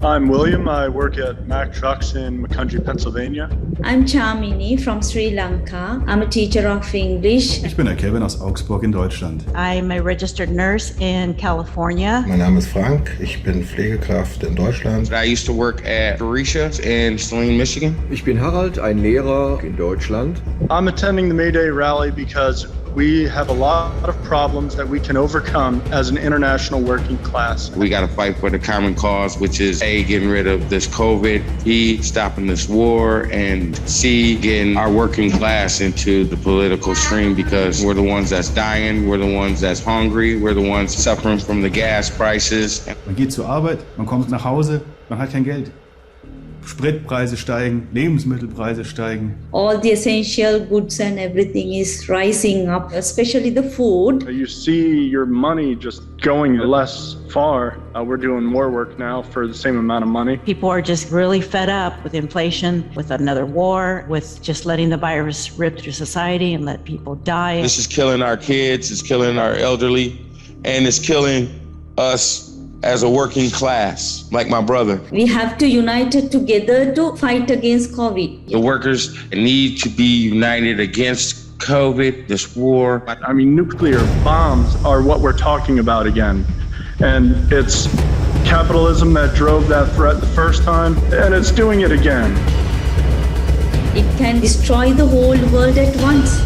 I'm William. I work at Mack Trucks in Macungie, Pennsylvania. I'm Chamini from Sri Lanka. I'm a teacher of English. Ich bin der Kevin aus Augsburg in Deutschland. I'm a registered nurse in California. Mein Name ist Frank. Ich bin Pflegekraft in Deutschland. I used to work at Berisha in Saline, Michigan. Ich bin Harald, ein Lehrer in Deutschland. I'm attending the May Day rally because we have a lot of problems that we can overcome as an international working class. We got to fight for the common cause, which is A, getting rid of this COVID, B, stopping this war, and C, getting our working class into the political stream, because we're the ones that's dying, we're the ones that's hungry, we're the ones suffering from the gas prices. Man geht zur Arbeit, man kommt nach Hause, man hat kein Geld. Spritpreise steigen, Lebensmittelpreise steigen. All the essential goods and everything is rising up, especially the food. You see your money just going less far. We're doing more work now for the same amount of money. People are just really fed up with inflation, with another war, with just letting the virus rip through society and let people die. This is killing our kids, it's killing our elderly, and it's killing us as a working class, like my brother. We have to unite together to fight against COVID. The workers need to be united against COVID, this war. I mean, nuclear bombs are what we're talking about again. And it's capitalism that drove that threat the first time, and it's doing it again. It can destroy the whole world at once.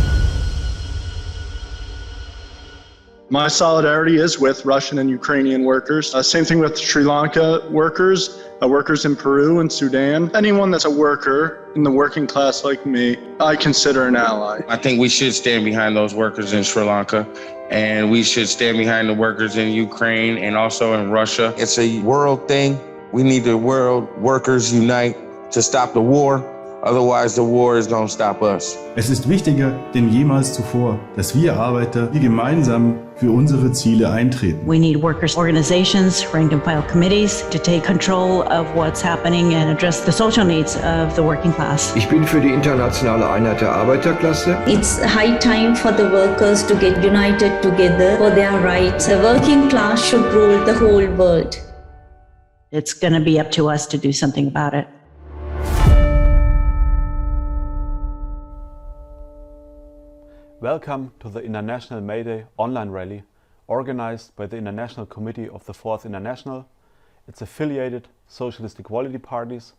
My solidarity is with Russian and Ukrainian workers. Same thing with Sri Lanka workers, workers in Peru and Sudan. Anyone that's a worker in the working class like me, I consider an ally. I think we should stand behind those workers in Sri Lanka, and we should stand behind the workers in Ukraine and also in Russia. It's a world thing. We need the world workers unite to stop the war. Otherwise, the war is going to stop us. Es ist wichtiger denn jemals zuvor, dass wir Arbeiter hier gemeinsam für unsere Ziele eintreten. We need workers' organizations, rank and file committees to take control of what's happening and address the social needs of the working class. Ich bin für die internationale Einheit der Arbeiterklasse. It's high time for the workers to get united together for their rights. The working class should rule the whole world. It's going to be up to us to do something about it. Welcome to the International May Day online rally organized by the International Committee of the Fourth International, its affiliated Socialist Equality Parties,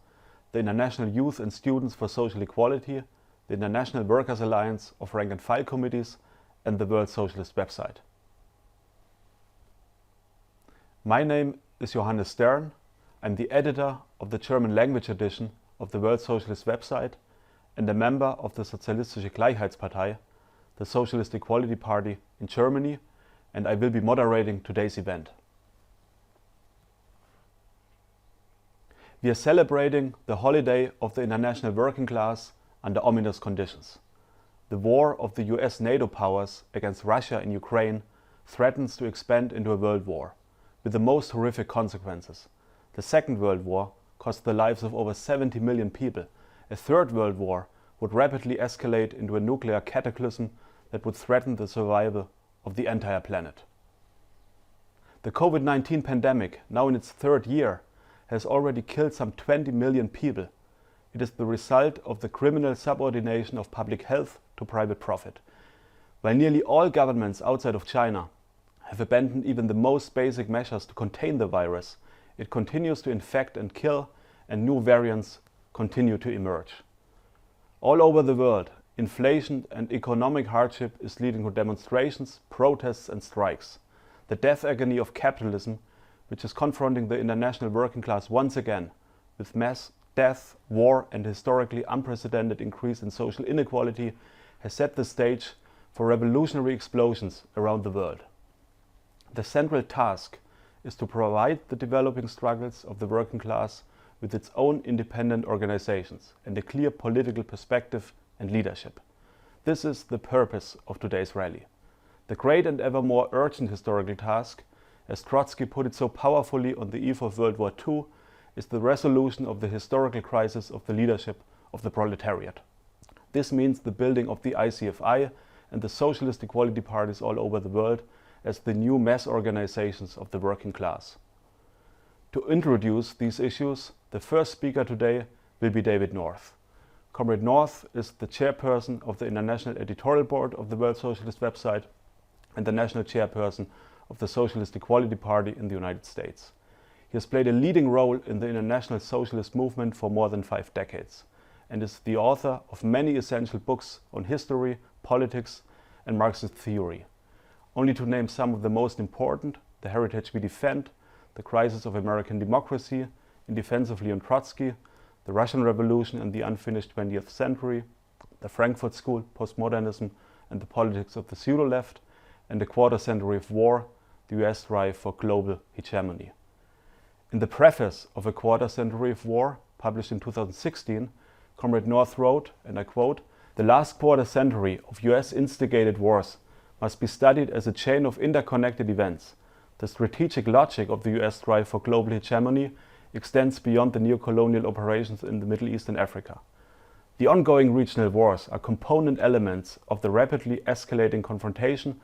the International Youth and Students for Social Equality, the International Workers' Alliance of Rank and File Committees, and the World Socialist website. My name is Johannes Stern. I'm the editor of the German language edition of the World Socialist website and a member of the Sozialistische Gleichheitspartei, the Socialist Equality Party in Germany, and I will be moderating today's event. We are celebrating the holiday of the international working class under ominous conditions. The war of the US NATO powers against Russia and Ukraine threatens to expand into a world war, with the most horrific consequences. The Second World War cost the lives of over 70 million people. A Third World War would rapidly escalate into a nuclear cataclysm that would threaten the survival of the entire planet. The COVID-19 pandemic, now in its third year, has already killed some 20 million people. It is the result of the criminal subordination of public health to private profit. While nearly all governments outside of China have abandoned even the most basic measures to contain the virus, it continues to infect and kill, and new variants continue to emerge. All over the world, inflation and economic hardship is leading to demonstrations, protests and strikes. The death agony of capitalism, which is confronting the international working class once again, with mass death, war and historically unprecedented increase in social inequality, has set the stage for revolutionary explosions around the world. The central task is to provide the developing struggles of the working class with its own independent organizations and a clear political perspective and leadership. This is the purpose of today's rally. The great and ever more urgent historical task, as Trotsky put it so powerfully on the eve of World War II, is the resolution of the historical crisis of the leadership of the proletariat. This means the building of the ICFI and the socialist equality parties all over the world as the new mass organizations of the working class. To introduce these issues, the first speaker today will be David North. Comrade North is the chairperson of the International Editorial Board of the World Socialist website and the national chairperson of the Socialist Equality Party in the United States. He has played a leading role in the international socialist movement for more than 5 decades and is the author of many essential books on history, politics, and Marxist theory. Only to name some of the most important: The Heritage We Defend, The Crisis of American Democracy, In Defense of Leon Trotsky, The Russian Revolution and the Unfinished 20th Century, The Frankfurt School, Postmodernism and the Politics of the Pseudo-Left, and A Quarter Century of War, the US Drive for Global Hegemony. In the preface of A Quarter Century of War, published in 2016, Comrade North wrote, and I quote, "The last quarter century of US-instigated wars must be studied as a chain of interconnected events. The strategic logic of the US drive for global hegemony extends beyond the neo-colonial operations in the Middle East and Africa. The ongoing regional wars are component elements of the rapidly escalating confrontation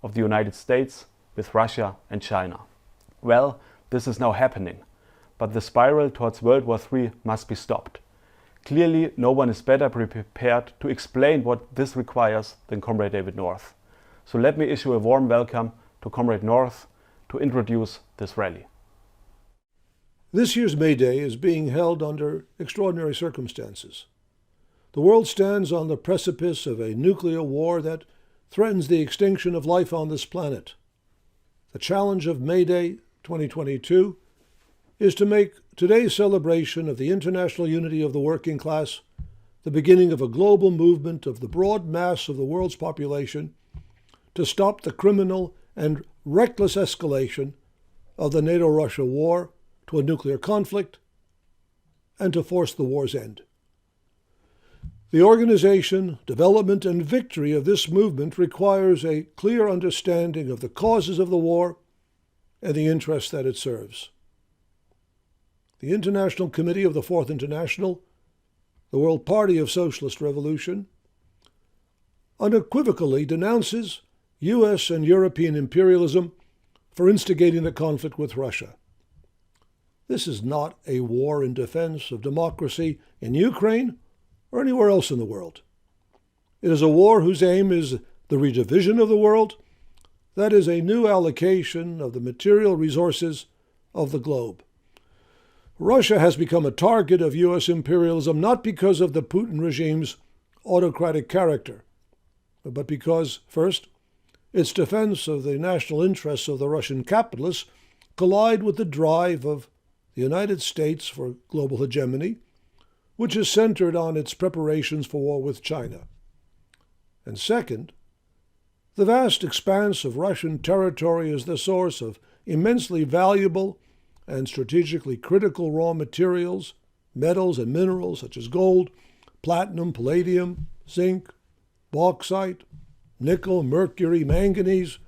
of the United States with Russia and China. Well, this is now happening, but the spiral towards World War III must be stopped. Clearly, no one is better prepared to explain what this requires than Comrade David North. So let me issue a warm welcome to Comrade North to introduce this rally." This year's May Day is being held under extraordinary circumstances. The world stands on the precipice of a nuclear war that threatens the extinction of life on this planet. The challenge of May Day 2022 is to make today's celebration of the international unity of the working class the beginning of a global movement of the broad mass of the world's population to stop the criminal and reckless escalation of the NATO-Russia war to a nuclear conflict and to force the war's end. The organization, development, and victory of this movement requires a clear understanding of the causes of the war and the interests that it serves. The International Committee of the Fourth International, the World Party of Socialist Revolution, unequivocally denounces U.S. and European imperialism for instigating the conflict with Russia. This is not a war in defense of democracy in Ukraine or anywhere else in the world. It is a war whose aim is the redivision of the world, that is, a new allocation of the material resources of the globe. Russia has become a target of U.S. imperialism not because of the Putin regime's autocratic character, but because, first, its defense of the national interests of the Russian capitalists collide with the drive of the United States for global hegemony, which is centered on its preparations for war with China. And second, the vast expanse of Russian territory is the source of immensely valuable and strategically critical raw materials, metals and minerals such as gold, platinum, palladium, zinc, bauxite, nickel, mercury, manganese,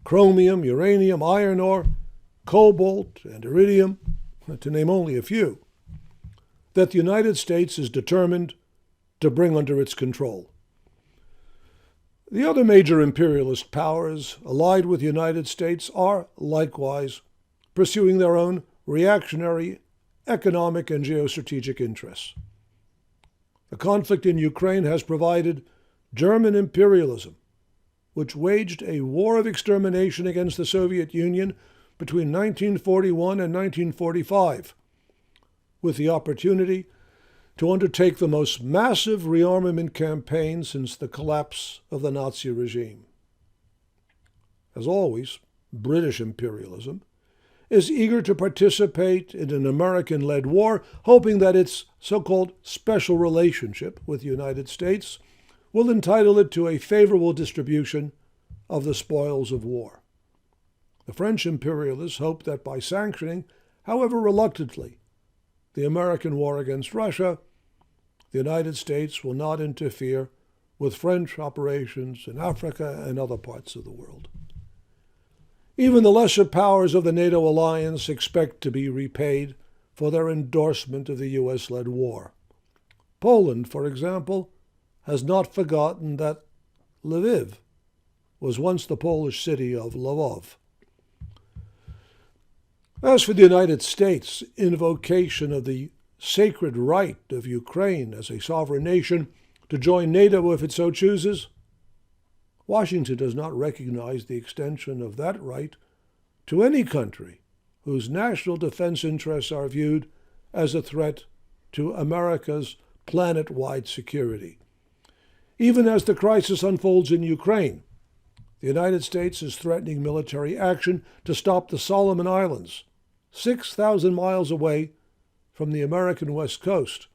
chromium, uranium, iron ore, cobalt, and iridium, to name only a few, that the United States is determined to bring under its control. The other major imperialist powers allied with the United States are likewise pursuing their own reactionary economic and geostrategic interests. The conflict in Ukraine has provided German imperialism, which waged a war of extermination against the Soviet Union between 1941 and 1945, with the opportunity to undertake the most massive rearmament campaign since the collapse of the Nazi regime. As always, British imperialism is eager to participate in an American-led war, hoping that its so-called special relationship with the United States will entitle it to a favorable distribution of the spoils of war. The French imperialists hope that by sanctioning, however reluctantly, the American war against Russia, the United States will not interfere with French operations in Africa and other parts of the world. Even the lesser powers of the NATO alliance expect to be repaid for their endorsement of the US-led war. Poland, for example, has not forgotten that Lviv was once the Polish city of Lvov. As for the United States' invocation of the sacred right of Ukraine as a sovereign nation to join NATO if it so chooses, Washington does not recognize the extension of that right to any country whose national defense interests are viewed as a threat to America's planet-wide security. Even as the crisis unfolds in Ukraine, the United States is threatening military action to stop the Solomon Islands, 6,000 miles away from the American West Coast,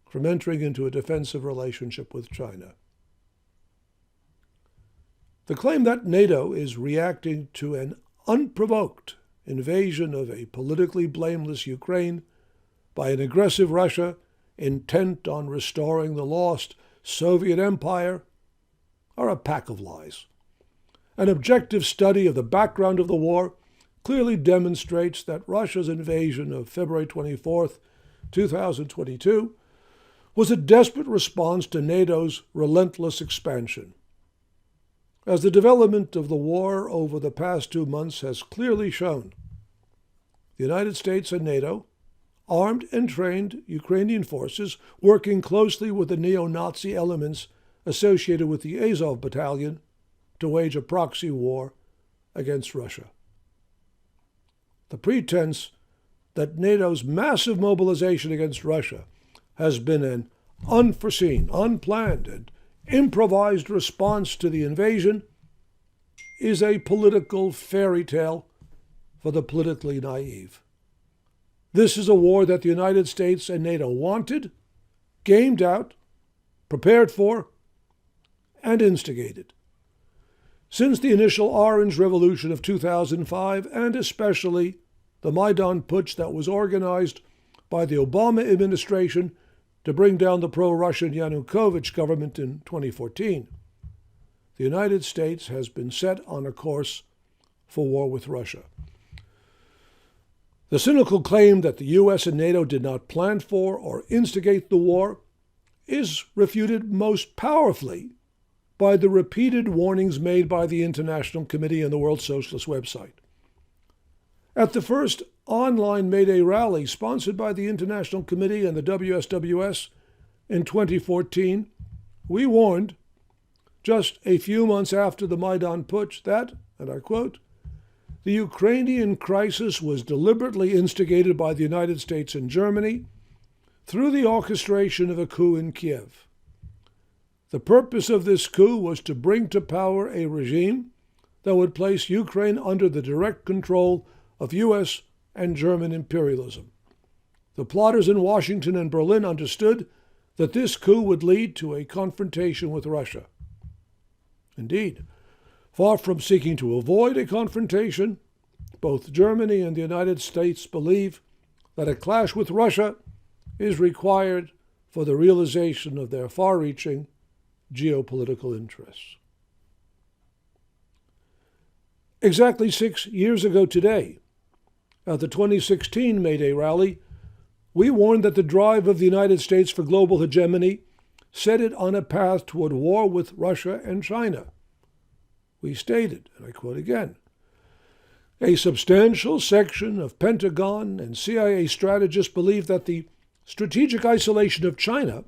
from entering into a defensive relationship with China. The claim that NATO is reacting to an unprovoked invasion of a politically blameless Ukraine by an aggressive Russia intent on restoring the lost Soviet Empire are a pack of lies. An objective study of the background of the war clearly demonstrates that Russia's invasion of February 24, 2022, was a desperate response to NATO's relentless expansion. As the development of the war over the past 2 months has clearly shown, the United States and NATO, armed and trained Ukrainian forces working closely with the neo-Nazi elements associated with the Azov Battalion to wage a proxy war against Russia. The pretense that NATO's massive mobilization against Russia has been an unforeseen, unplanned, and improvised response to the invasion is a political fairy tale for the politically naive. This is a war that the United States and NATO wanted, gamed out, prepared for, and instigated. Since the initial Orange Revolution of 2005, and especially the Maidan Putsch that was organized by the Obama administration to bring down the pro-Russian Yanukovych government in 2014, the United States has been set on a course for war with Russia. The cynical claim that the U.S. and NATO did not plan for or instigate the war is refuted most powerfully by the repeated warnings made by the International Committee and the World Socialist website. At the first online May Day rally sponsored by the International Committee and the WSWS in 2014, we warned, just a few months after the Maidan Putsch, that, and I quote, the Ukrainian crisis was deliberately instigated by the United States and Germany through the orchestration of a coup in Kiev. The purpose of this coup was to bring to power a regime that would place Ukraine under the direct control of U.S. and German imperialism. The plotters in Washington and Berlin understood that this coup would lead to a confrontation with Russia. Indeed, far from seeking to avoid a confrontation, both Germany and the United States believe that a clash with Russia is required for the realization of their far-reaching geopolitical interests. Exactly 6 years ago today, at the 2016 May Day rally, we warned that the drive of the United States for global hegemony set it on a path toward war with Russia and China. We stated, and I quote again, a substantial section of Pentagon and CIA strategists believe that the strategic isolation of China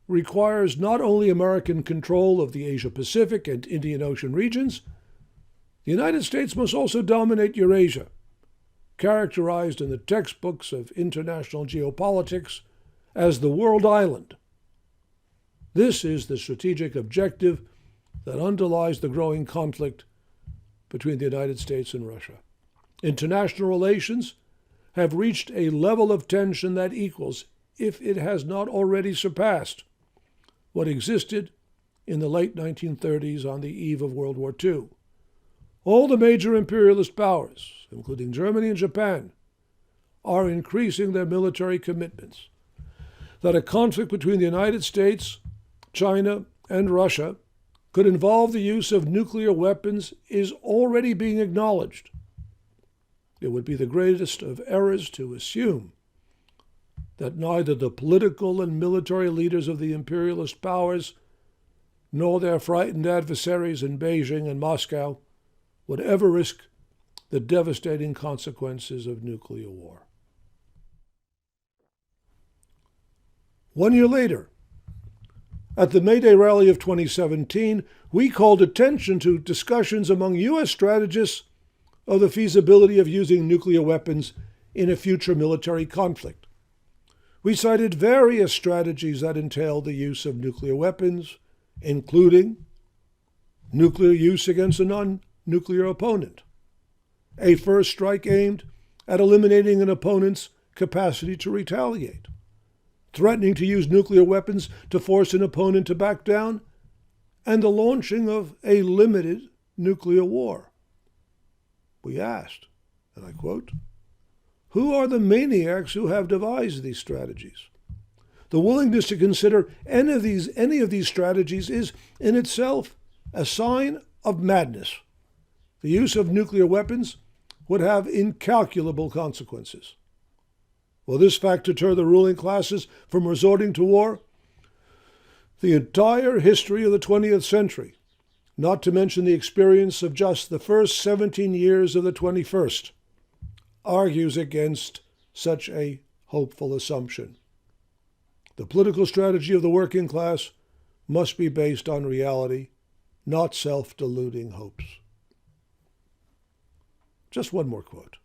requires not only American control of the Asia-Pacific and Indian Ocean regions, the United States must also dominate Eurasia, characterized in the textbooks of international geopolitics as the world island. This is the strategic objective that underlies the growing conflict between the United States and Russia. International relations have reached a level of tension that equals, if it has not already surpassed, what existed in the late 1930s on the eve of World War II. All the major imperialist powers, including Germany and Japan, are increasing their military commitments. That a conflict between the United States, China, and Russia could involve the use of nuclear weapons is already being acknowledged. It would be the greatest of errors to assume that neither the political and military leaders of the imperialist powers nor their frightened adversaries in Beijing and Moscow would ever risk the devastating consequences of nuclear war. 1 year later, at the May Day rally of 2017, we called attention to discussions among U.S. strategists of the feasibility of using nuclear weapons in a future military conflict. We cited various strategies that entail the use of nuclear weapons, including nuclear use against a non-nuclear opponent, a first strike aimed at eliminating an opponent's capacity to retaliate, threatening to use nuclear weapons to force an opponent to back down, and the launching of a limited nuclear war. We asked, and I quote, "Who are the maniacs who have devised these strategies?" The willingness to consider any of these strategies is in itself a sign of madness. The use of nuclear weapons would have incalculable consequences. Will this fact deter the ruling classes from resorting to war? The entire history of the 20th century, not to mention the experience of just the first 17 years of the 21st, argues against such a hopeful assumption. The political strategy of the working class must be based on reality, not self-deluding hopes. Just one more quote.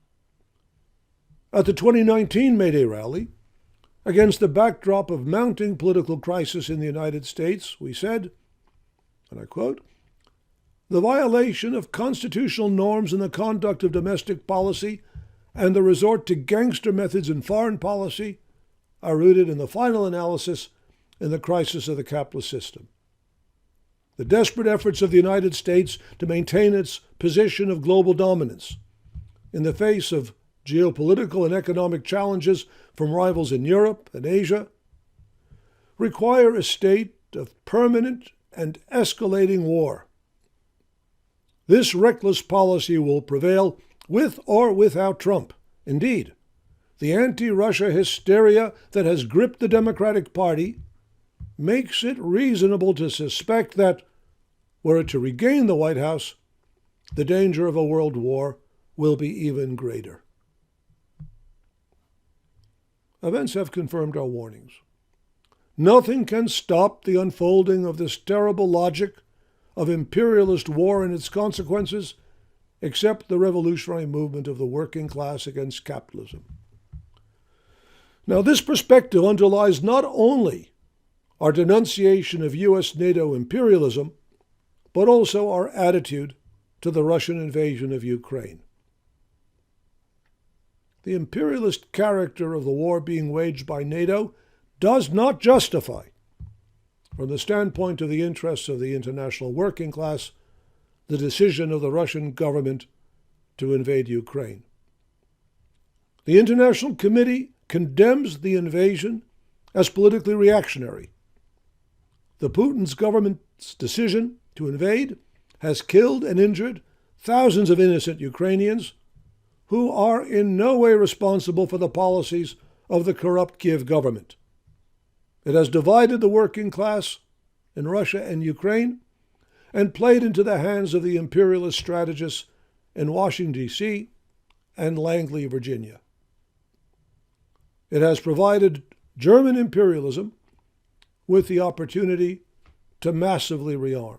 At the 2019 May Day rally, against the backdrop of mounting political crisis in the United States, we said, and I quote, "The violation of constitutional norms in the conduct of domestic policy and the resort to gangster methods in foreign policy are rooted in the final analysis in the crisis of the capitalist system. The desperate efforts of the United States to maintain its position of global dominance in the face of geopolitical and economic challenges from rivals in Europe and Asia require a state of permanent and escalating war. This reckless policy will prevail with or without Trump. Indeed, the anti-Russia hysteria that has gripped the Democratic Party makes it reasonable to suspect that, were it to regain the White House, the danger of a world war will be even greater." Events have confirmed our warnings. Nothing can stop the unfolding of this terrible logic of imperialist war and its consequences except the revolutionary movement of the working class against capitalism. Now, this perspective underlies not only our denunciation of U.S. NATO imperialism, but also our attitude to the Russian invasion of Ukraine. The imperialist character of the war being waged by NATO does not justify, from the standpoint of the interests of the international working class, the decision of the Russian government to invade Ukraine. The International Committee condemns the invasion as politically reactionary. The Putin's government's decision to invade has killed and injured thousands of innocent Ukrainians who are in no way responsible for the policies of the corrupt Kiev government. It has divided the working class in Russia and Ukraine and played into the hands of the imperialist strategists in Washington, D.C. and Langley, Virginia. It has provided German imperialism with the opportunity to massively rearm.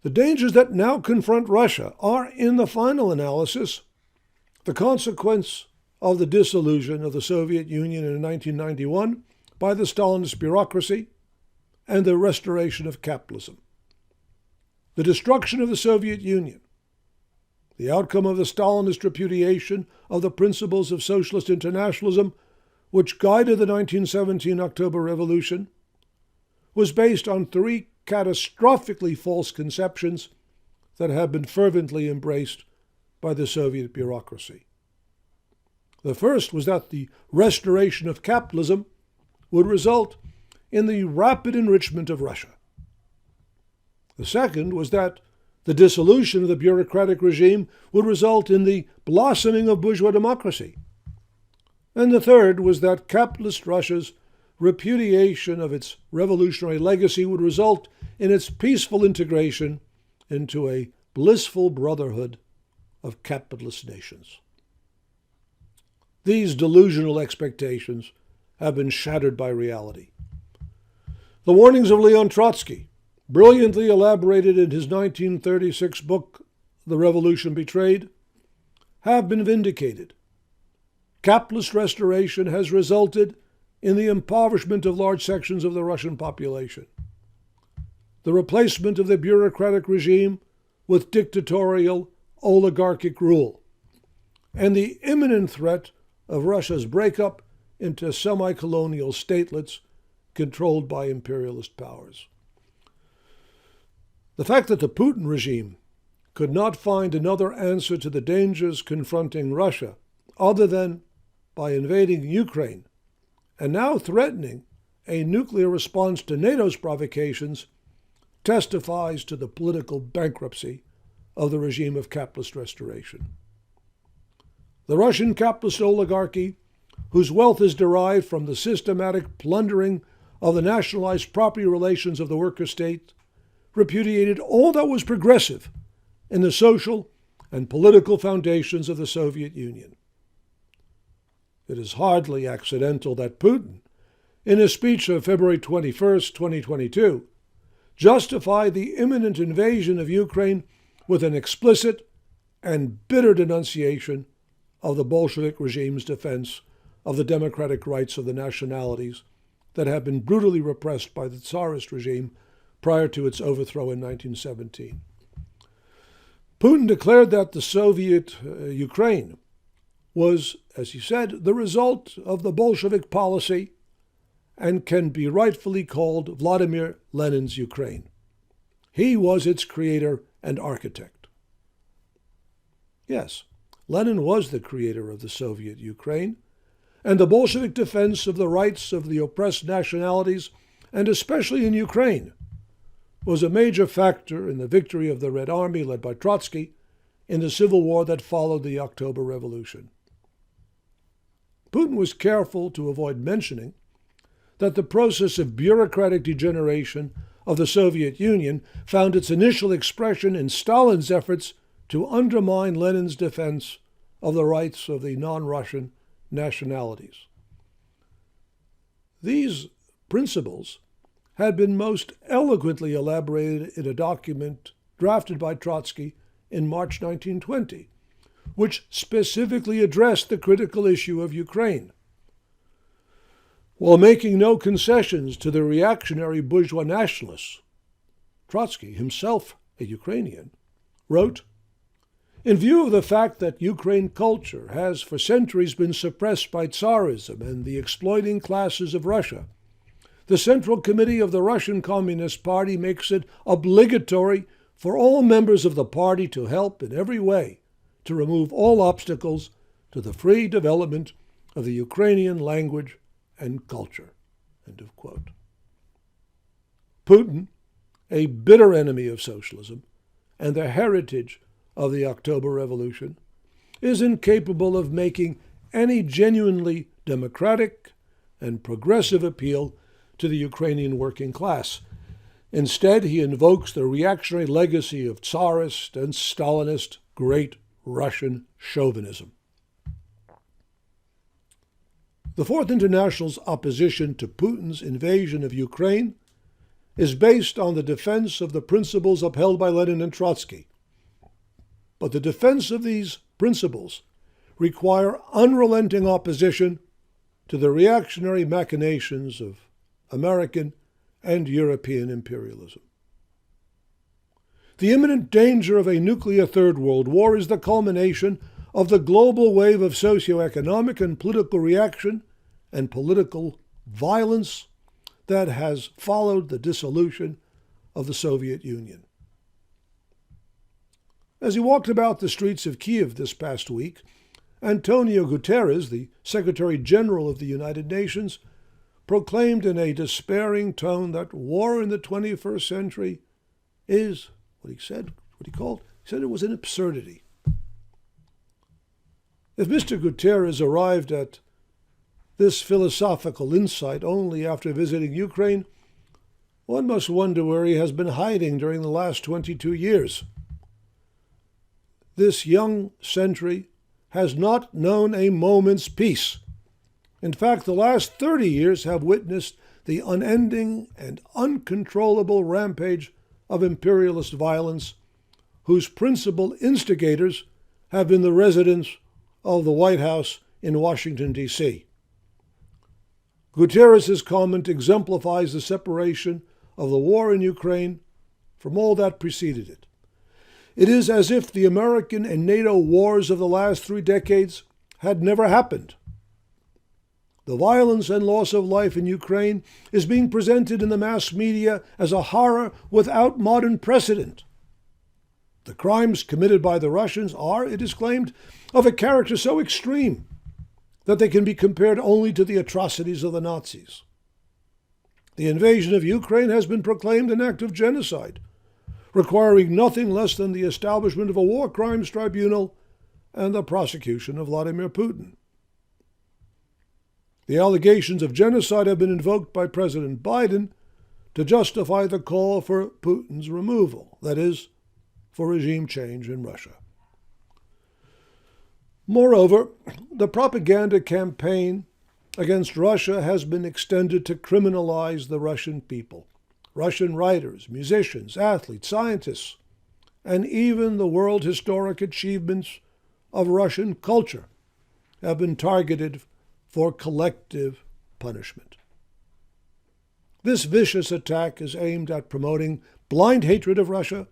The dangers that now confront Russia are, in the final analysis, the consequence of the dissolution of the Soviet Union in 1991 by the Stalinist bureaucracy and the restoration of capitalism. The destruction of the Soviet Union, the outcome of the Stalinist repudiation of the principles of socialist internationalism, which guided the 1917 October Revolution, was based on three catastrophically false conceptions that have been fervently embraced by the Soviet bureaucracy. The first was that the restoration of capitalism would result in the rapid enrichment of Russia. The second was that the dissolution of the bureaucratic regime would result in the blossoming of bourgeois democracy. And the third was that capitalist Russia's repudiation of its revolutionary legacy would result in its peaceful integration into a blissful brotherhood of capitalist nations. These delusional expectations have been shattered by reality. The warnings of Leon Trotsky, brilliantly elaborated in his 1936 book, The Revolution Betrayed, have been vindicated. Capitalist restoration has resulted in the impoverishment of large sections of the Russian population, the replacement of the bureaucratic regime with dictatorial oligarchic rule, and the imminent threat of Russia's breakup into semi-colonial statelets controlled by imperialist powers. The fact that the Putin regime could not find another answer to the dangers confronting Russia other than by invading Ukraine and now threatening a nuclear response to NATO's provocations testifies to the political bankruptcy of the regime of capitalist restoration. The Russian capitalist oligarchy, whose wealth is derived from the systematic plundering of the nationalized property relations of the worker state, repudiated all that was progressive in the social and political foundations of the Soviet Union. It is hardly accidental that Putin, in a speech of February 21, 2022, justified the imminent invasion of Ukraine with an explicit and bitter denunciation of the Bolshevik regime's defense of the democratic rights of the nationalities that have been brutally repressed by the Tsarist regime prior to its overthrow in 1917. Putin declared that the Soviet Ukraine was, as he said, the result of the Bolshevik policy and can be rightfully called Vladimir Lenin's Ukraine. He was its creator and architect. Yes, Lenin was the creator of the Soviet Ukraine, and the Bolshevik defense of the rights of the oppressed nationalities, and especially in Ukraine, was a major factor in the victory of the Red Army led by Trotsky in the civil war that followed the October Revolution. Putin was careful to avoid mentioning that the process of bureaucratic degeneration of the Soviet Union found its initial expression in Stalin's efforts to undermine Lenin's defense of the rights of the non-Russian nationalities. These principles had been most eloquently elaborated in a document drafted by Trotsky in March 1920, which specifically addressed the critical issue of Ukraine. While making no concessions to the reactionary bourgeois nationalists, Trotsky, himself a Ukrainian, wrote, "In view of the fact that Ukraine culture has for centuries been suppressed by Tsarism and the exploiting classes of Russia, the Central Committee of the Russian Communist Party makes it obligatory for all members of the party to help in every way to remove all obstacles to the free development of the Ukrainian language and culture." End of quote. Putin, a bitter enemy of socialism and the heritage of the October Revolution, is incapable of making any genuinely democratic and progressive appeal to the Ukrainian working class. Instead, he invokes the reactionary legacy of Tsarist and Stalinist great Russian chauvinism. The Fourth International's opposition to Putin's invasion of Ukraine is based on the defense of the principles upheld by Lenin and Trotsky. But the defense of these principles require unrelenting opposition to the reactionary machinations of American and European imperialism. The imminent danger of a nuclear Third World War is the culmination of the global wave of socioeconomic and political reaction and political violence that has followed the dissolution of the Soviet Union. As he walked about the streets of Kiev this past week, Antonio Guterres, the Secretary General of the United Nations, proclaimed in a despairing tone that war in the 21st century is, he said it was an absurdity. If Mr. Guterres arrived at this philosophical insight only after visiting Ukraine, one must wonder where he has been hiding during the last 22 years. this young century has not known a moment's peace. In fact, the last 30 years have witnessed the unending and uncontrollable rampage of imperialist violence, whose principal instigators have been the residents of the White House in Washington, D.C. Guterres' comment exemplifies the separation of the war in Ukraine from all that preceded it. It is as if the American and NATO wars of the last 3 decades had never happened. The violence and loss of life in Ukraine is being presented in the mass media as a horror without modern precedent. The crimes committed by the Russians are, it is claimed, of a character so extreme that they can be compared only to the atrocities of the Nazis. The invasion of Ukraine has been proclaimed an act of genocide, requiring nothing less than the establishment of a war crimes tribunal and the prosecution of Vladimir Putin. The allegations of genocide have been invoked by President Biden to justify the call for Putin's removal, that is, for regime change in Russia. Moreover, the propaganda campaign against Russia has been extended to criminalize the Russian people. Russian writers, musicians, athletes, scientists, and even the world historic achievements of Russian culture have been targeted for collective punishment. This vicious attack is aimed at promoting blind hatred of Russia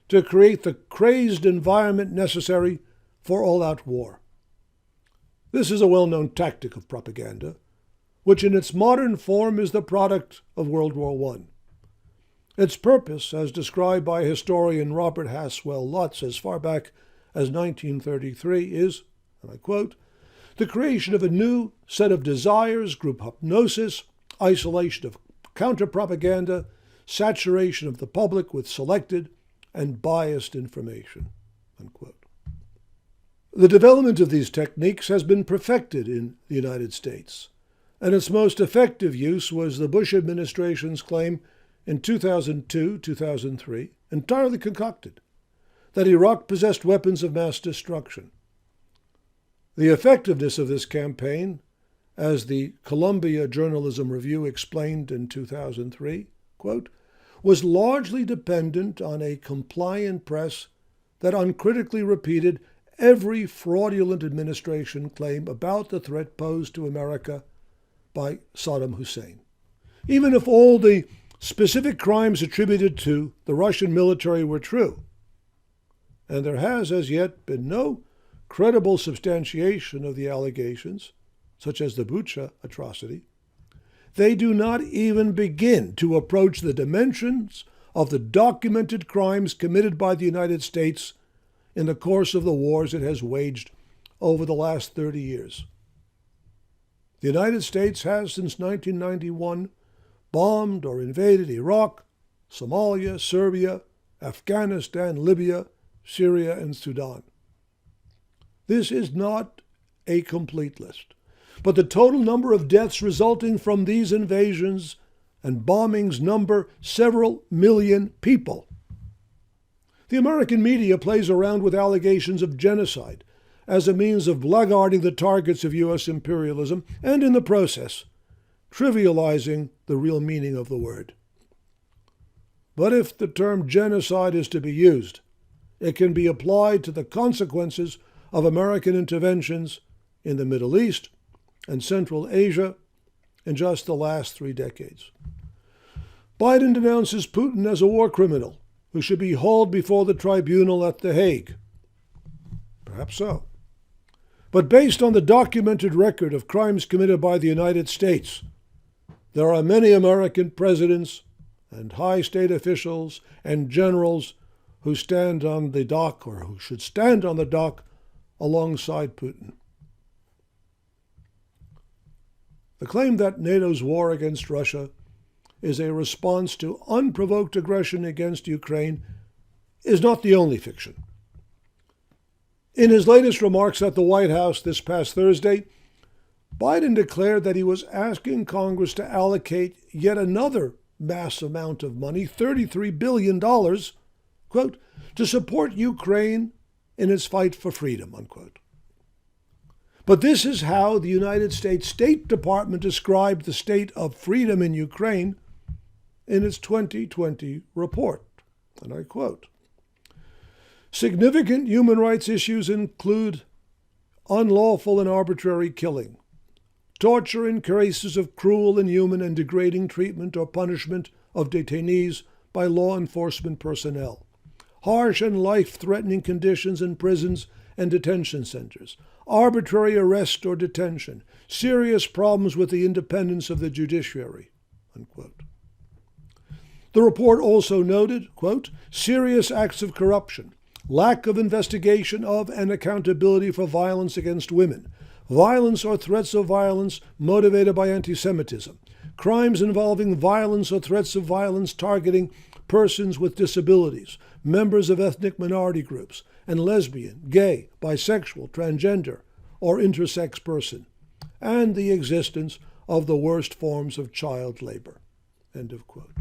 to create the crazed environment necessary for all-out war. This is a well-known tactic of propaganda, which in its modern form is the product of World War I. Its purpose, as described by historian Robert Haswell Lutz as far back as 1933, is, and I quote, the creation of a new set of desires, group hypnosis, isolation of counter-propaganda, saturation of the public with selected and biased information, unquote. The development of these techniques has been perfected in the United States, and its most effective use was the Bush administration's claim in 2002-2003, entirely concocted, that Iraq possessed weapons of mass destruction. The effectiveness of this campaign, as the Columbia Journalism Review explained in 2003, quote, was largely dependent on a compliant press that uncritically repeated every fraudulent administration claim about the threat posed to America by Saddam Hussein. Even if all the specific crimes attributed to the Russian military were true, and there has as yet been no credible substantiation of the allegations, such as the Bucha atrocity, they do not even begin to approach the dimensions of the documented crimes committed by the United States in the course of the wars it has waged over the last 30 years. The United States has, since 1991, bombed or invaded Iraq, Somalia, Serbia, Afghanistan, Libya, Syria, and Sudan. This is not a complete list, but the total number of deaths resulting from these invasions and bombings number several million people. The American media plays around with allegations of genocide as a means of blackguarding the targets of U.S. imperialism and, in the process, trivializing the real meaning of the word. But if the term genocide is to be used, it can be applied to the consequences of American interventions in the Middle East and Central Asia in just the last 3 decades. Biden denounces Putin as a war criminal who should be hauled before the tribunal at The Hague. Perhaps so. But based on the documented record of crimes committed by the United States, there are many American presidents and high state officials and generals who stand on the dock, or who should stand on the dock, alongside Putin. The claim that NATO's war against Russia is a response to unprovoked aggression against Ukraine is not the only fiction. In his latest remarks at the White House this past Thursday, Biden declared that he was asking Congress to allocate yet another mass amount of money, $33 billion, quote, to support Ukraine in its fight for freedom, unquote. But this is how the United States State Department described the state of freedom in Ukraine in its 2020 report, and I quote, "Significant human rights issues include unlawful and arbitrary killing, torture in cases of cruel, inhuman, and degrading treatment or punishment of detainees by law enforcement personnel, harsh and life-threatening conditions in prisons and detention centers, arbitrary arrest or detention, serious problems with the independence of the judiciary," unquote. The report also noted, quote, "serious acts of corruption, lack of investigation of and accountability for violence against women, violence or threats of violence motivated by anti-Semitism, crimes involving violence or threats of violence targeting persons with disabilities, members of ethnic minority groups, and lesbian, gay, bisexual, transgender, or intersex person, and the existence of the worst forms of child labor," end of quote.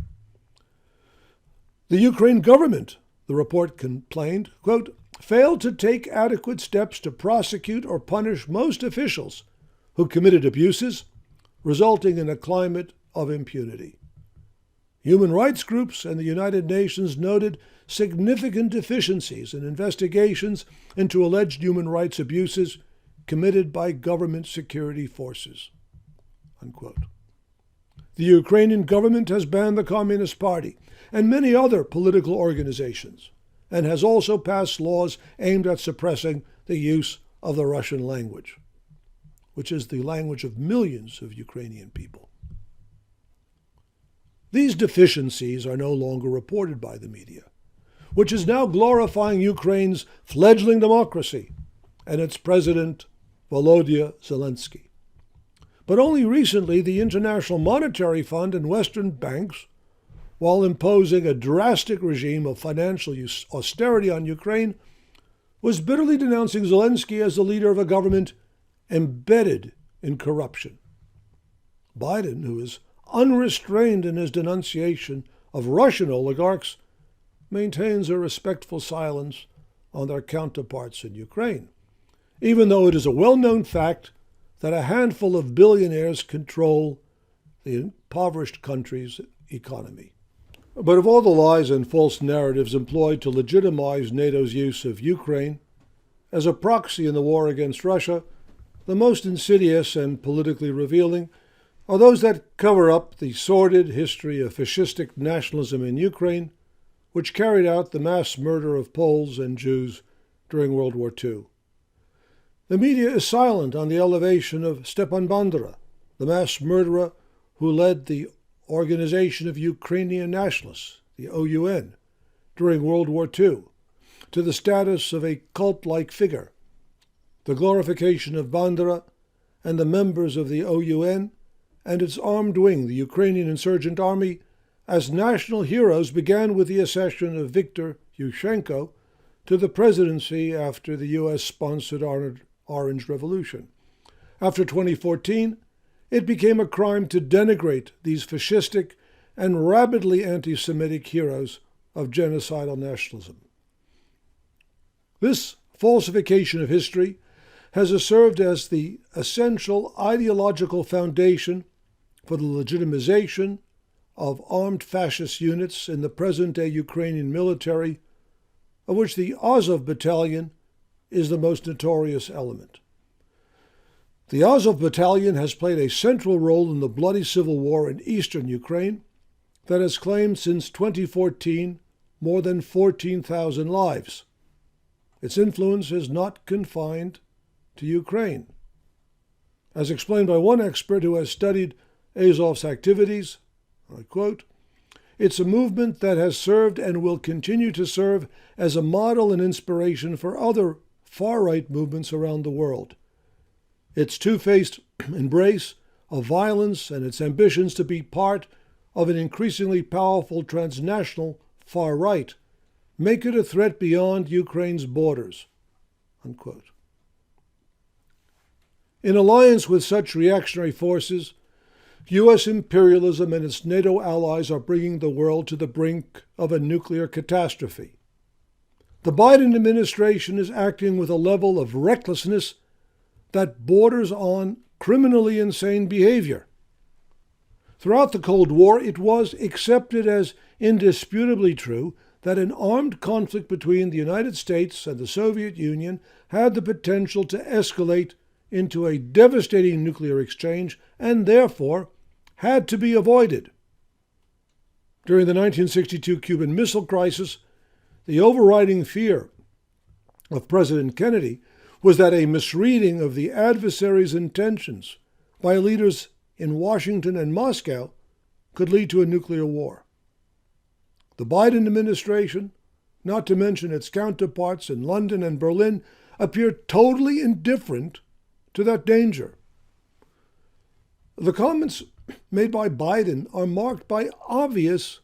The Ukraine government, the report complained, quote, "failed to take adequate steps to prosecute or punish most officials who committed abuses, resulting in a climate of impunity. Human rights groups and the United Nations noted significant deficiencies in investigations into alleged human rights abuses committed by government security forces," unquote. The Ukrainian government has banned the Communist Party and many other political organizations, and has also passed laws aimed at suppressing the use of the Russian language, which is the language of millions of Ukrainian people. These deficiencies are no longer reported by the media, which is now glorifying Ukraine's fledgling democracy and its president, Volodya Zelensky. But only recently, the International Monetary Fund and Western banks, while imposing a drastic regime of financial austerity on Ukraine, was bitterly denouncing Zelensky as the leader of a government embedded in corruption. Biden, who is unrestrained in his denunciation of Russian oligarchs, maintains a respectful silence on their counterparts in Ukraine, even though it is a well-known fact that a handful of billionaires control the impoverished country's economy. But of all the lies and false narratives employed to legitimize NATO's use of Ukraine as a proxy in the war against Russia, the most insidious and politically revealing are those that cover up the sordid history of fascistic nationalism in Ukraine, which carried out the mass murder of Poles and Jews during World War II. The media is silent on the elevation of Stepan Bandera, the mass murderer who led the Organization of Ukrainian Nationalists, the OUN, during World War II, to the status of a cult-like figure. The glorification of Bandera and the members of the OUN and its armed wing, the Ukrainian Insurgent Army, as national heroes began with the accession of Viktor Yushchenko to the presidency after the U.S.-sponsored Orange Revolution. After 2014, it became a crime to denigrate these fascistic and rabidly anti-Semitic heroes of genocidal nationalism. This falsification of history has served as the essential ideological foundation for the legitimization of armed fascist units in the present-day Ukrainian military, of which the Azov Battalion is the most notorious element. The Azov Battalion has played a central role in the bloody civil war in eastern Ukraine that has claimed since 2014 more than 14,000 lives. Its influence is not confined to Ukraine. As explained by one expert who has studied Azov's activities, I quote, "It's a movement that has served and will continue to serve as a model and inspiration for other far-right movements around the world. Its two-faced embrace of violence and its ambitions to be part of an increasingly powerful transnational far-right make it a threat beyond Ukraine's borders," unquote. In alliance with such reactionary forces, U.S. imperialism and its NATO allies are bringing the world to the brink of a nuclear catastrophe. the Biden administration is acting with a level of recklessness that borders on criminally insane behavior. Throughout the Cold War, it was accepted as indisputably true that an armed conflict between the United States and the Soviet Union had the potential to escalate into a devastating nuclear exchange and therefore had to be avoided. During the 1962 Cuban Missile Crisis, the overriding fear of President Kennedy was that a misreading of the adversary's intentions by leaders in Washington and Moscow could lead to a nuclear war. The Biden administration, not to mention its counterparts in London and Berlin, appear totally indifferent to that danger. The comments made by Biden are marked by obvious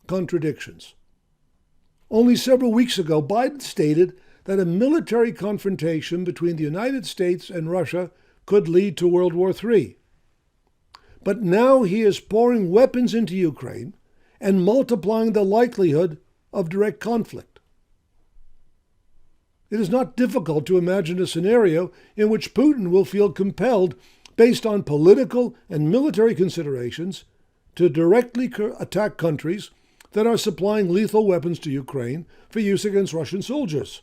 contradictions. Only several weeks ago, Biden stated that a military confrontation between the United States and Russia could lead to World War III. But now he is pouring weapons into Ukraine and multiplying the likelihood of direct conflict. It is not difficult to imagine a scenario in which Putin will feel compelled, based on political and military considerations, to directly attack countries that are supplying lethal weapons to Ukraine for use against Russian soldiers.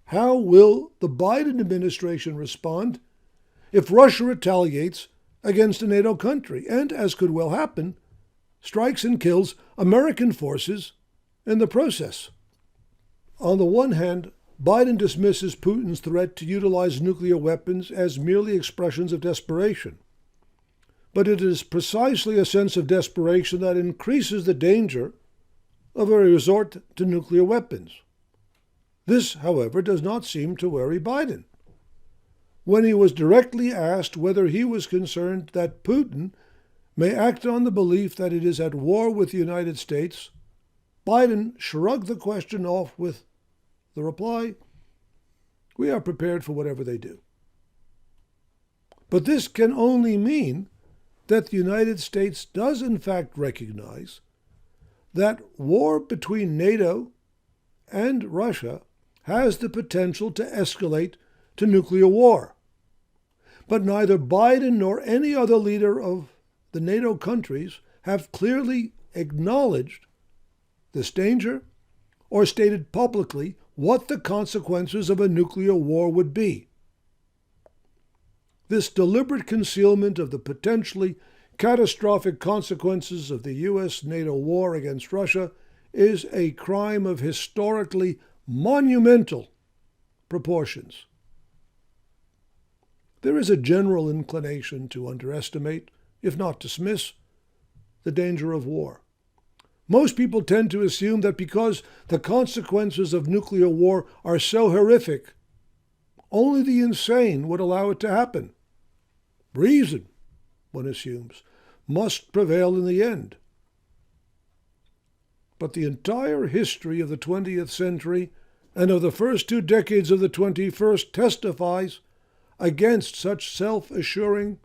How will the Biden administration respond if Russia retaliates against a NATO country and, as could well happen, strikes and kills American forces in the process? On the one hand, Biden dismisses Putin's threat to utilize nuclear weapons as merely expressions of desperation. But it is precisely a sense of desperation that increases the danger of a resort to nuclear weapons. This, however, does not seem to worry Biden. When he was directly asked whether he was concerned that Putin may act on the belief that it is at war with the United States, Biden shrugged the question off with the reply, "We are prepared for whatever they do." But this can only mean that the United States does in fact recognize that war between NATO and Russia has the potential to escalate to nuclear war. But neither Biden nor any other leader of the NATO countries have clearly acknowledged this danger or stated publicly what the consequences of a nuclear war would be. This deliberate concealment of the potentially catastrophic consequences of the U.S.-NATO war against Russia is a crime of historically monumental proportions. There is a general inclination to underestimate, if not dismiss, the danger of war. Most people tend to assume that because the consequences of nuclear war are so horrific, only the insane would allow it to happen. Reason, one assumes, must prevail in the end. But the entire history of the 20th century and of the first 2 decades of the 21st testifies against such self-assuring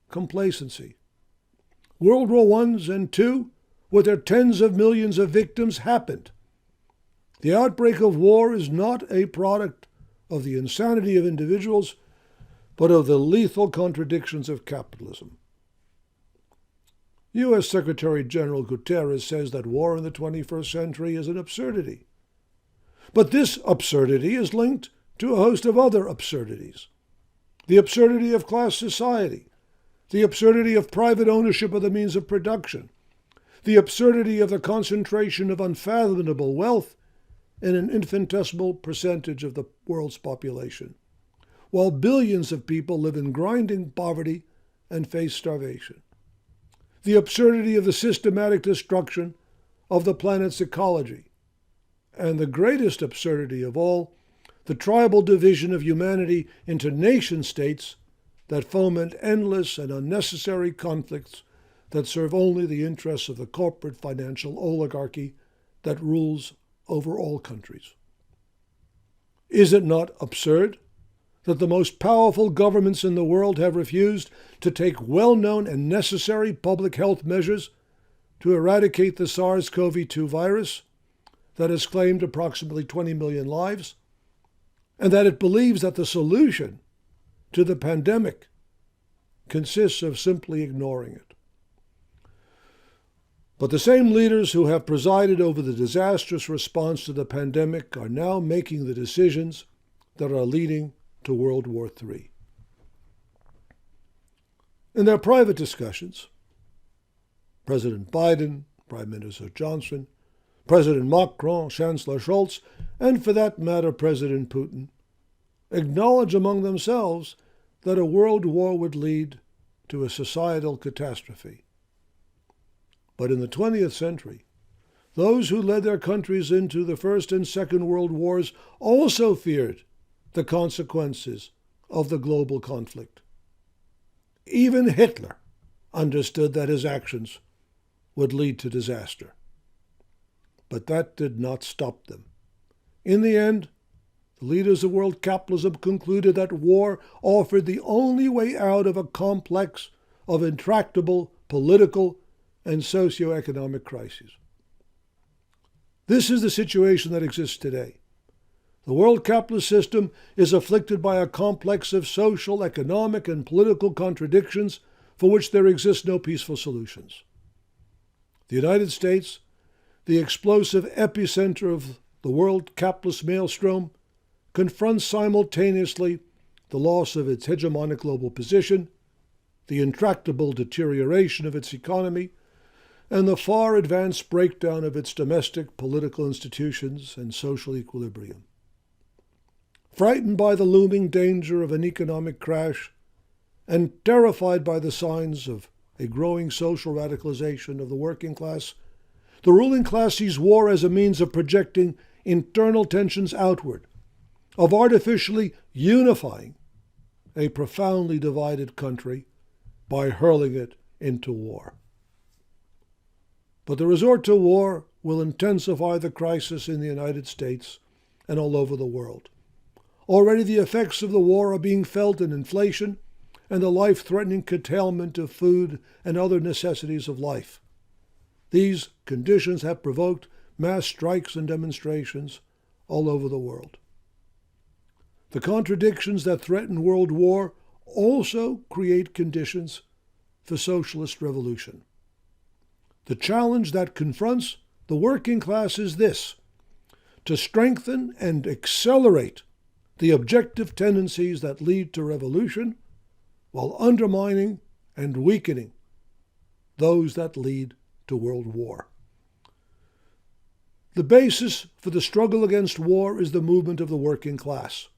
complacency. World War I and II, with their tens of millions of victims, happened. The outbreak of war is not a product of the insanity of individuals, but of the lethal contradictions of capitalism. U.S. Secretary General Guterres says that war in the 21st century is an absurdity. But this absurdity is linked to a host of other absurdities. The absurdity of class society, the absurdity of private ownership of the means of production, the absurdity of the concentration of unfathomable wealth in an infinitesimal percentage of the world's population, while billions of people live in grinding poverty and face starvation. The absurdity of the systematic destruction of the planet's ecology, and the greatest absurdity of all, the tribal division of humanity into nation-states that foment endless and unnecessary conflicts that serve only the interests of the corporate financial oligarchy that rules over all countries. Is it not absurd that the most powerful governments in the world have refused to take well-known and necessary public health measures to eradicate the SARS-CoV-2 virus, that has claimed approximately 20 million lives, and that it believes that the solution to the pandemic consists of simply ignoring it. But the same leaders who have presided over the disastrous response to the pandemic are now making the decisions that are leading to World War III. In their private discussions, President Biden, Prime Minister Johnson, President Macron, Chancellor Scholz, and for that matter, President Putin, acknowledge among themselves that a world war would lead to a societal catastrophe. But in the 20th century, those who led their countries into the First and Second World Wars also feared the consequences of the global conflict. Even Hitler understood that his actions would lead to disaster. But that did not stop them. In the end, the leaders of world capitalism concluded that war offered the only way out of a complex of intractable political and socio-economic crises. This is the situation that exists today. The world capitalist system is afflicted by a complex of social, economic, and political contradictions for which there exist no peaceful solutions. The United States, the explosive epicenter of the world capitalist maelstrom, confronts simultaneously the loss of its hegemonic global position, the intractable deterioration of its economy, and the far advanced breakdown of its domestic political institutions and social equilibrium. Frightened by the looming danger of an economic crash, and terrified by the signs of a growing social radicalization of the working class, the ruling class sees war as a means of projecting internal tensions outward, of artificially unifying a profoundly divided country by hurling it into war. But the resort to war will intensify the crisis in the United States and all over the world. Already the effects of the war are being felt in inflation and the life-threatening curtailment of food and other necessities of life. These conditions have provoked mass strikes and demonstrations all over the world. The contradictions that threaten world war also create conditions for socialist revolution. The challenge that confronts the working class is this: to strengthen and accelerate the objective tendencies that lead to revolution while undermining and weakening those that lead to world war. The basis for the struggle against war is the movement of the working class.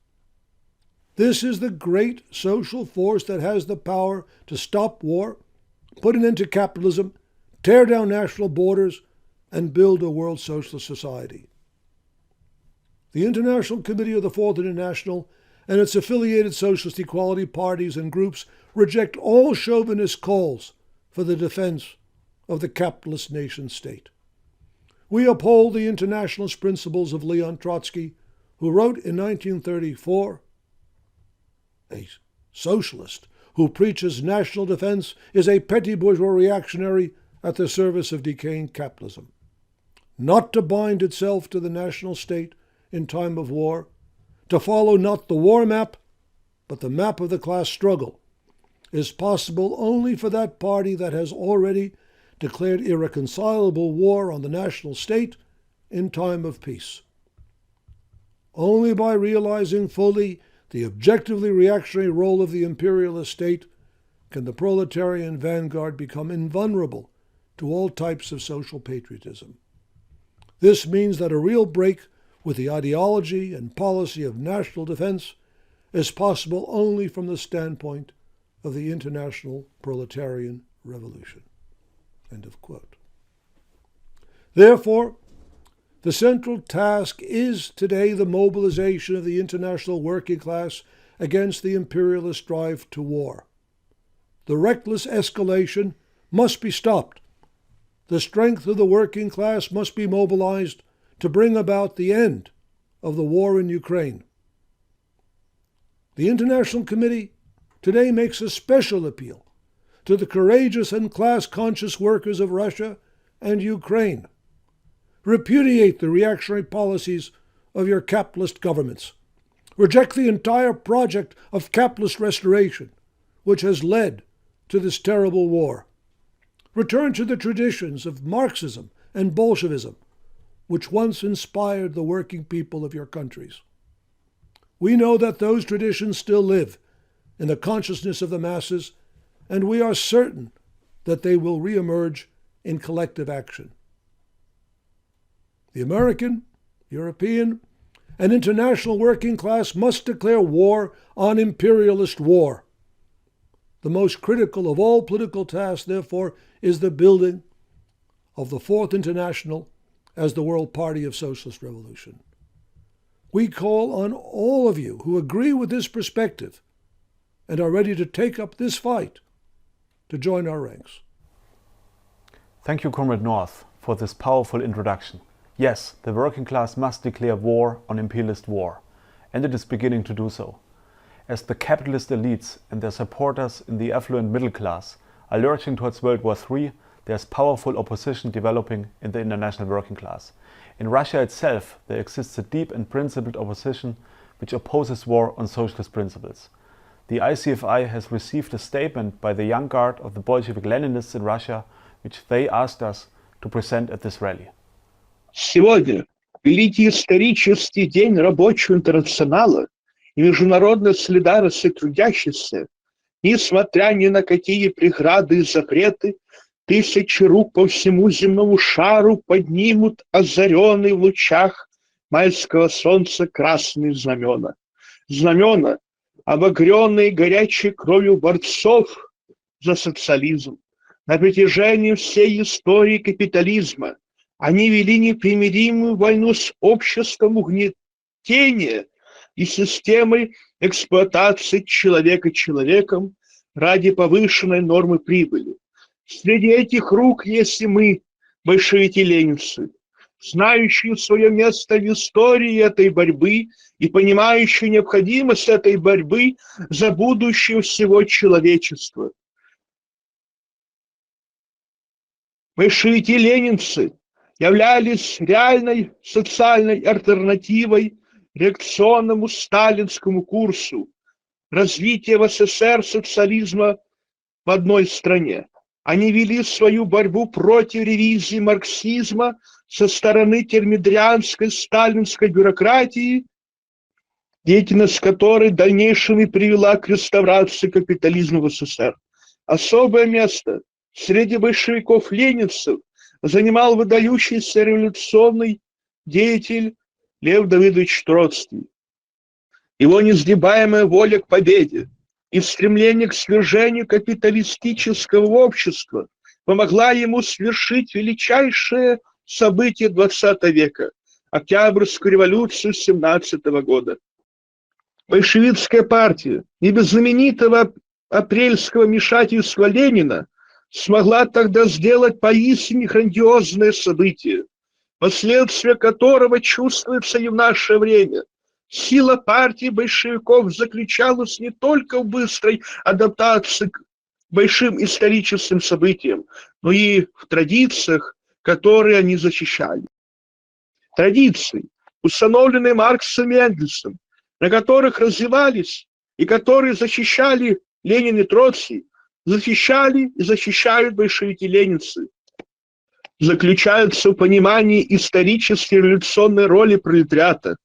This is the great social force that has the power to stop war, put an end to capitalism, tear down national borders, and build a world socialist society. The International Committee of the Fourth International and its affiliated socialist equality parties and groups reject all chauvinist calls for the defense of the capitalist nation-state. We uphold the internationalist principles of Leon Trotsky, who wrote in 1934, "A socialist who preaches national defense is a petty bourgeois reactionary at the service of decaying capitalism. Not to bind itself to the national state in time of war, to follow not the war map, but the map of the class struggle, is possible only for that party that has already declared irreconcilable war on the national state in time of peace. Only by realizing fully the objectively reactionary role of the imperialist state can the proletarian vanguard become invulnerable to all types of social patriotism. This means that a real break with the ideology and policy of national defense is possible only from the standpoint of the international proletarian revolution." End of quote. Therefore, the central task is today the mobilization of the international working class against the imperialist drive to war. The reckless escalation must be stopped. The strength of the working class must be mobilized to bring about the end of the war in Ukraine. The International Committee today makes a special appeal to the courageous and class-conscious workers of Russia and Ukraine Repudiate the reactionary policies of your capitalist governments. Reject the entire project of capitalist restoration, which has led to this terrible war. Return to the traditions of Marxism and Bolshevism, which once inspired the working people of your countries. We know that those traditions still live in the consciousness of the masses, and we are certain that they will reemerge in collective action. The American, European, and international working class must declare war on imperialist war. The most critical of all political tasks, therefore, is the building of the Fourth International as the World Party of Socialist Revolution. We call on all of you who agree with this perspective and are ready to take up this fight to join our ranks. Thank you, Comrade North, for this powerful introduction. Yes, the working class must declare war on imperialist war, and it is beginning to do so. As the capitalist elites and their supporters in the affluent middle class are lurching towards World War III, there's powerful opposition developing in the international working class. In Russia itself, there exists a deep and principled opposition which opposes war on socialist principles. The ICFI has received a statement by the young guard of the Bolshevik Leninists in Russia, which they asked us to present at this rally. Сегодня великий исторический день рабочего интернационала и международной солидарности трудящихся, несмотря ни на какие преграды и запреты, тысячи рук по всему земному шару поднимут озаренные в лучах майского солнца красные знамена. Знамена, обогренные горячей кровью борцов за социализм. На протяжении всей истории капитализма они вели непримиримую войну с обществом угнетения и системой эксплуатации человека человеком ради повышенной нормы прибыли. Среди этих рук есть и мы, большевики-ленинцы, знающие свое место в истории этой борьбы и понимающие необходимость этой борьбы за будущее всего человечества. Большевики-ленинцы являлись реальной социальной альтернативой реакционному сталинскому курсу развития в СССР социализма в одной стране. Они вели свою борьбу против ревизии марксизма со стороны термидорианской сталинской бюрократии, деятельность которой в дальнейшем и привела к реставрации капитализма в СССР. Особое место среди большевиков-ленинцев занимал выдающийся революционный деятель Лев Давыдович Троцкий. Его несгибаемая воля к победе и стремление к свержению капиталистического общества помогла ему совершить величайшее событие XX века – Октябрьскую революцию 17 года. Большевистская партия, не без знаменитого апрельского вмешательства Ленина, смогла тогда сделать поистине грандиозное событие, последствия которого чувствуется и в наше время. Сила партии большевиков заключалась не только в быстрой адаптации к большим историческим событиям, но и в традициях, которые они защищали. Традиции, установленные Марксом и Энгельсом, на которых развивались и которые защищали Ленин и Троцкий, защищали и защищают большевики-ленинцы, заключаются в понимании исторической революционной роли пролетариата.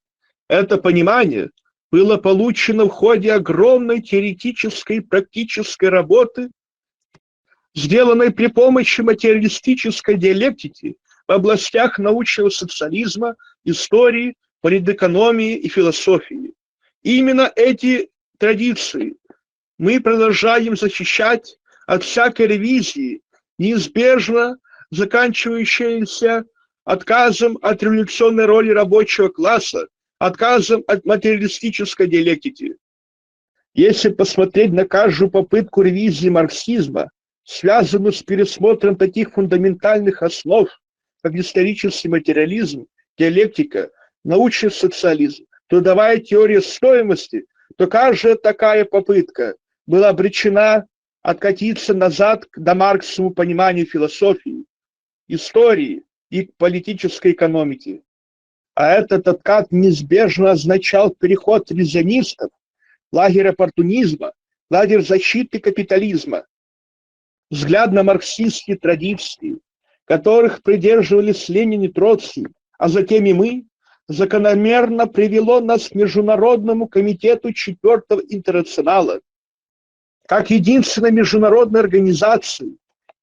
Это понимание было получено в ходе огромной теоретической и практической работы, сделанной при помощи материалистической диалектики в областях научного социализма, истории, политэкономии и философии. Именно эти традиции мы продолжаем защищать от всякой ревизии, неизбежно заканчивающейся отказом от революционной роли рабочего класса, отказом от материалистической диалектики. Если посмотреть на каждую попытку ревизии марксизма, связанную с пересмотром таких фундаментальных основ, как исторический материализм, диалектика, научный социализм, трудовая теория стоимости, то каждая такая попытка была обречена откатиться назад к домарксовому пониманию философии, истории, и к политической экономике. А этот откат неизбежно означал переход ревизионистов, лагерь оппортунизма, лагерь защиты капитализма. Взгляд на марксистские традиции, которых придерживались Ленин и Троцкий, а затем и мы, закономерно привело нас к Международному комитету Четвертого интернационала, как единственной международной организации,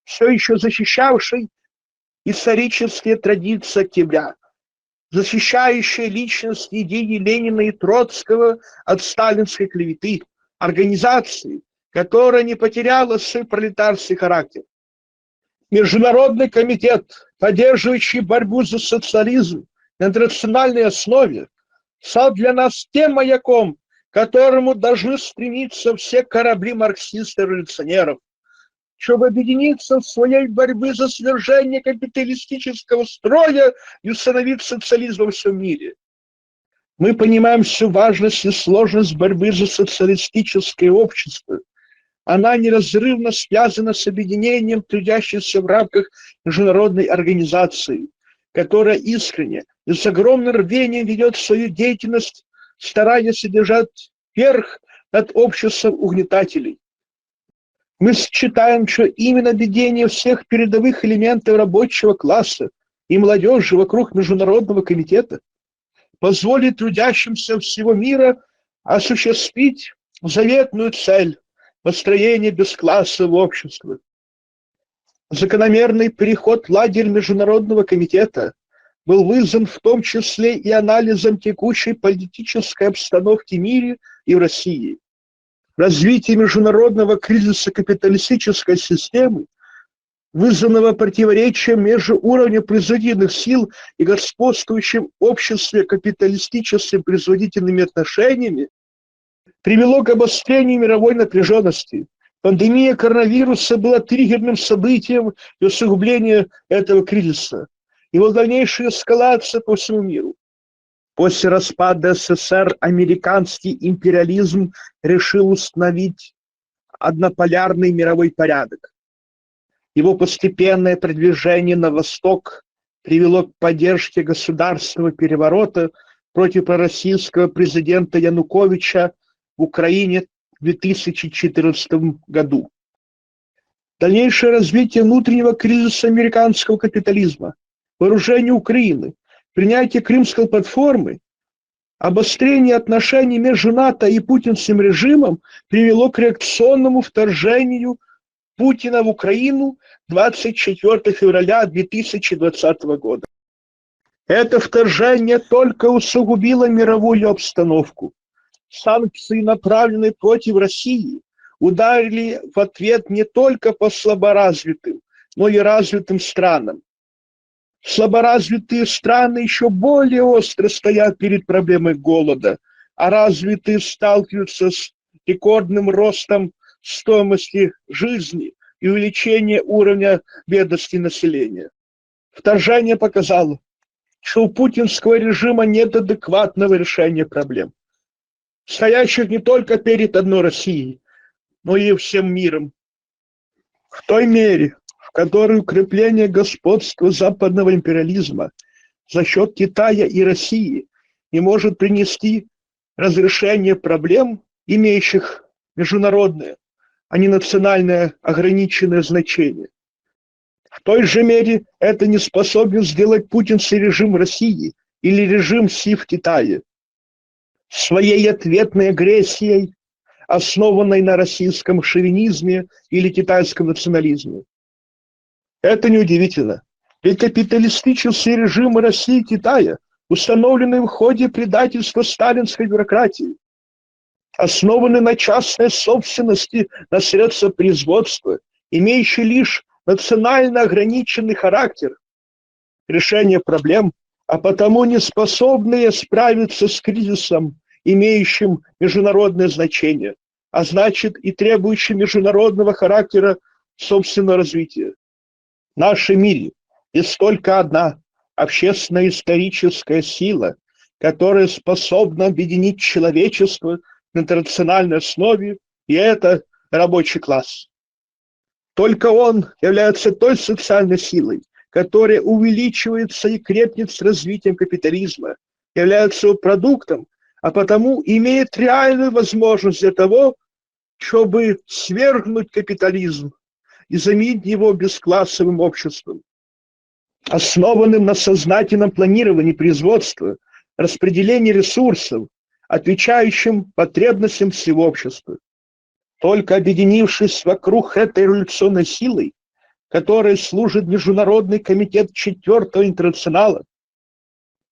все еще защищавшей исторические традиции октября, защищающей личность идеи Ленина и Троцкого от сталинской клеветы, организации, которая не потеряла свой пролетарский характер. Международный комитет, поддерживающий борьбу за социализм на интернациональной основе, стал для нас тем маяком, к которому должны стремиться все корабли марксистов-революционеров, чтобы объединиться в своей борьбе за свержение капиталистического строя и установить социализм во всем мире. Мы понимаем всю важность и сложность борьбы за социалистическое общество. Она неразрывно связана с объединением трудящихся в рамках международной организации, которая искренне и с огромным рвением ведет свою деятельность, стараясь держать верх над обществом угнетателей. Мы считаем, что именно объединение всех передовых элементов рабочего класса и молодежи вокруг Международного комитета позволит трудящимся всего мира осуществить заветную цель построения бесклассового общества. Закономерный переход в лагерь Международного комитета был вызван в том числе и анализом текущей политической обстановки в мире и в России. Развитие международного кризиса капиталистической системы, вызванного противоречием между уровнем производительных сил и господствующим в обществе капиталистическими производительными отношениями, привело к обострению мировой напряженности. Пандемия коронавируса была триггерным событием и усугубления этого кризиса, его дальнейшая эскалация по всему миру. После распада СССР американский империализм решил установить однополярный мировой порядок. Его постепенное продвижение на восток привело к поддержке государственного переворота против пророссийского президента Януковича в Украине в 2014 году. Дальнейшее развитие внутреннего кризиса американского капитализма, вооружение Украины, принятие Крымской платформы, обострение отношений между НАТО и путинским режимом привело к реакционному вторжению Путина в Украину 24 февраля 2020 года. Это вторжение только усугубило мировую обстановку. Санкции, направленные против России, ударили в ответ не только по слаборазвитым, но и развитым странам. Слаборазвитые страны еще более остро стоят перед проблемой голода, а развитые сталкиваются с рекордным ростом стоимости жизни и увеличением уровня бедности населения. Вторжение показало, что у путинского режима нет адекватного решения проблем, стоящих не только перед одной Россией, но и всем миром. В той мере, в которой укрепление господства западного империализма за счет Китая и России не может принести разрешение проблем, имеющих международное, а не национальное ограниченное значение. В той же мере это не способен сделать путинский режим в России или режим Си в Китае. Своей ответной агрессией, основанной на российском шовинизме или китайском национализме. Это неудивительно, ведь капиталистические режимы России и Китая установлены в ходе предательства сталинской бюрократии, основаны на частной собственности на средства производства, имеющие лишь национально ограниченный характер решения проблем, а потому не способные справиться с кризисом, имеющим международное значение, а значит и требующим международного характера собственного развития. В нашем мире есть только одна общественно-историческая сила, которая способна объединить человечество на интернациональной основе, и это рабочий класс. Только он является той социальной силой, которая увеличивается и крепнет с развитием капитализма, является его продуктом, а потому имеет реальную возможность для того, чтобы свергнуть капитализм и заменить его бесклассовым обществом, основанным на сознательном планировании производства, распределении ресурсов, отвечающим потребностям всего общества. Только объединившись вокруг этой революционной силы, которой служит Международный комитет 4-го интернационала,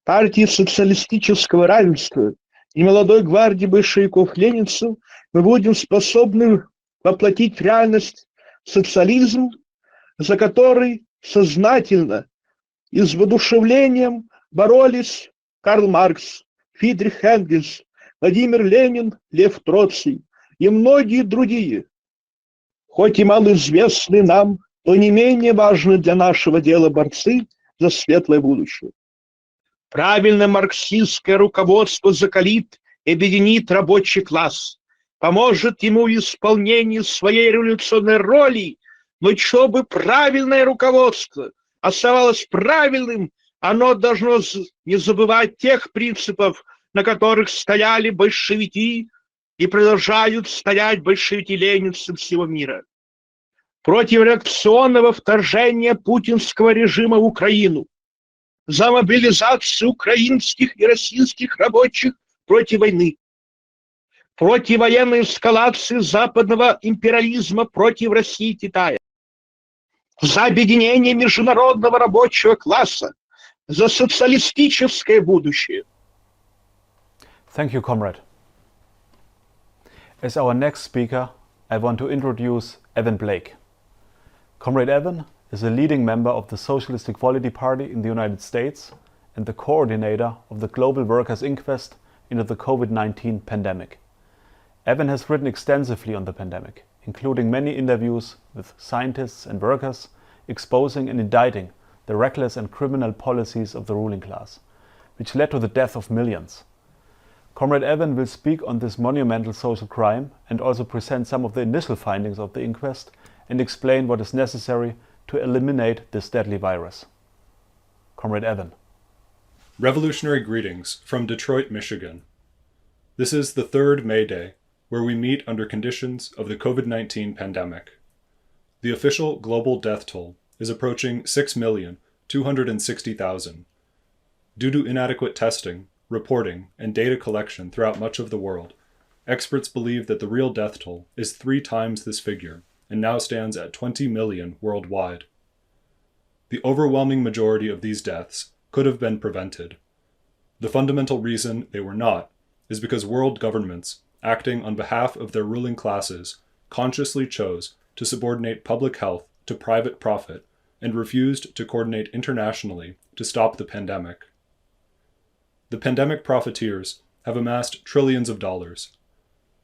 партии социалистического равенства и молодой гвардии большевиков-ленинцев, мы будем способны воплотить в реальность социализм, за который сознательно и с воодушевлением боролись Карл Маркс, Фридрих Энгельс, Владимир Ленин, Лев Троцкий и многие другие. Хоть и малоизвестны нам, но не менее важны для нашего дела борцы за светлое будущее. Правильное марксистское руководство закалит и объединит рабочий класс, поможет ему в исполнении своей революционной роли, но чтобы правильное руководство оставалось правильным, оно должно не забывать тех принципов, на которых стояли большевики и продолжают стоять большевики-ленинцы всего мира. Против реакционного вторжения путинского режима в Украину, за мобилизацию украинских и российских рабочих против войны, против военной эскалации западного империализма против России и Китая, за объединение международного рабочего класса, за социалистическое будущее. Thank you, comrade. As our next speaker, I want to introduce Evan Blake. Comrade Evan is a leading member of the Socialist Equality Party in the United States and the coordinator of the Global Workers' Inquest into the COVID-19 pandemic. Evan has written extensively on the pandemic, including many interviews with scientists and workers, exposing and indicting the reckless and criminal policies of the ruling class, which led to the death of millions. Comrade Evan will speak on this monumental social crime and also present some of the initial findings of the inquest and explain what is necessary to eliminate this deadly virus. Comrade Evan. Revolutionary greetings from Detroit, Michigan. This is the third May Day, where we meet under conditions of the COVID-19 pandemic. The official global death toll is approaching 6,260,000. Due to inadequate testing, reporting, and data collection throughout much of the world, experts believe that the real death toll is 3 times this figure and now stands at 20 million worldwide. The overwhelming majority of these deaths could have been prevented. The fundamental reason they were not is because world governments, acting on behalf of their ruling classes, consciously chose to subordinate public health to private profit and refused to coordinate internationally to stop the pandemic. The pandemic profiteers have amassed trillions of dollars.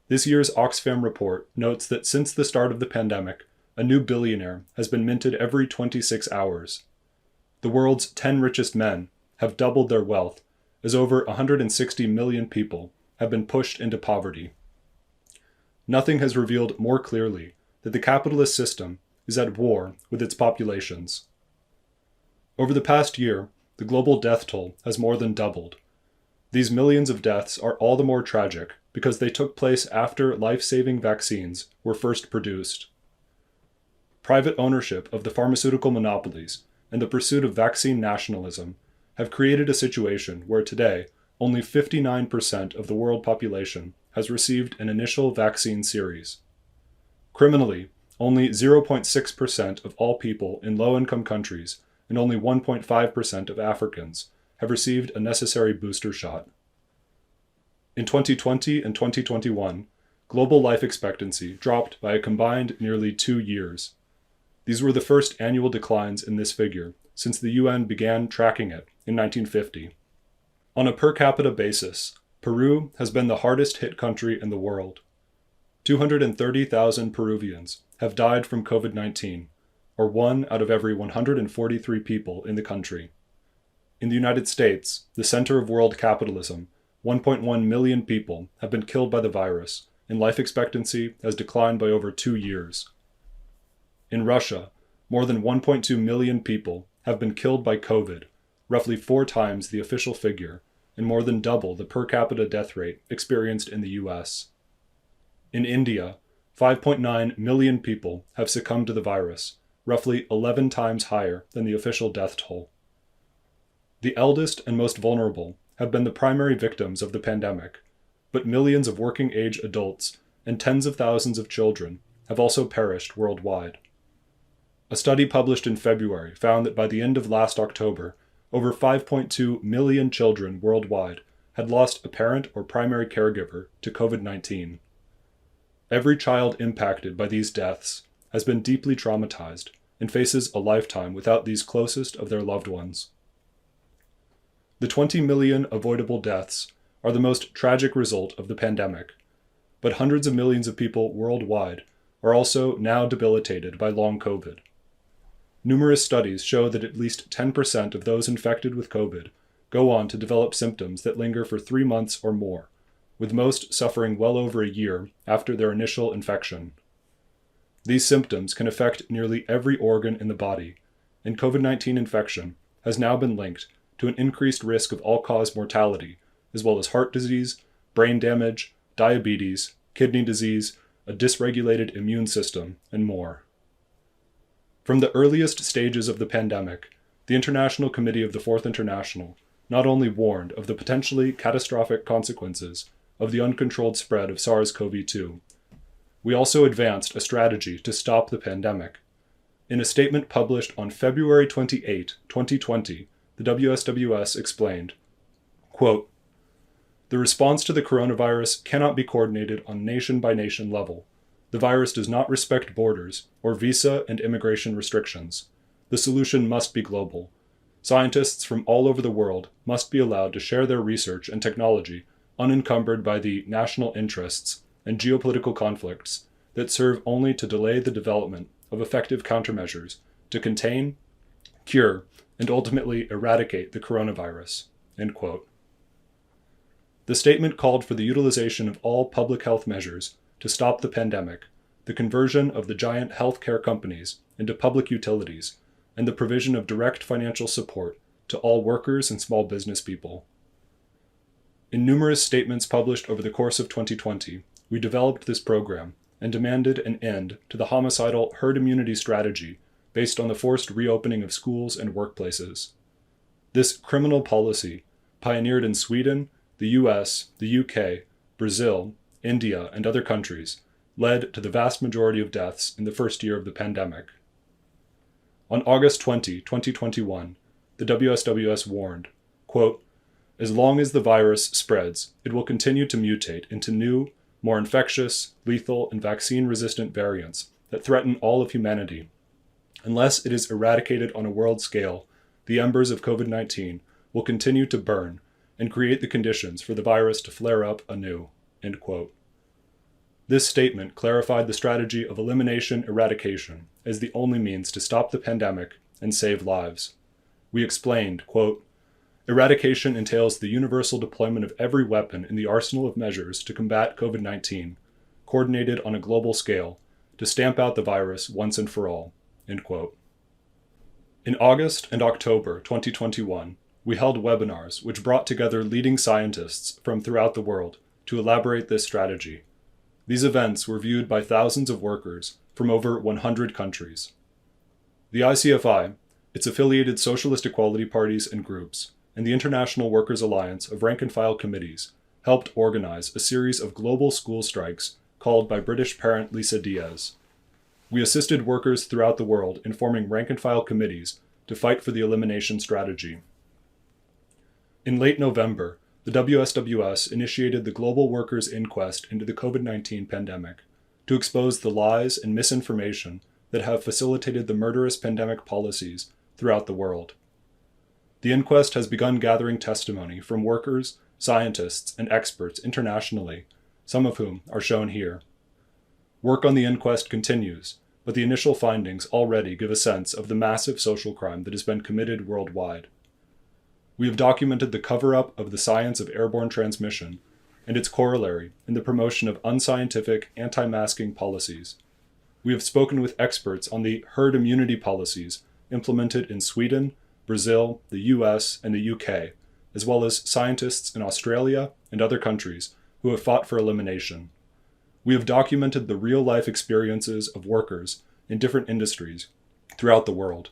This year's Oxfam report notes that since the start of the pandemic, a new billionaire has been minted every 26 hours. The world's 10 richest men have doubled their wealth, as over 160 million people have been pushed into poverty. Nothing has revealed more clearly that the capitalist system is at war with its populations. Over the past year, the global death toll has more than doubled. These millions of deaths are all the more tragic because they took place after life-saving vaccines were first produced. Private ownership of the pharmaceutical monopolies and the pursuit of vaccine nationalism have created a situation where today only 59% of the world population has received an initial vaccine series. Criminally, only 0.6% of all people in low-income countries and only 1.5% of Africans have received a necessary booster shot. In 2020 and 2021, global life expectancy dropped by a combined nearly 2 years. These were the first annual declines in this figure since the UN began tracking it in 1950. On a per capita basis, Peru has been the hardest hit country in the world. 230,000 Peruvians have died from COVID-19, or 1 out of every 143 people in the country. In the United States, the center of world capitalism, 1.1 million people have been killed by the virus, and life expectancy has declined by over 2 years. In Russia, more than 1.2 million people have been killed by COVID, roughly 4 times the official figure, and more than double the per capita death rate experienced in the US. In India, 5.9 million people have succumbed to the virus, roughly 11 times higher than the official death toll. The eldest and most vulnerable have been the primary victims of the pandemic, but millions of working-age adults and tens of thousands of children have also perished worldwide. A study published in February found that by the end of last October, over 5.2 million children worldwide had lost a parent or primary caregiver to COVID-19. Every child impacted by these deaths has been deeply traumatized and faces a lifetime without these closest of their loved ones. The 20 million avoidable deaths are the most tragic result of the pandemic, but hundreds of millions of people worldwide are also now debilitated by long COVID. Numerous studies show that at least 10% of those infected with COVID go on to develop symptoms that linger for 3 months or more, with most suffering well over a year after their initial infection. These symptoms can affect nearly every organ in the body, and COVID-19 infection has now been linked to an increased risk of all-cause mortality, as well as heart disease, brain damage, diabetes, kidney disease, a dysregulated immune system, and more. From the earliest stages of the pandemic, the International Committee of the Fourth International not only warned of the potentially catastrophic consequences of the uncontrolled spread of SARS-CoV-2, we also advanced a strategy to stop the pandemic. In a statement published on February 28, 2020, the WSWS explained, quote, "The response to the coronavirus cannot be coordinated on nation-by-nation level. The virus does not respect borders or visa and immigration restrictions. The solution must be global. Scientists from all over the world must be allowed to share their research and technology unencumbered by the national interests and geopolitical conflicts that serve only to delay the development of effective countermeasures to contain, cure, and ultimately eradicate the coronavirus." End quote. The statement called for the utilization of all public health measures to stop the pandemic, the conversion of the giant healthcare companies into public utilities, and the provision of direct financial support to all workers and small business people. In numerous statements published over the course of 2020, we developed this program and demanded an end to the homicidal herd immunity strategy based on the forced reopening of schools and workplaces. This criminal policy, pioneered in Sweden, the US, the UK, Brazil, India, and other countries, led to the vast majority of deaths in the first year of the pandemic. On August 20, 2021, the WSWS warned, quote, "As long as the virus spreads, it will continue to mutate into new, more infectious, lethal, and vaccine-resistant variants that threaten all of humanity. Unless it is eradicated on a world scale, the embers of COVID-19 will continue to burn and create the conditions for the virus to flare up anew." End quote. This statement clarified the strategy of elimination eradication as the only means to stop the pandemic and save lives. We explained, quote, "Eradication entails the universal deployment of every weapon in the arsenal of measures to combat COVID-19, coordinated on a global scale, to stamp out the virus once and for all." End quote. In August and October 2021, we held webinars which brought together leading scientists from throughout the world to elaborate this strategy. These events were viewed by thousands of workers from over 100 countries. The ICFI, its affiliated socialist equality parties and groups, and the International Workers' Alliance of rank-and-file committees helped organize a series of global school strikes called by British parent Lisa Diaz. We assisted workers throughout the world in forming rank-and-file committees to fight for the elimination strategy. In late November, the WSWS initiated the Global Workers' Inquest into the COVID-19 pandemic to expose the lies and misinformation that have facilitated the murderous pandemic policies throughout the world. The inquest has begun gathering testimony from workers, scientists, and experts internationally, some of whom are shown here. Work on the inquest continues, but the initial findings already give a sense of the massive social crime that has been committed worldwide. We have documented the cover-up of the science of airborne transmission and its corollary in the promotion of unscientific anti-masking policies. We have spoken with experts on the herd immunity policies implemented in Sweden, Brazil, the US, and the UK, as well as scientists in Australia and other countries who have fought for elimination. We have documented the real-life experiences of workers in different industries throughout the world,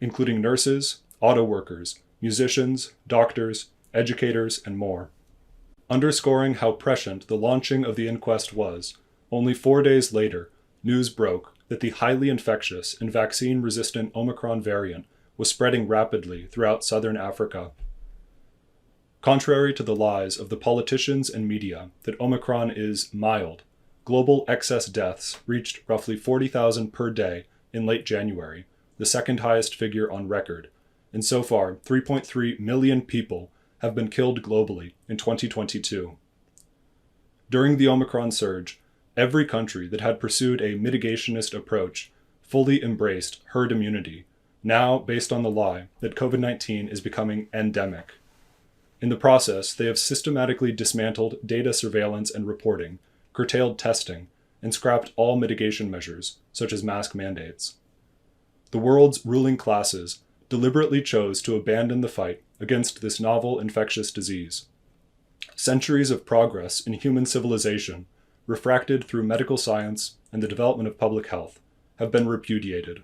including nurses, auto workers, musicians, doctors, educators, and more. Underscoring how prescient the launching of the inquest was, only 4 days later, news broke that the highly infectious and vaccine-resistant Omicron variant was spreading rapidly throughout southern Africa. Contrary to the lies of the politicians and media that Omicron is mild, global excess deaths reached roughly 40,000 per day in late January, the second highest figure on record, and so far 3.3 million people have been killed globally in 2022. During the Omicron surge, every country that had pursued a mitigationist approach fully embraced herd immunity, now based on the lie that COVID-19 is becoming endemic. In the process, they have systematically dismantled data surveillance and reporting, curtailed testing, and scrapped all mitigation measures, such as mask mandates. The world's ruling classes deliberately chose to abandon the fight against this novel infectious disease. Centuries of progress in human civilization, refracted through medical science and the development of public health, have been repudiated.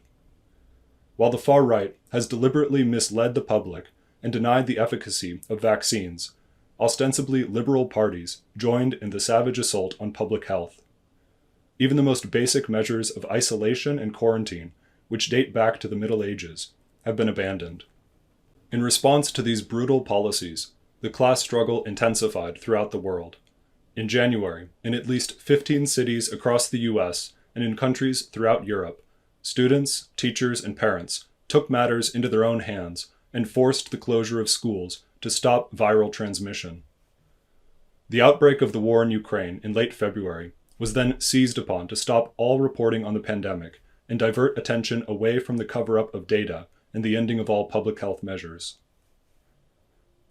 While the far right has deliberately misled the public and denied the efficacy of vaccines, ostensibly liberal parties joined in the savage assault on public health. Even the most basic measures of isolation and quarantine, which date back to the Middle Ages, have been abandoned. In response to these brutal policies, the class struggle intensified throughout the world. In January, in at least 15 cities across the US and in countries throughout Europe, students, teachers, and parents took matters into their own hands and forced the closure of schools to stop viral transmission. The outbreak of the war in Ukraine in late February was then seized upon to stop all reporting on the pandemic and divert attention away from the cover-up of data and the ending of all public health measures.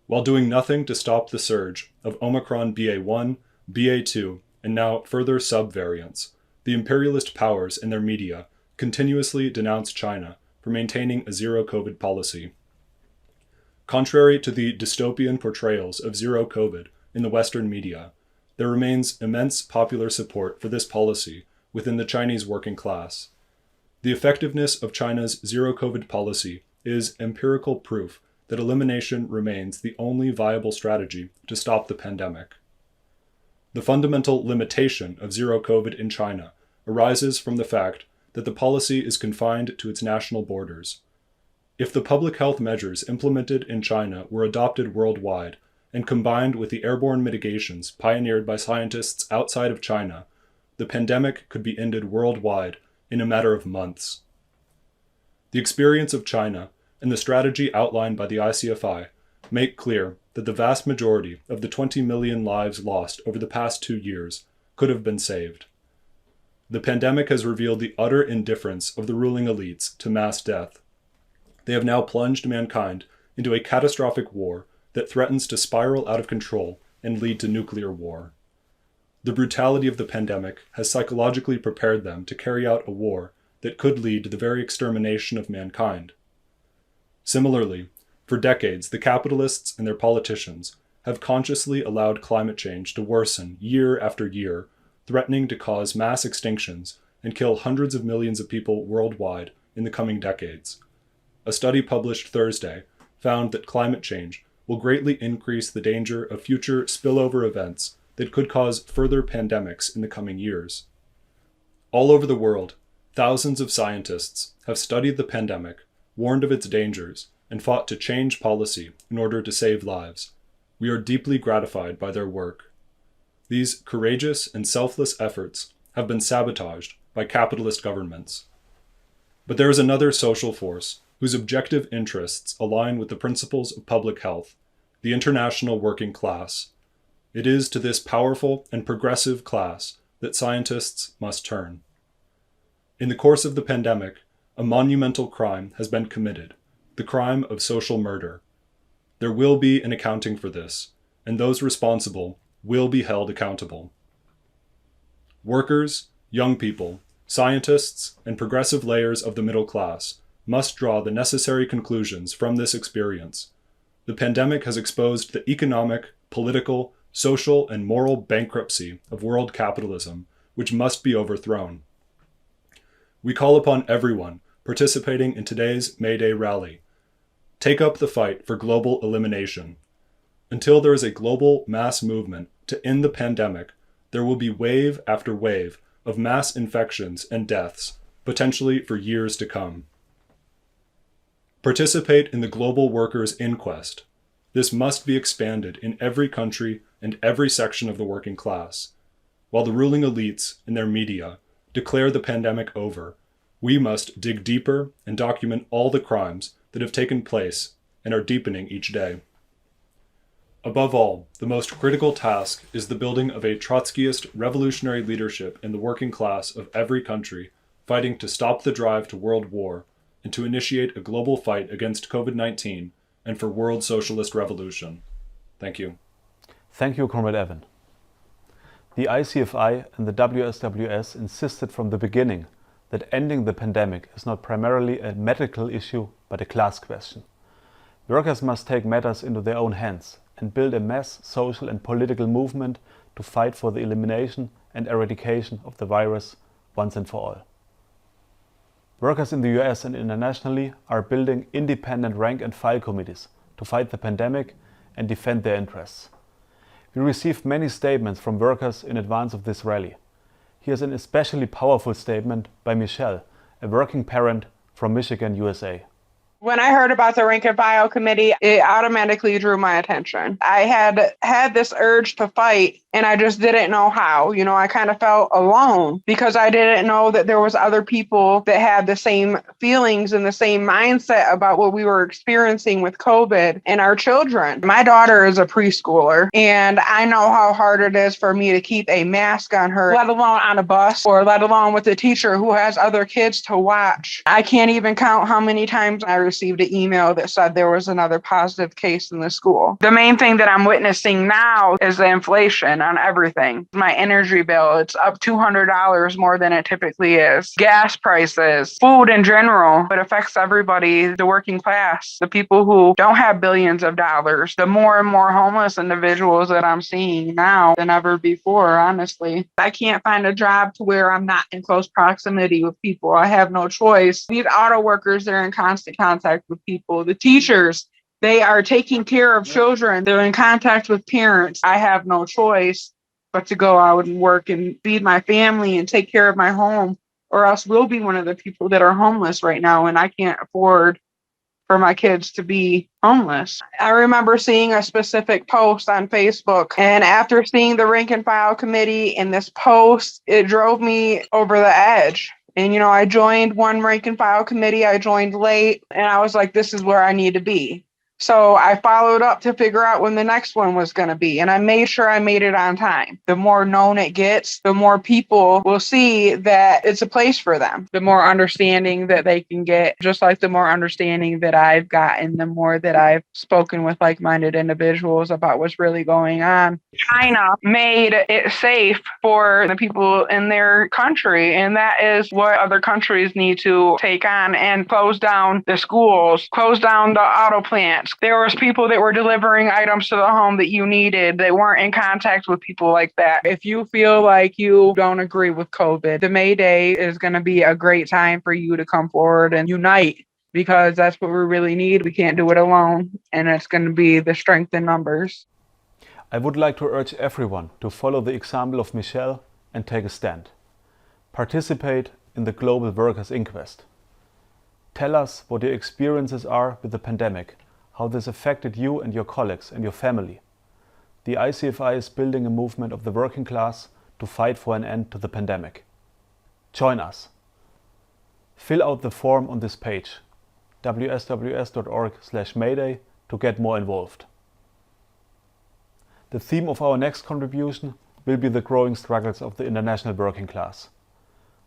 While doing nothing to stop the surge of Omicron BA1, BA2, and now further subvariants, the imperialist powers in their media continuously denounce China for maintaining a zero-COVID policy. Contrary to the dystopian portrayals of zero COVID in the Western media, there remains immense popular support for this policy within the Chinese working class. The effectiveness of China's zero-COVID policy is empirical proof that elimination remains the only viable strategy to stop the pandemic. The fundamental limitation of zero-COVID in China arises from the fact that the policy is confined to its national borders. If the public health measures implemented in China were adopted worldwide and combined with the airborne mitigations pioneered by scientists outside of China, the pandemic could be ended worldwide in a matter of months. The experience of China and the strategy outlined by the ICFI make clear that the vast majority of the 20 million lives lost over the past 2 years could have been saved. The pandemic has revealed the utter indifference of the ruling elites to mass death. They have now plunged mankind into a catastrophic war that threatens to spiral out of control and lead to nuclear war. The brutality of the pandemic has psychologically prepared them to carry out a war that could lead to the very extermination of mankind. Similarly, for decades, the capitalists and their politicians have consciously allowed climate change to worsen year after year, threatening to cause mass extinctions and kill hundreds of millions of people worldwide in the coming decades. A study published Thursday found that climate change will greatly increase the danger of future spillover events that could cause further pandemics in the coming years. All over the world, thousands of scientists have studied the pandemic, warned of its dangers, and fought to change policy in order to save lives. We are deeply gratified by their work. These courageous and selfless efforts have been sabotaged by capitalist governments. But there is another social force whose objective interests align with the principles of public health, the international working class. It is to this powerful and progressive class that scientists must turn. In the course of the pandemic, a monumental crime has been committed, the crime of social murder. There will be an accounting for this, and those responsible will be held accountable. Workers, young people, scientists, and progressive layers of the middle class must draw the necessary conclusions from this experience. The pandemic has exposed the economic, political, social, and moral bankruptcy of world capitalism, which must be overthrown. We call upon everyone participating in today's May Day rally. Take up the fight for global elimination. Until there is a global mass movement to end the pandemic, there will be wave after wave of mass infections and deaths, potentially for years to come. Participate in the Global Workers' Inquest. This must be expanded in every country and every section of the working class. While the ruling elites and their media declare the pandemic over, we must dig deeper and document all the crimes that have taken place and are deepening each day. Above all, the most critical task is the building of a Trotskyist revolutionary leadership in the working class of every country, fighting to stop the drive to world war and to initiate a global fight against COVID-19 and for world socialist revolution. Thank you. Thank you, Comrade Evan. The ICFI and the WSWS insisted from the beginning that ending the pandemic is not primarily a medical issue, but a class question. Workers must take matters into their own hands and build a mass social and political movement to fight for the elimination and eradication of the virus once and for all. Workers in the US and internationally are building independent rank and file committees to fight the pandemic and defend their interests. We received many statements from workers in advance of this rally. Here's an especially powerful statement by Michelle, a working parent from Michigan, USA. When I heard about the Rank and File Committee, it automatically drew my attention. I had this urge to fight, and I just didn't know how. I kind of felt alone because I didn't know that there was other people that had the same feelings and the same mindset about what we were experiencing with COVID and our children. My daughter is a preschooler, and I know how hard it is for me to keep a mask on her, let alone on a bus, or let alone with a teacher who has other kids to watch. I can't even count how many times I received an email that said there was another positive case in the school. The main thing that I'm witnessing now is the inflation on everything. My energy bill, it's up $200 more than it typically is. Gas prices, food in general, it affects everybody, the working class, the people who don't have billions of dollars, the more and more homeless individuals that I'm seeing now than ever before, honestly. I can't find a job to where I'm not in close proximity with people. I have no choice. These auto workers, they're in constant contact with people. The teachers, they are taking care of children. They're in contact with parents. I have no choice but to go out and work and feed my family and take care of my home, or else we'll be one of the people that are homeless right now, and I can't afford for my kids to be homeless. I remember seeing a specific post on Facebook, and after seeing the Rank and File Committee and this post, it drove me over the edge. And, I joined one Rank and File Committee. I joined late, and I was like, this is where I need to be. So I followed up to figure out when the next one was going to be, and I made sure I made it on time. The more known it gets, the more people will see that it's a place for them. The more understanding that they can get, just like the more understanding that I've gotten, the more that I've spoken with like-minded individuals about what's really going on. China made it safe for the people in their country, and that is what other countries need to take on and close down the schools, close down the auto plants. There was people that were delivering items to the home that you needed. They weren't in contact with people like that. If you feel like you don't agree with COVID, the May Day is going to be a great time for you to come forward and unite, because that's what we really need. We can't do it alone, and it's going to be the strength in numbers. I would like to urge everyone to follow the example of Michelle and take a stand. Participate in the Global Workers' Inquest. Tell us what your experiences are with the pandemic, how this affected you and your colleagues and your family. The ICFI is building a movement of the working class to fight for an end to the pandemic. Join us. Fill out the form on this page, wsws.org/mayday, to get more involved. The theme of our next contribution will be the growing struggles of the international working class.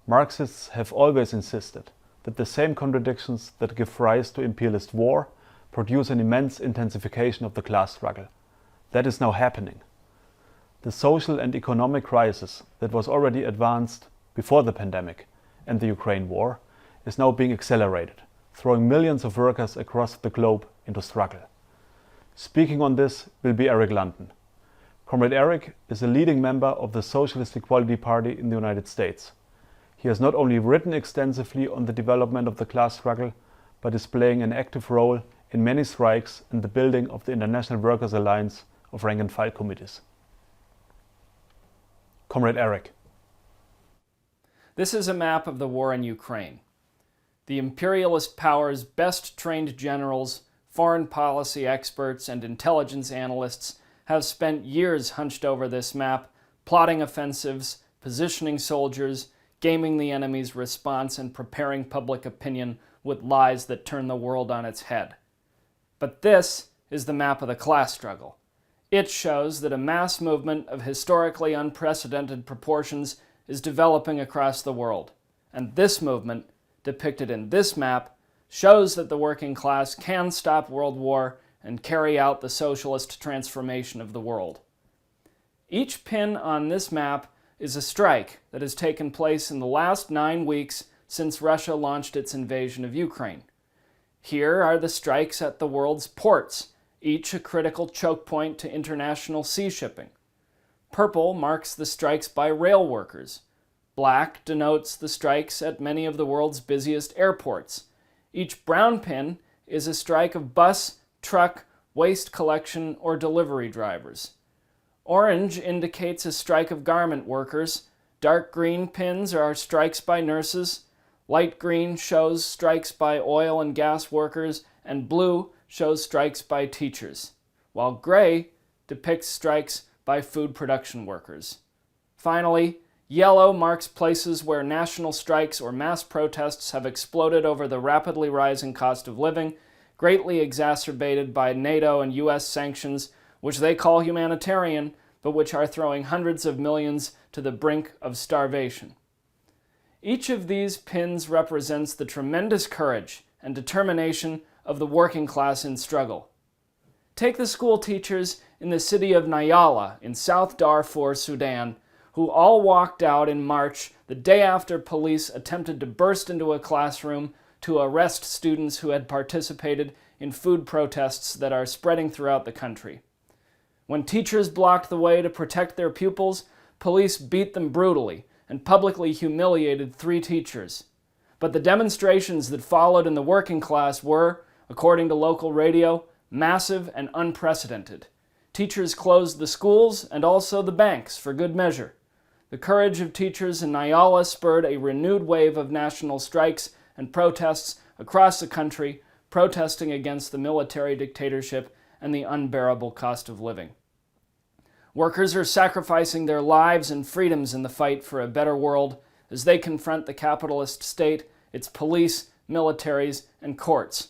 Marxists have always insisted that the same contradictions that give rise to imperialist war produce an immense intensification of the class struggle. That is now happening. The social and economic crisis that was already advanced before the pandemic and the Ukraine war is now being accelerated throwing millions of workers across the globe into struggle. Speaking on this will be Eric London. Comrade Eric is a leading member of the Socialist Equality Party in the United States. He has not only written extensively on the development of the class struggle, but is playing an active role in many strikes and the building of the International Workers' Alliance of rank-and-file committees. Comrade Eric. This is a map of the war in Ukraine. The imperialist powers' best-trained generals, foreign policy experts, and intelligence analysts have spent years hunched over this map, plotting offensives, positioning soldiers, gaming the enemy's response, and preparing public opinion with lies that turn the world on its head. But this is the map of the class struggle. It shows that a mass movement of historically unprecedented proportions is developing across the world. And this movement, depicted in this map, shows that the working class can stop world war and carry out the socialist transformation of the world. Each pin on this map is a strike that has taken place in the last 9 weeks since Russia launched its invasion of Ukraine. Here are the strikes at the world's ports, each a critical choke point to international sea shipping. Purple marks the strikes by rail workers. Black denotes the strikes at many of the world's busiest airports. Each brown pin is a strike of bus, truck, waste collection, or delivery drivers. Orange indicates a strike of garment workers. Dark green pins are strikes by nurses. Light green shows strikes by oil and gas workers, and blue shows strikes by teachers, while gray depicts strikes by food production workers. Finally, yellow marks places where national strikes or mass protests have exploded over the rapidly rising cost of living, greatly exacerbated by NATO and US sanctions, which they call humanitarian, but which are throwing hundreds of millions to the brink of starvation. Each of these pins represents the tremendous courage and determination of the working class in struggle. Take the school teachers in the city of Nyala in South Darfur, Sudan, who all walked out in March the day after police attempted to burst into a classroom to arrest students who had participated in food protests that are spreading throughout the country. When teachers blocked the way to protect their pupils, police beat them brutally and publicly humiliated 3 teachers. But the demonstrations that followed in the working class were, according to local radio, massive and unprecedented. Teachers closed the schools and also the banks for good measure. The courage of teachers in Nyala spurred a renewed wave of national strikes and protests across the country, protesting against the military dictatorship and the unbearable cost of living. Workers are sacrificing their lives and freedoms in the fight for a better world as they confront the capitalist state, its police, militaries, and courts.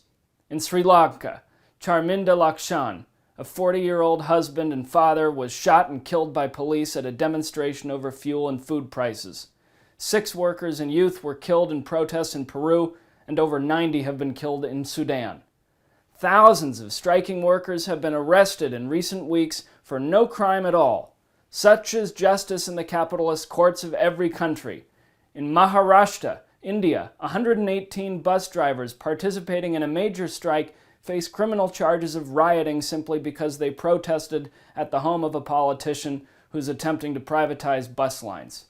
In Sri Lanka, Charminda Lakshan, a 40-year-old husband and father, was shot and killed by police at a demonstration over fuel and food prices. 6 workers and youth were killed in protests in Peru, and over 90 have been killed in Sudan. Thousands of striking workers have been arrested in recent weeks for no crime at all. Such is justice in the capitalist courts of every country. In Maharashtra, India, 118 bus drivers participating in a major strike face criminal charges of rioting simply because they protested at the home of a politician who's attempting to privatize bus lines.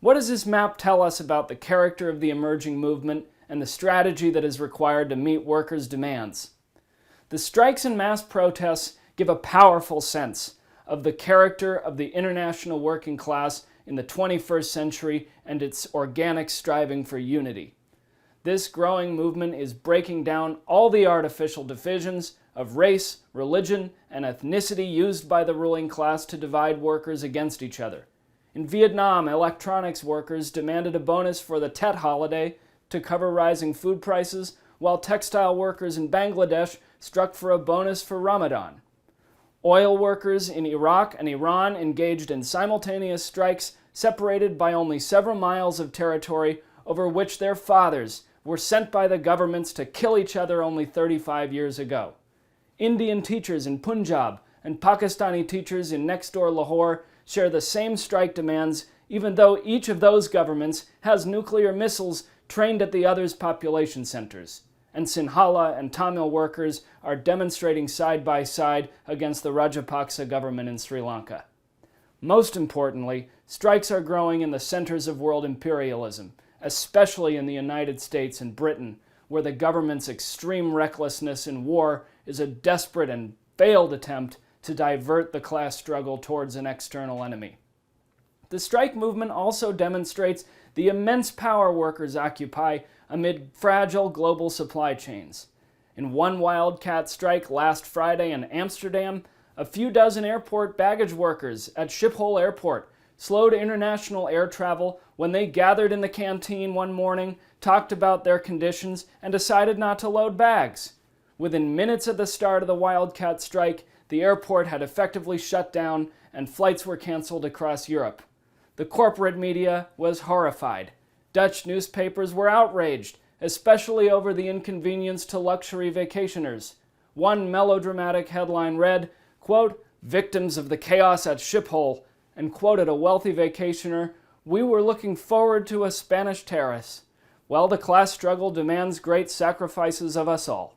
What does this map tell us about the character of the emerging movement and the strategy that is required to meet workers' demands? The strikes and mass protests give a powerful sense of the character of the international working class in the 21st century and its organic striving for unity. This growing movement is breaking down all the artificial divisions of race, religion, and ethnicity used by the ruling class to divide workers against each other. In Vietnam, electronics workers demanded a bonus for the Tet holiday to cover rising food prices, while textile workers in Bangladesh struck for a bonus for Ramadan. Oil workers in Iraq and Iran engaged in simultaneous strikes separated by only several miles of territory over which their fathers were sent by the governments to kill each other only 35 years ago. Indian teachers in Punjab and Pakistani teachers in next-door Lahore share the same strike demands, even though each of those governments has nuclear missiles trained at the other's population centers. and Sinhala and Tamil workers are demonstrating side by side against the Rajapaksa government in Sri Lanka. Most importantly, strikes are growing in the centers of world imperialism, especially in the United States and Britain, where the government's extreme recklessness in war is a desperate and failed attempt to divert the class struggle towards an external enemy. The strike movement also demonstrates the immense power workers occupy amid fragile global supply chains. In one wildcat strike last Friday in Amsterdam, a few dozen airport baggage workers at Schiphol Airport slowed international air travel when they gathered in the canteen one morning, talked about their conditions, and decided not to load bags. Within minutes of the start of the wildcat strike, the airport had effectively shut down and flights were canceled across Europe. The corporate media was horrified. Dutch newspapers were outraged, especially over the inconvenience to luxury vacationers. One melodramatic headline read, quote, "Victims of the chaos at Schiphol," and quoted a wealthy vacationer, "We were looking forward to a Spanish terrace." Well, the class struggle demands great sacrifices of us all.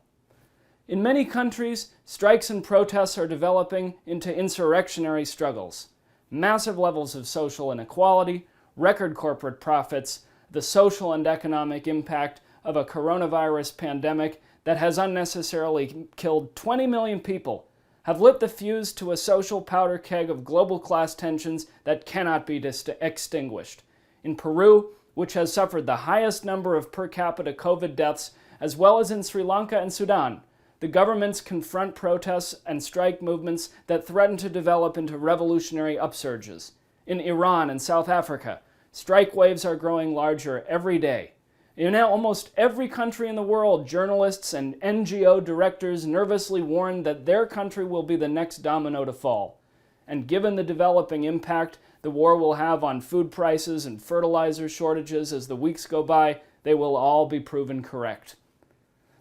In many countries, strikes and protests are developing into insurrectionary struggles. Massive levels of social inequality, record corporate profits, the social and economic impact of a coronavirus pandemic that has unnecessarily killed 20 million people have lit the fuse to a social powder keg of global class tensions that cannot be extinguished. In Peru, which has suffered the highest number of per capita COVID deaths, as well as in Sri Lanka and Sudan, the governments confront protests and strike movements that threaten to develop into revolutionary upsurges. In Iran and South Africa, strike waves are growing larger every day. In almost every country in the world, journalists and NGO directors nervously warn that their country will be the next domino to fall. And given the developing impact the war will have on food prices and fertilizer shortages as the weeks go by, they will all be proven correct.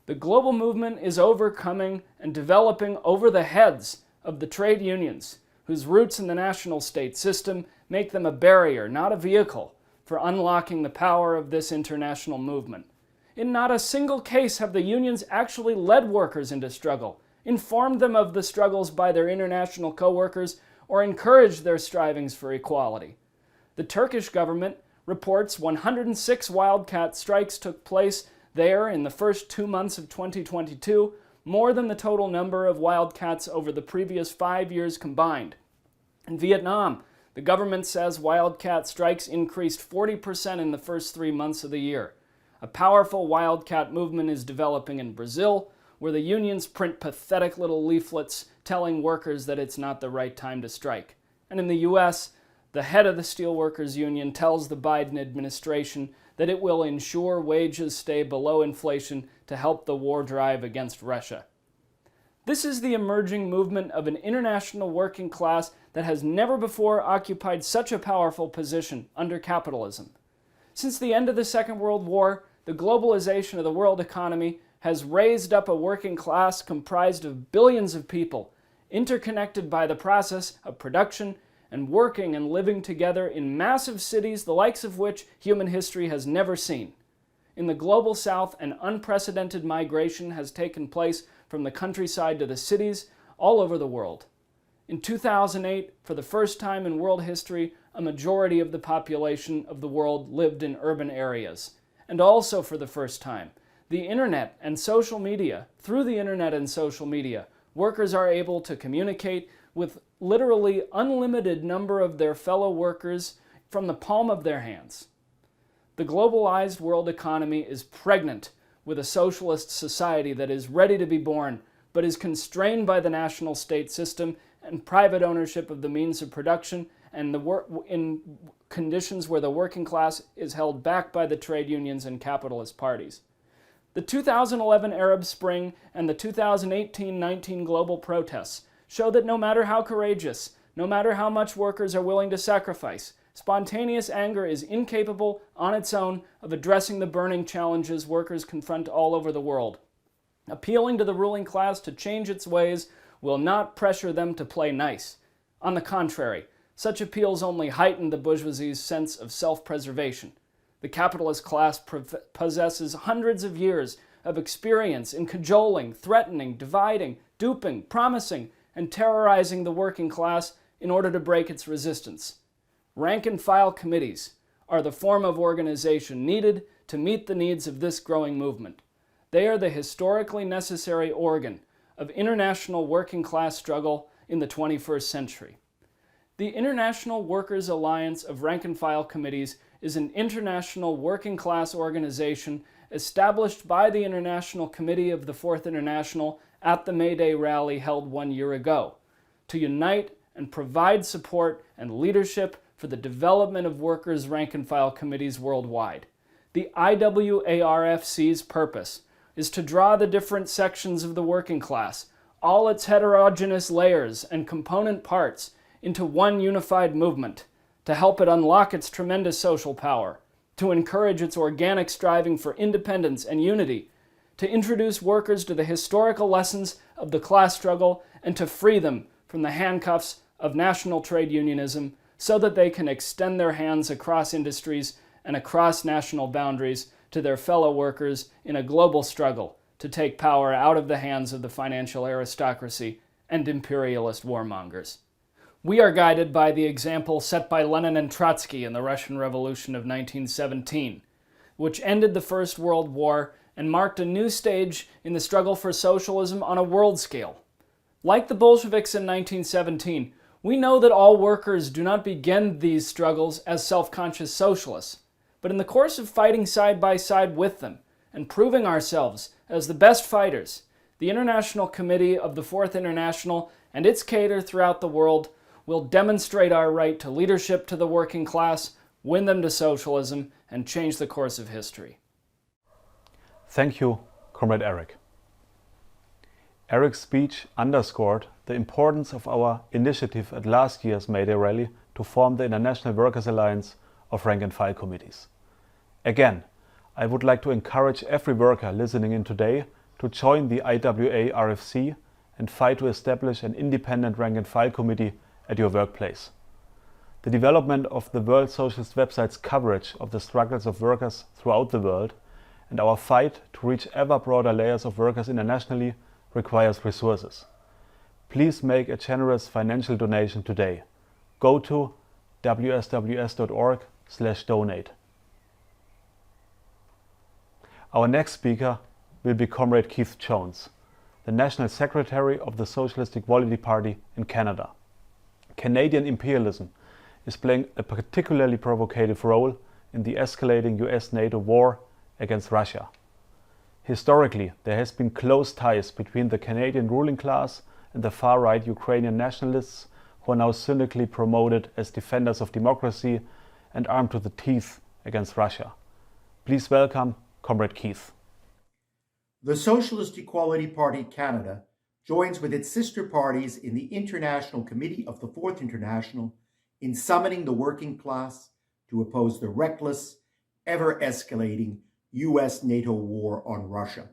The global movement is overcoming and developing over the heads of the trade unions, whose roots in the national state system make them a barrier, not a vehicle, for unlocking the power of this international movement. In not a single case have the unions actually led workers into struggle, informed them of the struggles by their international co-workers, or encouraged their strivings for equality. The Turkish government reports 106 wildcat strikes took place there in the first 2 months of 2022, more than the total number of wildcats over the previous 5 years combined. In Vietnam, the government says wildcat strikes increased 40% in the first 3 months of the year. A powerful wildcat movement is developing in Brazil, where the unions print pathetic little leaflets telling workers that it's not the right time to strike. And in the US, the head of the Steelworkers Union tells the Biden administration that it will ensure wages stay below inflation to help the war drive against Russia. This is the emerging movement of an international working class that has never before occupied such a powerful position under capitalism. Since the end of the Second World War, the globalization of the world economy has raised up a working class comprised of billions of people, interconnected by the process of production and working and living together in massive cities the likes of which human history has never seen. In the global south, an unprecedented migration has taken place from the countryside to the cities all over the world. In 2008, for the first time in world history, a majority of the population of the world lived in urban areas. And also for the first time, the internet and social media, through the internet and social media, workers are able to communicate with literally unlimited number of their fellow workers from the palm of their hands. The globalized world economy is pregnant with a socialist society that is ready to be born, but is constrained by the national state system and private ownership of the means of production, and in conditions where the working class is held back by the trade unions and capitalist parties. The 2011 Arab Spring and the 2018-19 global protests show that no matter how courageous, no matter how much workers are willing to sacrifice, spontaneous anger is incapable on its own of addressing the burning challenges workers confront all over the world. Appealing to the ruling class to change its ways will not pressure them to play nice. On the contrary, such appeals only heighten the bourgeoisie's sense of self-preservation. The capitalist class possesses hundreds of years of experience in cajoling, threatening, dividing, duping, promising, and terrorizing the working class in order to break its resistance. Rank-and-file committees are the form of organization needed to meet the needs of this growing movement. They are the historically necessary organ of international working class struggle in the 21st century. The International Workers' Alliance of Rank-and-File Committees is an international working class organization established by the International Committee of the Fourth International at the May Day rally held 1 year ago, to unite and provide support and leadership for the development of workers' rank-and-file committees worldwide. The IWARFC's purpose is to draw the different sections of the working class, all its heterogeneous layers and component parts, into one unified movement, to help it unlock its tremendous social power, to encourage its organic striving for independence and unity, to introduce workers to the historical lessons of the class struggle, and to free them from the handcuffs of national trade unionism so that they can extend their hands across industries and across national boundaries to their fellow workers in a global struggle to take power out of the hands of the financial aristocracy and imperialist warmongers. We are guided by the example set by Lenin and Trotsky in the Russian Revolution of 1917, which ended the First World War and marked a new stage in the struggle for socialism on a world scale. Like the Bolsheviks in 1917, we know that all workers do not begin these struggles as self-conscious socialists, but in the course of fighting side by side with them and proving ourselves as the best fighters, the International Committee of the Fourth International and its cadre throughout the world will demonstrate our right to leadership to the working class, win them to socialism, and change the course of history. Thank you, Comrade Eric. Eric's speech underscored the importance of our initiative at last year's May Day rally to form the International Workers' Alliance of Rank-and-File Committees. Again, I would like to encourage every worker listening in today to join the IWA-RFC and fight to establish an independent rank-and-file committee at your workplace. The development of the World Socialist website's coverage of the struggles of workers throughout the world and our fight to reach ever broader layers of workers internationally requires resources. Please make a generous financial donation today. Go to wsws.org/donate. Our next speaker will be Comrade Keith Jones, the National Secretary of the Socialist Equality Party in Canada. Canadian imperialism is playing a particularly provocative role in the escalating US-NATO war against Russia. Historically, there has been close ties between the Canadian ruling class and the far-right Ukrainian nationalists who are now cynically promoted as defenders of democracy and armed to the teeth against Russia. Please welcome Comrade Keith. The Socialist Equality Party Canada joins with its sister parties in the International Committee of the Fourth International in summoning the working class to oppose the reckless, ever-escalating US-NATO war on Russia.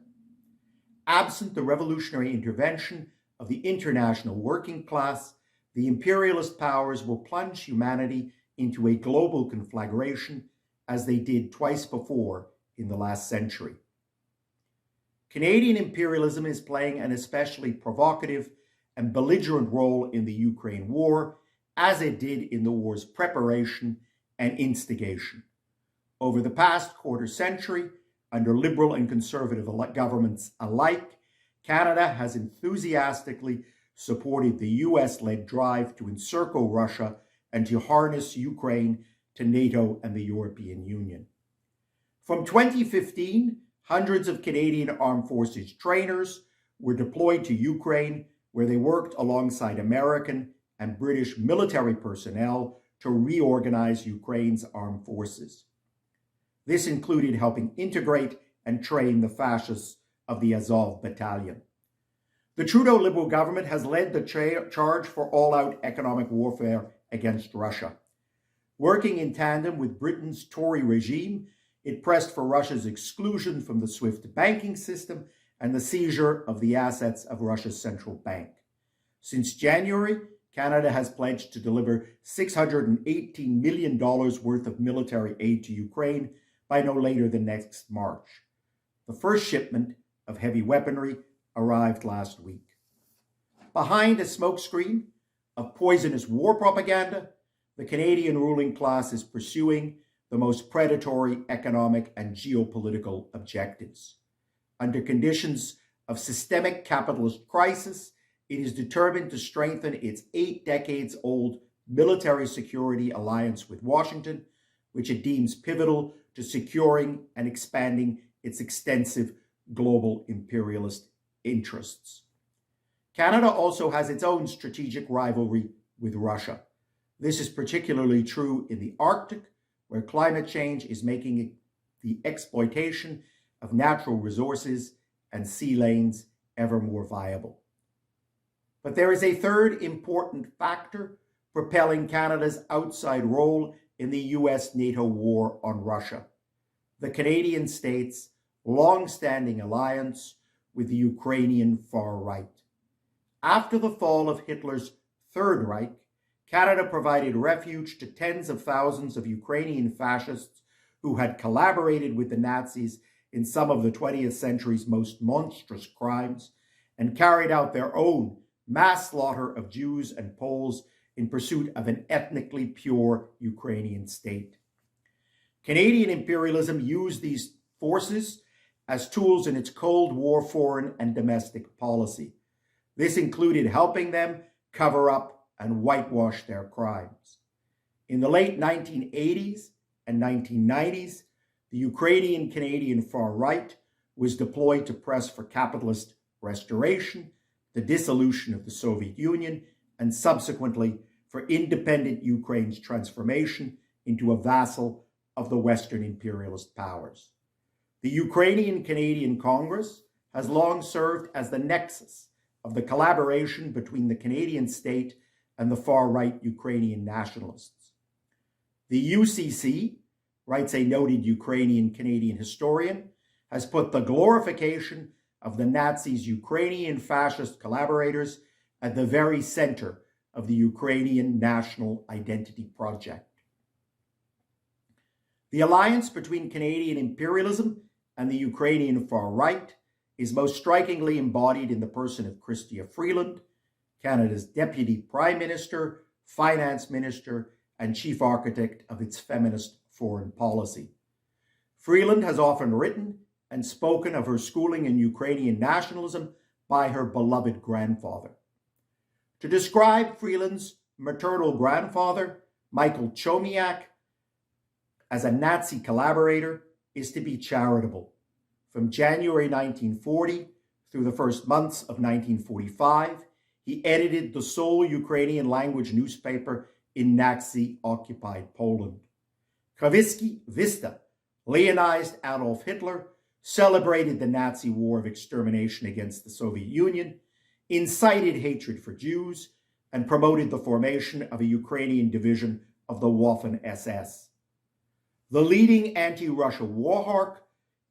Absent the revolutionary intervention of the international working class, the imperialist powers will plunge humanity into a global conflagration as they did twice before in the last century. Canadian imperialism is playing an especially provocative and belligerent role in the Ukraine war, as it did in the war's preparation and instigation. Over the past quarter century, under liberal and conservative governments alike, Canada has enthusiastically supported the US-led drive to encircle Russia and to harness Ukraine to NATO and the European Union. From 2015, hundreds of Canadian Armed Forces trainers were deployed to Ukraine, where they worked alongside American and British military personnel to reorganize Ukraine's armed forces. This included helping integrate and train the fascists of the Azov Battalion. The Trudeau Liberal government has led the charge for all-out economic warfare against Russia. Working in tandem with Britain's Tory regime, it pressed for Russia's exclusion from the SWIFT banking system and the seizure of the assets of Russia's central bank. Since January, Canada has pledged to deliver $618 million worth of military aid to Ukraine by no later than next March. The first shipment of heavy weaponry arrived last week. Behind a smokescreen of poisonous war propaganda, the Canadian ruling class is pursuing the most predatory economic and geopolitical objectives. Under conditions of systemic capitalist crisis, it is determined to strengthen its 8 decades-old military security alliance with Washington, which it deems pivotal to securing and expanding its extensive global imperialist interests. Canada also has its own strategic rivalry with Russia. This is particularly true in the Arctic, where climate change is making the exploitation of natural resources and sea lanes ever more viable. But there is a third important factor propelling Canada's outside role in the US-NATO war on Russia: the Canadian state's long-standing alliance with the Ukrainian far right. After the fall of Hitler's Third Reich, Canada provided refuge to tens of thousands of Ukrainian fascists who had collaborated with the Nazis in some of the 20th century's most monstrous crimes and carried out their own mass slaughter of Jews and Poles in pursuit of an ethnically pure Ukrainian state. Canadian imperialism used these forces as tools in its Cold War foreign and domestic policy. This included helping them cover up and whitewash their crimes. In the late 1980s and 1990s, the Ukrainian-Canadian far right was deployed to press for capitalist restoration, the dissolution of the Soviet Union, and subsequently for independent Ukraine's transformation into a vassal of the Western imperialist powers. The Ukrainian-Canadian Congress has long served as the nexus of the collaboration between the Canadian state and the far-right Ukrainian nationalists. The UCC, writes a noted Ukrainian-Canadian historian, has put the glorification of the Nazis' Ukrainian fascist collaborators at the very center of the Ukrainian national identity project. The alliance between Canadian imperialism and the Ukrainian far right is most strikingly embodied in the person of Chrystia Freeland, Canada's Deputy Prime Minister, Finance Minister, and Chief Architect of its feminist foreign policy. Freeland has often written and spoken of her schooling in Ukrainian nationalism by her beloved grandfather. To describe Freeland's maternal grandfather, Michael Chomiak, as a Nazi collaborator is to be charitable. From January 1940 through the first months of 1945, he edited the sole Ukrainian language newspaper in Nazi-occupied Poland. Kravitsky Vista leonized Adolf Hitler, celebrated the Nazi war of extermination against the Soviet Union, incited hatred for Jews, and promoted the formation of a Ukrainian division of the Waffen-SS. The leading anti-Russia war hawk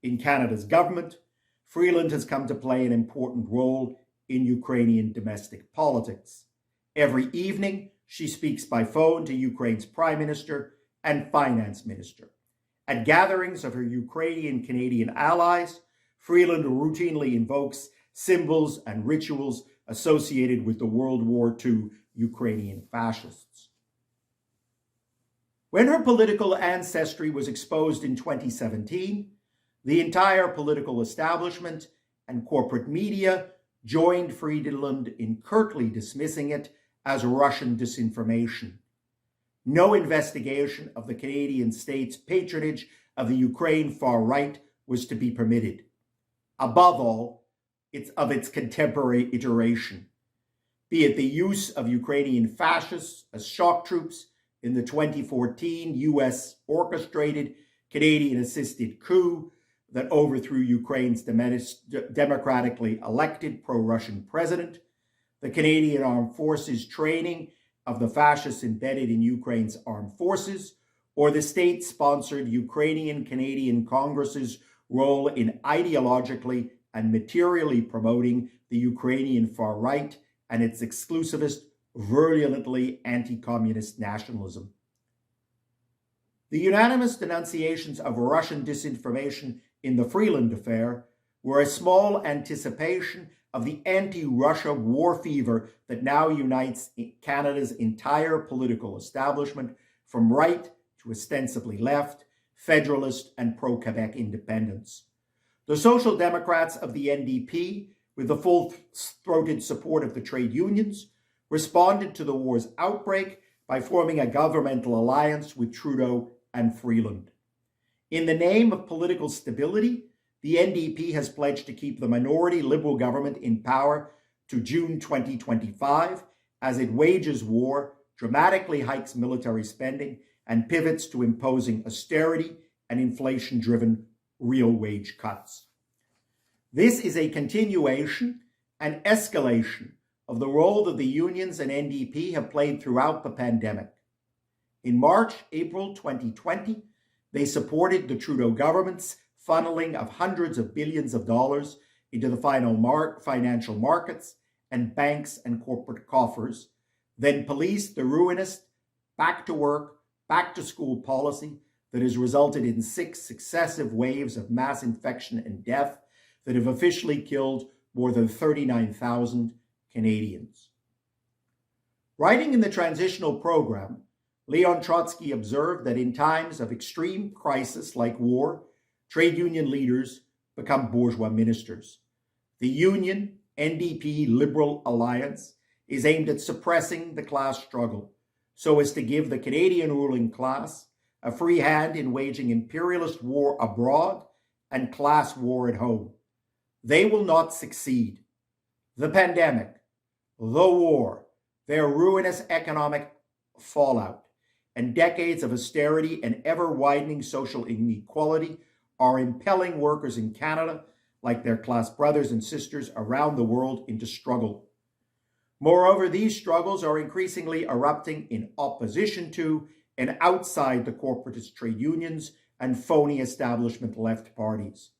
in Canada's government, Freeland has come to play an important role in Ukrainian domestic politics. Every evening, she speaks by phone to Ukraine's Prime Minister and Finance Minister. At gatherings of her Ukrainian-Canadian allies, Freeland routinely invokes symbols and rituals associated with the World War II Ukrainian fascists. When her political ancestry was exposed in 2017, the entire political establishment and corporate media joined Freeland in curtly dismissing it as Russian disinformation. No investigation of the Canadian state's patronage of the Ukraine far right was to be permitted. Above all, its contemporary iteration, be it the use of Ukrainian fascists as shock troops in the 2014 US orchestrated Canadian-assisted coup that overthrew Ukraine's democratically elected pro-Russian president, the Canadian Armed Forces training of the fascists embedded in Ukraine's armed forces, or the state-sponsored Ukrainian-Canadian Congress's role in ideologically and materially promoting the Ukrainian far right and its exclusivist, virulently anti-communist nationalism. The unanimous denunciations of Russian disinformation in the Freeland affair were a small anticipation of the anti-Russia war fever that now unites Canada's entire political establishment, from right to ostensibly left, federalist and pro-Quebec independence. The Social Democrats of the NDP, with the full-throated support of the trade unions, responded to the war's outbreak by forming a governmental alliance with Trudeau and Freeland. In the name of political stability, the NDP has pledged to keep the minority Liberal government in power to June 2025 as it wages war, dramatically hikes military spending, and pivots to imposing austerity and inflation-driven real wage cuts. This is a continuation and escalation of the role that the unions and NDP have played throughout the pandemic. In March, April 2020, they supported the Trudeau government's funneling of hundreds of billions of dollars into the financial markets and banks and corporate coffers, then policed the ruinous back-to-work, back-to-school policy that has resulted in 6 successive waves of mass infection and death that have officially killed more than 39,000 Canadians. Writing in the transitional program, Leon Trotsky observed that in times of extreme crisis like war, trade union leaders become bourgeois ministers. The Union NDP Liberal alliance is aimed at suppressing the class struggle so as to give the Canadian ruling class a free hand in waging imperialist war abroad and class war at home. They will not succeed. The pandemic, the war, their ruinous economic fallout, and decades of austerity and ever-widening social inequality are impelling workers in Canada, like their class brothers and sisters around the world, into struggle. Moreover, these struggles are increasingly erupting in opposition to and outside the corporatist trade unions and phony establishment left parties.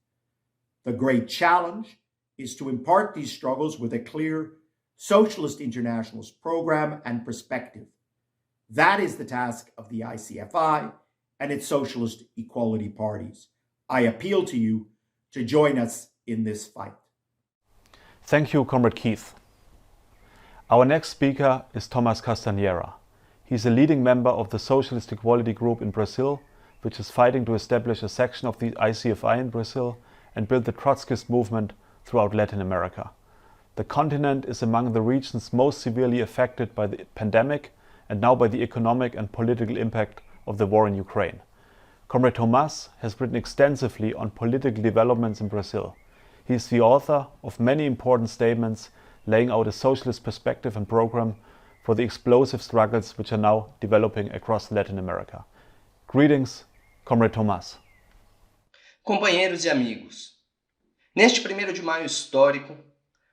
The great challenge is to impart these struggles with a clear socialist internationalist program and perspective. That is the task of the ICFI and its socialist equality parties. I appeal to you to join us in this fight. Thank you, Comrade Keith. Our next speaker is Thomas Castanheira. He's a leading member of the Socialist Equality Group in Brazil, which is fighting to establish a section of the ICFI in Brazil and build the Trotskyist movement throughout Latin America. The continent is among the regions most severely affected by the pandemic and now by the economic and political impact of the war in Ukraine. Comrade Thomas has written extensively on political developments in Brazil. He is the author of many important statements laying out a socialist perspective and program for the explosive struggles which are now developing across Latin America. Greetings, Comrade Thomas. Companheiros e amigos, neste 1º de maio histórico,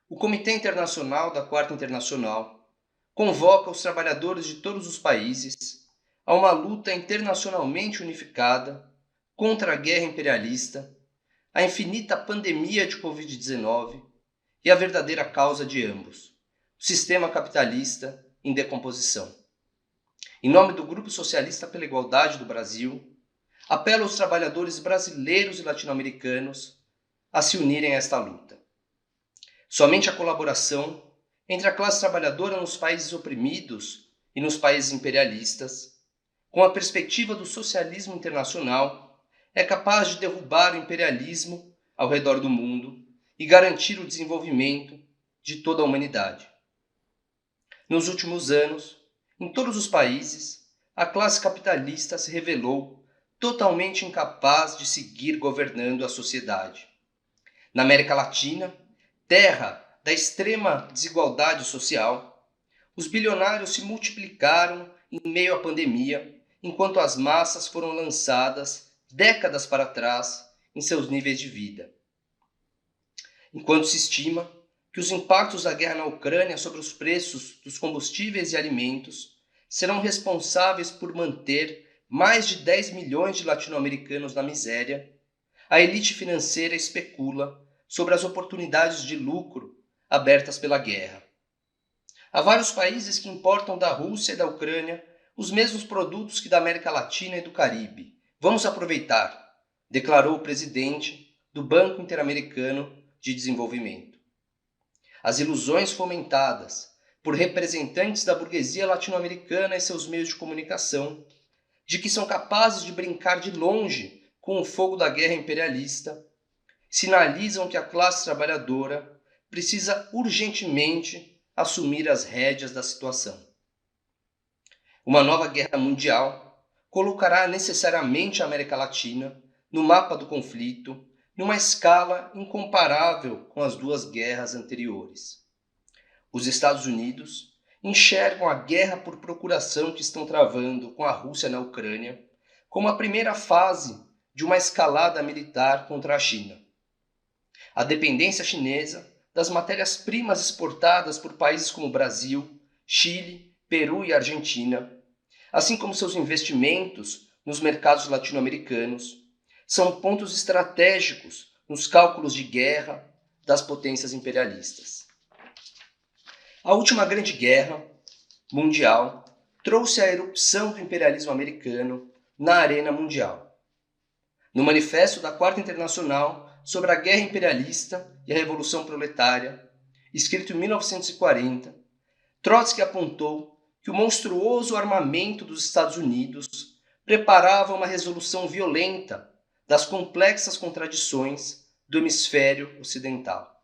o Comitê Internacional da Quarta Internacional convoca os trabalhadores de todos os países a uma luta internacionalmente unificada contra a guerra imperialista, a infinita pandemia de Covid-19 e a verdadeira causa de ambos, o sistema capitalista em decomposição. Em nome do Grupo Socialista pela Igualdade do Brasil, apelo aos trabalhadores brasileiros e latino-americanos a se unirem a esta luta. Somente a colaboração entre a classe trabalhadora nos países oprimidos e nos países imperialistas, com a perspectiva do socialismo internacional, é capaz de derrubar o imperialismo ao redor do mundo e garantir o desenvolvimento de toda a humanidade. Nos últimos anos, em todos os países, a classe capitalista se revelou totalmente incapaz de seguir governando a sociedade. Na América Latina, terra da extrema desigualdade social, os bilionários se multiplicaram em meio à pandemia, enquanto as massas foram lançadas décadas para trás em seus níveis de vida. Enquanto se estima que os impactos da guerra na Ucrânia sobre os preços dos combustíveis e alimentos serão responsáveis por manter mais de 10 milhões de latino-americanos na miséria, a elite financeira especula sobre as oportunidades de lucro abertas pela guerra. Há vários países que importam da Rússia e da Ucrânia os mesmos produtos que da América Latina e do Caribe. Vamos aproveitar, declarou o presidente do Banco Interamericano de Desenvolvimento. As ilusões fomentadas por representantes da burguesia latino-americana e seus meios de comunicação, de que são capazes de brincar de longe com o fogo da guerra imperialista, sinalizam que a classe trabalhadora precisa urgentemente assumir as rédeas da situação. Uma nova guerra mundial colocará necessariamente a América Latina no mapa do conflito, numa escala incomparável com as duas guerras anteriores. Os Estados Unidos enxergam a guerra por procuração que estão travando com a Rússia na Ucrânia como a primeira fase de uma escalada militar contra a China. A dependência chinesa das matérias-primas exportadas por países como Brasil, Chile, Peru e Argentina, assim como seus investimentos nos mercados latino-americanos, são pontos estratégicos nos cálculos de guerra das potências imperialistas. A última grande guerra mundial trouxe a erupção do imperialismo americano na arena mundial. No manifesto da Quarta Internacional sobre a Guerra Imperialista e a Revolução Proletária, escrito em 1940, Trotsky apontou que o monstruoso armamento dos Estados Unidos preparava uma resolução violenta das complexas contradições do hemisfério ocidental.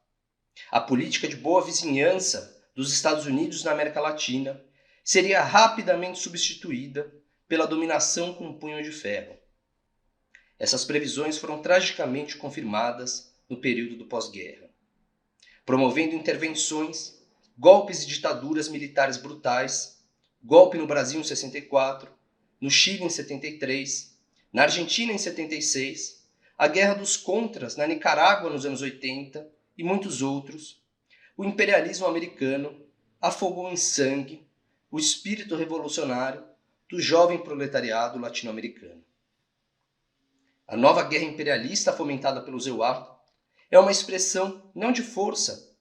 A política de boa vizinhança dos Estados Unidos na América Latina seria rapidamente substituída pela dominação com um punho de ferro. Essas previsões foram tragicamente confirmadas no período do pós-guerra, promovendo intervenções, golpes e ditaduras militares brutais, golpe no Brasil em 64, no Chile em 73, na Argentina em 76, a Guerra dos Contras na Nicarágua nos anos 80 e muitos outros, o imperialismo americano afogou em sangue o espírito revolucionário do jovem proletariado latino-americano. A nova guerra imperialista fomentada pelo EUA é uma expressão não de força,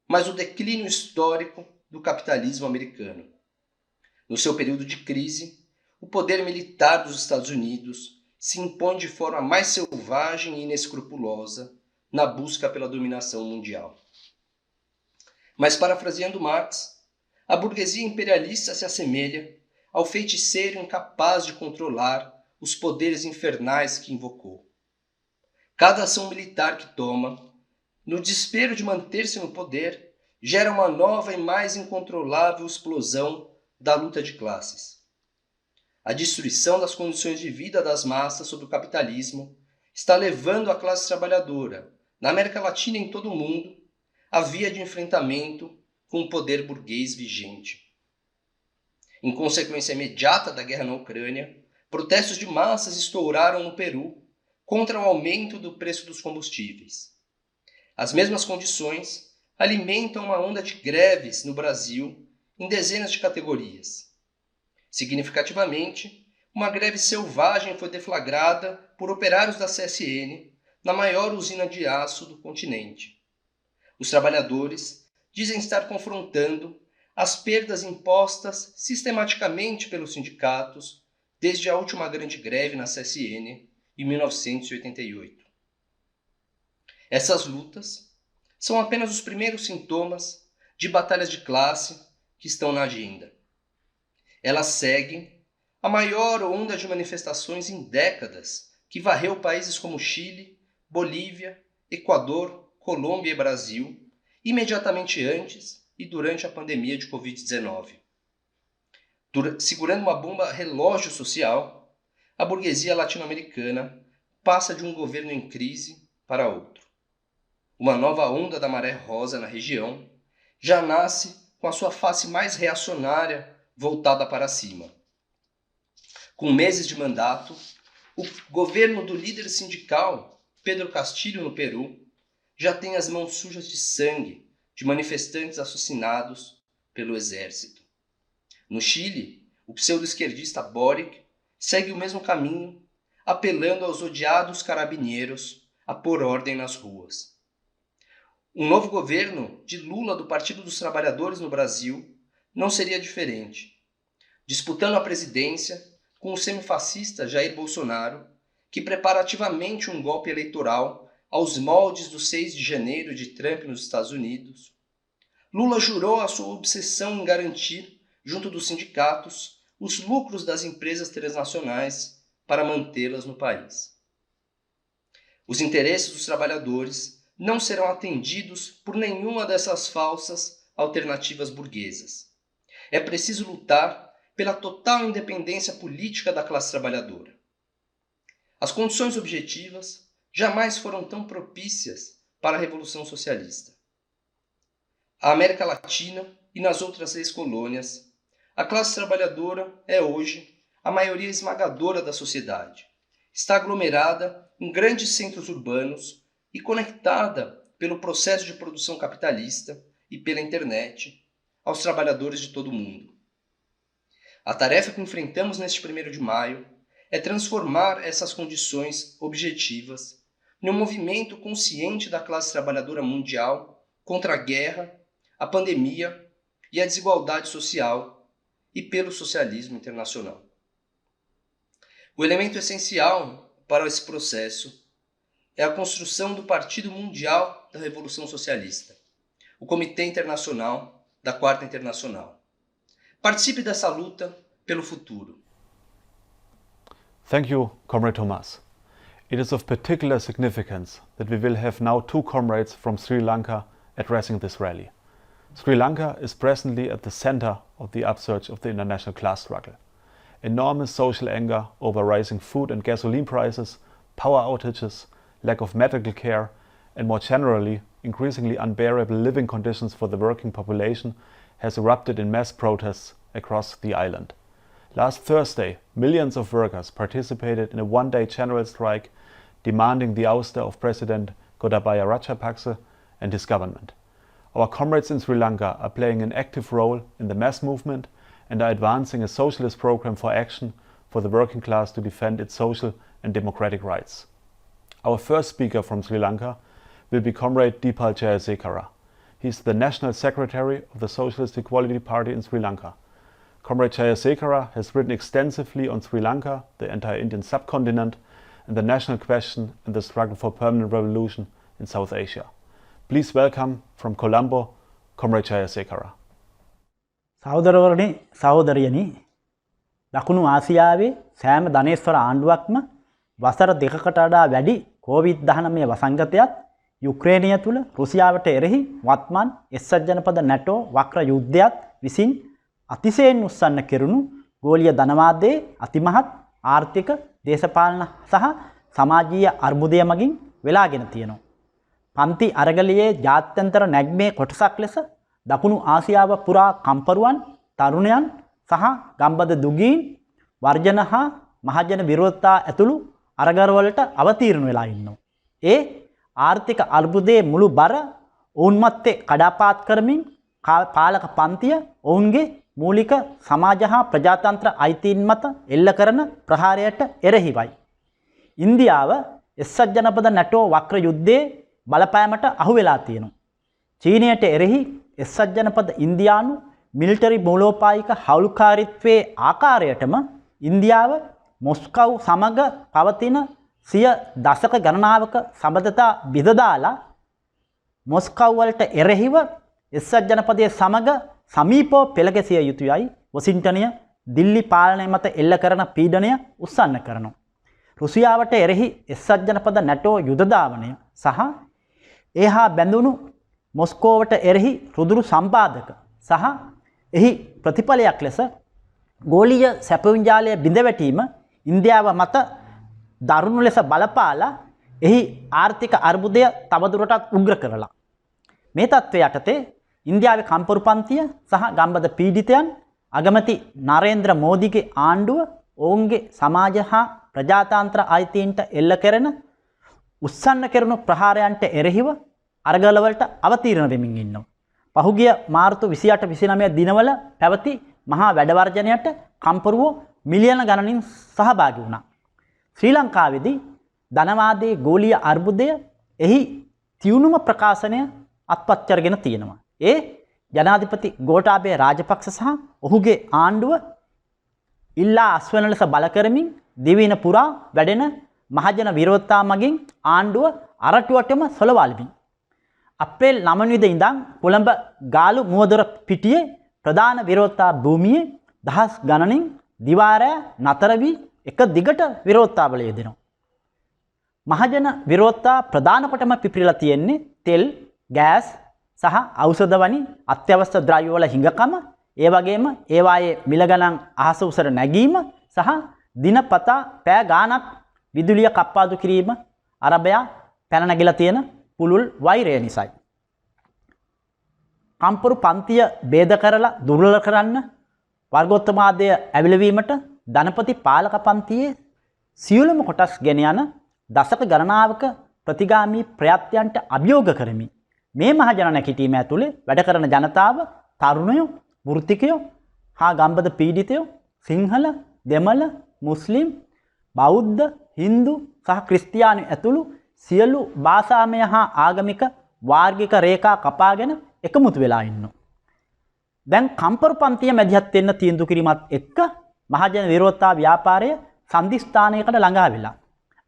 mas do declínio histórico do capitalismo americano. No seu período de crise, o poder militar dos Estados Unidos se impõe de forma mais selvagem e inescrupulosa na busca pela dominação mundial. Mas, parafraseando Marx, a burguesia imperialista se assemelha ao feiticeiro incapaz de controlar os poderes infernais que invocou. Cada ação militar que toma, no desespero de manter-se no poder, gera uma nova e mais incontrolável explosão da luta de classes. A destruição das condições de vida das massas sob o capitalismo está levando a classe trabalhadora, na América Latina e em todo o mundo, à via de enfrentamento com o poder burguês vigente. Em consequência imediata da guerra na Ucrânia, protestos de massas estouraram no Peru contra o aumento do preço dos combustíveis. As mesmas condições alimentam uma onda de greves no Brasil em dezenas de categorias. Significativamente, uma greve selvagem foi deflagrada por operários da CSN na maior usina de aço do continente. Os trabalhadores dizem estar confrontando as perdas impostas sistematicamente pelos sindicatos desde a última grande greve na CSN em 1988. Essas lutas são apenas os primeiros sintomas de batalhas de classe que estão na agenda. Elas seguem a maior onda de manifestações em décadas que varreu países como Chile, Bolívia, Equador, Colômbia e Brasil, imediatamente antes e durante a pandemia de Covid-19. Segurando uma bomba relógio social, a burguesia latino-americana passa de um governo em crise para outro. Uma nova onda da maré rosa na região já nasce com a sua face mais reacionária voltada para cima. Com meses de mandato, o governo do líder sindical, Pedro Castillo, no Peru, já tem as mãos sujas de sangue de manifestantes assassinados pelo exército. No Chile, o pseudo-esquerdista Boric segue o mesmo caminho, apelando aos odiados carabineiros a pôr ordem nas ruas. Um novo governo de Lula do Partido dos Trabalhadores no Brasil não seria diferente, disputando a presidência com o semifascista Jair Bolsonaro, que prepara ativamente um golpe eleitoral aos moldes do 6 de janeiro de Trump nos Estados Unidos, Lula jurou a sua obsessão em garantir, junto dos sindicatos, os lucros das empresas transnacionais para mantê-las no país. Os interesses dos trabalhadores não serão atendidos por nenhuma dessas falsas alternativas burguesas. É preciso lutar pela total independência política da classe trabalhadora. As condições objetivas jamais foram tão propícias para a Revolução Socialista. A América Latina e nas outras ex-colônias, a classe trabalhadora é hoje a maioria esmagadora da sociedade. Está aglomerada em grandes centros urbanos e conectada pelo processo de produção capitalista e pela internet aos trabalhadores de todo o mundo. A tarefa que enfrentamos neste 1º de maio é transformar essas condições objetivas num movimento consciente da classe trabalhadora mundial contra a guerra, a pandemia e a desigualdade social e pelo socialismo internacional. O elemento essencial para esse processo é a construção do Partido Mundial da Revolução Socialista, o Comitê Internacional da Quarta Internacional. Participe dessa luta pelo futuro. Thank you, Comrade Thomas. It is of particular significance that we will have now 2 comrades from Sri Lanka addressing this rally. Sri Lanka is presently at the center of the upsurge of the international class struggle. Enormous social anger over rising food and gasoline prices, power outages, lack of medical care, and more generally, increasingly unbearable living conditions for the working population has erupted in mass protests across the island. Last Thursday, millions of workers participated in a 1-day general strike demanding the ouster of President Gotabaya Rajapaksa and his government. Our comrades in Sri Lanka are playing an active role in the mass movement and are advancing a socialist program for action for the working class to defend its social and democratic rights. Our first speaker from Sri Lanka will be Comrade Dipal Jayasekara. He is the National Secretary of the Socialist Equality Party in Sri Lanka. Comrade Jayasekara has written extensively on Sri Lanka, the entire Indian subcontinent, and the national question and the struggle for permanent revolution in South Asia. Please welcome from Colombo, Comrade Jayasekara. සහෝදරවරුනි සහෝදරියනි දකුණු ආසියාවේ සෑම ධනේශ්වර ආණ්ඩුවක්ම වසර 2කට වඩා වැඩි COVID-19 වසංගතයත් යුක්‍රේනය තුල රුසියාවට එරෙහි වත්මන් එක්සත් ජනපද නැටෝ වක්‍ර යුද්ධයත් විසින් අතිශයින් උස්සන්න කෙරුණු ගෝලීය ධනවාදයේ අතිමහත් ආර්ථික දේශපාලන සහ සමාජීය අර්බුදය මගින් වෙලාගෙන තියෙනවා. පන්ති අරගලයේ ජාත්‍යන්තර නැග්මේ කොටසක් ලෙස දකුණු ආසියාව පුරා කම්පරුවන් තරුණයන් සහ ගම්බද දුගීන් වර්ජන හා මහජන විරෝධතා ඇතුළු අරගලවලට අවතීර්ණ වෙලා ඉන්නවා. ඒ ආර්ථික අර්බුදයේ මුළු බර ඔවුන් මැත්තේ කඩාපාත් කරමින් පාලක පන්තිය ඔවුන්ගේ මූලික සමාජ හා ප්‍රජාතන්ත්‍ර අයිතීන් මත එල්ල කරන ප්‍රහාරයට එරෙහිවයි. ඉන්දියාව එක්සත් ජනපද නැටෝ වක්‍ර යුද්ධයේ බලපෑමට අහු වෙලා තියෙනවා. චීනයට එරෙහි එක්සත් ජනපද ඉන්දියානු මිලිටරි මූලෝපායික හවුල්කාරීත්වයේ ආකාරයටම ඉන්දියාව මොස්කව් සමග පවතින සිය දශක ගණනාවක සම්බන්ධතා බිඳදාලා මොස්කව් වලට එරෙහිව එක්සත් ජනපදයේ සමග සමීපව පෙළගැසිය යුතුයයි වොෂින්ටනය දිල්ලි පාලනය මත එල්ල කරන පීඩනය උස්සන්න කරනවා. රුසියාවට එරෙහි එක්සත් ජනපද නැටෝ යුද ධාවනය සහ එහා බැඳුණු මොස්කෝවට එරෙහි රුදුරු සම්පාදක සහ එහි ප්‍රතිඵලයක් ලෙස ගෝලීය සැපවින්ජාලය බිඳවැටීම ඉන්දියාව මත දරුණු ලෙස බලපාලා එහි ආර්ථික අර්බුදය තවදුරටත් උග්‍ර කරලා. මේ තත්ත්වය යටතේ ඉන්දියාවේ කම්පරු පන්තිය සහ ගම්බද පීඩිතයන් අගමැති නරේන්ද්‍ර මෝදිගේ ආණ්ඩුව ඔවුන්ගේ සමාජ හා ප්‍රජාතන්ත්‍ර අයිතීන්ට එල්ල කරන උස්සන්න කෙරුණු ප්‍රහාරයන්ට එරෙහිව අරගලවලට අවතීර්ණ වෙමින් ඉන්නවා. පහුගිය මාර්තු 28 29 දිනවල පැවති මහා වැඩවර්ජනයට කම්පරුවෝ මිලියන ගණනින් සහභාගී වුණා. ශ්‍රී ලංකාවේදී ධනවාදයේ ගෝලීය අර්බුදය එහි තියුණුම ප්‍රකාශනය අත්පත් කරගෙන තියෙනවා. ඒ ජනාධිපති ගෝඨාභය රාජපක්ෂ සහ ඔහුගේ ආණ්ඩුව ඉල්ලා අස්වැන්න ලෙස බල කරමින් දිවයින පුරා වැඩෙන මහජන විරෝධතා මගින් ආණ්ඩුව අරටුවටම සොලවල්මින් අප්‍රේල් 9 වෙනිදා ඉඳන් කොළඹ ගාලු මුවදොර පිටියේ ප්‍රධාන විරෝධතා භූමියේ දහස් ගණනින් දිවාරය නතර වී එක දිගට විරෝධතාවල යෙදෙනවා. මහජන විරෝධතා ප්‍රධාන කොටම පිපිරලා තියෙන්නේ තෙල්, ගෑස් සහ ඖෂධ වැනි අත්‍යවශ්‍ය ද්‍රව්‍ය වල හිඟකම, ඒ වගේම ඒවායේ මිල ගණන් අහස උසට නැගීම සහ දිනපතා පෑ ගාණක් විදුලිය කප්පාදු කිරීම අරබයා පැන නැගිලා තියෙන පුළුල් වෛරය නිසායි. කම්පරු පන්තිය ભેද කරලා දුර්වල කරන්න වර්ගෝත්තමාදය ඇවිලවීමට ධනපති පාලක පන්තියේ සියලුම කොටස් ගෙන යන දශක ගණනාවක ප්‍රතිගාමී ප්‍රයත්නයන්ට අභියෝග කරමින් මේ මහජන නැගිටීම ඇතුලේ වැඩ කරන ජනතාව තරුණයෝ, වෘත්තිකයෝ හා ගම්බද පීඩිතයෝ සිංහල, දෙමළ, මුස්ලිම්, බෞද්ධ, හින්දු සහ ක්‍රිස්තියානි ඇතුළු සියලු භාෂාමය හා ආගමික වාර්ගික රේඛා කපාගෙන එකමුතු වෙලා ඉන්නවා. දැන් කම්පරු පන්තිය මැදිහත් වෙන්න තීන්දුව කිරීමත් එක්ක මහජන විරෝධතා ව්‍යාපාරය සංදිස්ථානයකට ළඟා වෙලා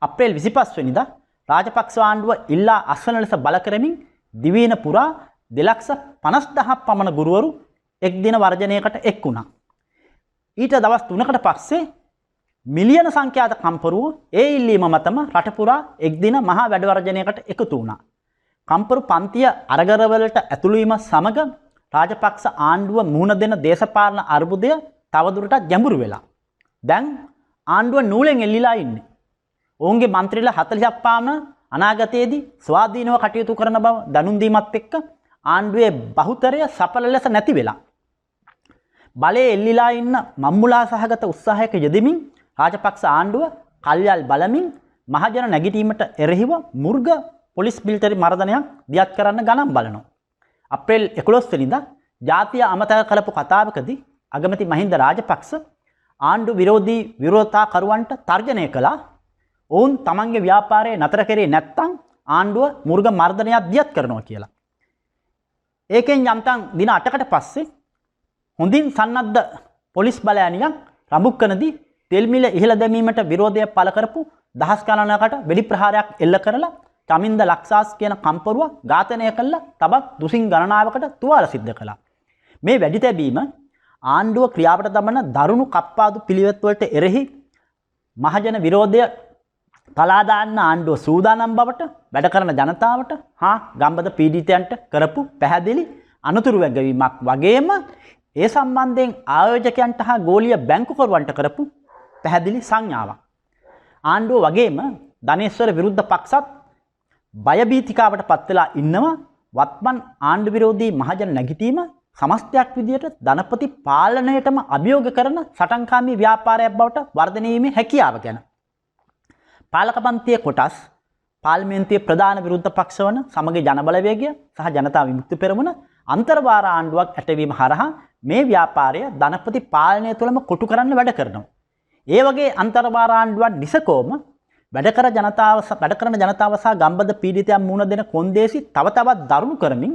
අප්‍රේල් 25 වෙනිදා රාජපක්ෂ ආණ්ඩුව ඉල්ලා අස්වන ලෙස බල කරමින් දිවයින පුරා 2,50,000ක් පමණ ගුරුවරු එක් දින වර්ජනයකට එක් වුණා. ඊට දවස් 3කට පස්සේ මිලියන සංඛ්‍යාත කම්පරුව ඒ ඉල්ලීම මතම රට පුරා එක් දින මහා වැඩ වර්ජනයකට එකතු වුණා. කම්පරු පන්තිය අරගරවලට ඇතුළු වීම සමග රාජපක්ෂ ආණ්ඩුව මුහුණ දෙන දේශපාලන අර්බුදය තවදුරටත් ගැඹුරු වෙලා. දැන් ආණ්ඩුව නූලෙන් එල්ලිලා ඉන්නේ. ඔවුන්ගේ මන්ත්‍රීලා 40ක් පමණ අනාගතයේදී ස්වාධීනව කටයුතු කරන බව දැනුම් දීමත් එක්ක ආණ්ඩුවේ බහුතරය සඵල ලෙස නැති වෙලා. බලයේ එල්ලිලා ඉන්න මම්මුලා සහගත උත්සාහයක යෙදෙමින් රාජපක්ෂ ආණ්ඩුව කල්යල් බලමින් මහජන නැගිටීමට එරෙහිව මුර්ග පොලිස් මිලිටරි මර්ධනයක් දියත් කරන්න ගණන් බලනවා. අප්‍රේල් 11 වෙනිදා ජාතිය අමතක කළපු කතාවකදී අගමැති මහින්ද රාජපක්ෂ ආණ්ඩු විරෝධී විරෝධතාකරුවන්ට තර්ජනය කළා. ඔවුන් තමන්ගේ ව්‍යාපාරය නතර කරේ නැත්නම් ආණ්ඩුව මුර්ග මර්ධනයක් දියත් කරනවා කියලා. ඒකෙන් යම්තම් දින 8කට පස්සේ හොඳින් සන්නද්ධ පොලිස් බලයනියක් රඹුක්කනදී තෙල් මිල ඉහළ දැමීමට විරෝධය පළ කරපු දහස් ගණනකට වෙඩි ප්‍රහාරයක් එල්ල කරලා චමින්ද ලක්ෂාස් කියන කම්පරුව ඝාතනය කළා. තවත් දුසින් ගණනාවකට තුවාල සිද්ධ කළා. මේ වැඩි තැබීම ආණ්ඩුව ක්‍රියාවට දමන දරුණු කප්පාදු පිළිවෙත් වලට එරෙහි මහජන විරෝධය තලා දාන්න ආණ්ඩුව සූදානම් බවට වැඩ කරන ජනතාවට හා ගම්බද පීඩිතයන්ට කරපු පැහැදිලි අනුතුරු වැගවීමක් වගේම ඒ සම්බන්ධයෙන් ආයෝජකයන්ට හා ගෝලීය බැංකුකරුවන්ට කරපු පැහැදිලි සංඥාවක්. ආණ්ඩුව වගේම ධනේශ්වර විරුද්ධ පක්ෂත් බයභීතිකාවට පත් වෙලා ඉන්නවා. වත්මන් ආණ්ඩු විරෝධී මහජන නැගිටීම සමස්තයක් විදියට ධනපති පාලනයටම අභියෝග කරන සටන්කාමී ව්‍යාපාරයක් බවට වර්ධනය වීමේ හැකියාව ගැන. පාලක පන්තියේ කොටස් පාර්ලිමේන්තුවේ ප්‍රධාන විරුද්ධ පක්ෂ වන සමගි ජනබලවේගය සහ ජනතා විමුක්ති පෙරමුණ අන්තර්වාර ආණ්ඩුවක් ඇටවීම හරහා මේ ව්‍යාපාරය ධනපති පාලනය තුළම කොටු කරන්න වැඩ කරනවා. ඒ වගේ අන්තර්වාර ආණ්ඩුවක් නිසකෝම වැඩ කරන ජනතාව සහ ගම්බද පීඩිතයන් මුහුණ දෙන කොන්දේසි තව තවත් දරුණු කරමින්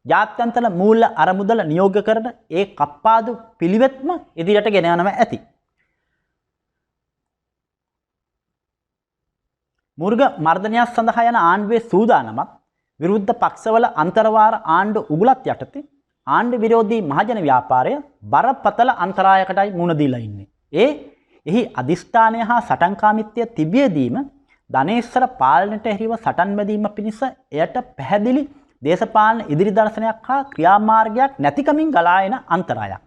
ජාත්‍යන්තර මූල්‍ය අරමුදල නියෝග කරන ඒ කප්පාදු පිළිවෙත්ම ඉදිරියට ගෙන යනවා ඇති. මුර්ග මර්ධනයක් සඳහා යන ආණ්ඩුවේ සූදානමත් විරුද්ධ පක්ෂවල අන්තර්වාර ආණ්ඩු උගුලත් යටතේ ආණ්ඩු විරෝධී මහජන ව්‍යාපාරය බරපතල අන්තරායකටයි මුහුණ දීලා ඉන්නේ. එහි අදිෂ්ඨානය හා සටන්කාමීත්වය තිබියදීම ධනේශ්වර පාලනයට එරෙහිව සටන් බැදීම පිණිස එයට පැහැදිලි දේශපාලන ඉදිරි දර්ශනයක් හා ක්‍රියාමාර්ගයක් නැතිකමින් ගලා එන අන්තරායක්.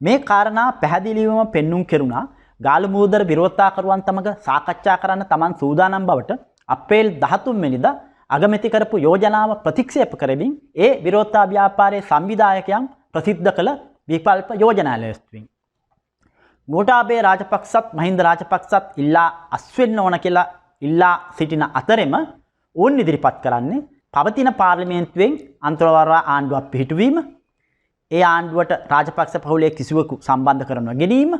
මේ කාරණා පැහැදිලිවම පෙන්눔 කෙරුණා. ගාලු මූදර විරෝධතාකරුවන් සමග සාකච්ඡා කරන්න තමන් සූදානම් බවට අප්‍රේල් 13 වෙනිදා අගමැති කරපු යෝජනාව ප්‍රතික්ෂේප කරමින් ඒ විරෝධතා ව්‍යාපාරයේ සංවිධායකයන් ප්‍රසිද්ධ කළ විකල්ප යෝජනා ලැස්තුවෙන් ගෝඨාභය රාජපක්ෂත් මහින්ද රාජපක්ෂත් ඉල්ලා අස්වෙන්න ඕන කියලා ඉල්ලා සිටින අතරෙම ඕන් ඉදිරිපත් කරන්නේ පවතින පාර්ලිමේන්තුවෙන් අන්තර්වාර ආණ්ඩුවක් පිහිටුවීම, ඒ ආණ්ඩුවට රාජපක්ෂ පවුලේ කිසිවෙකු සම්බන්ධ කරනවා ගැනීම,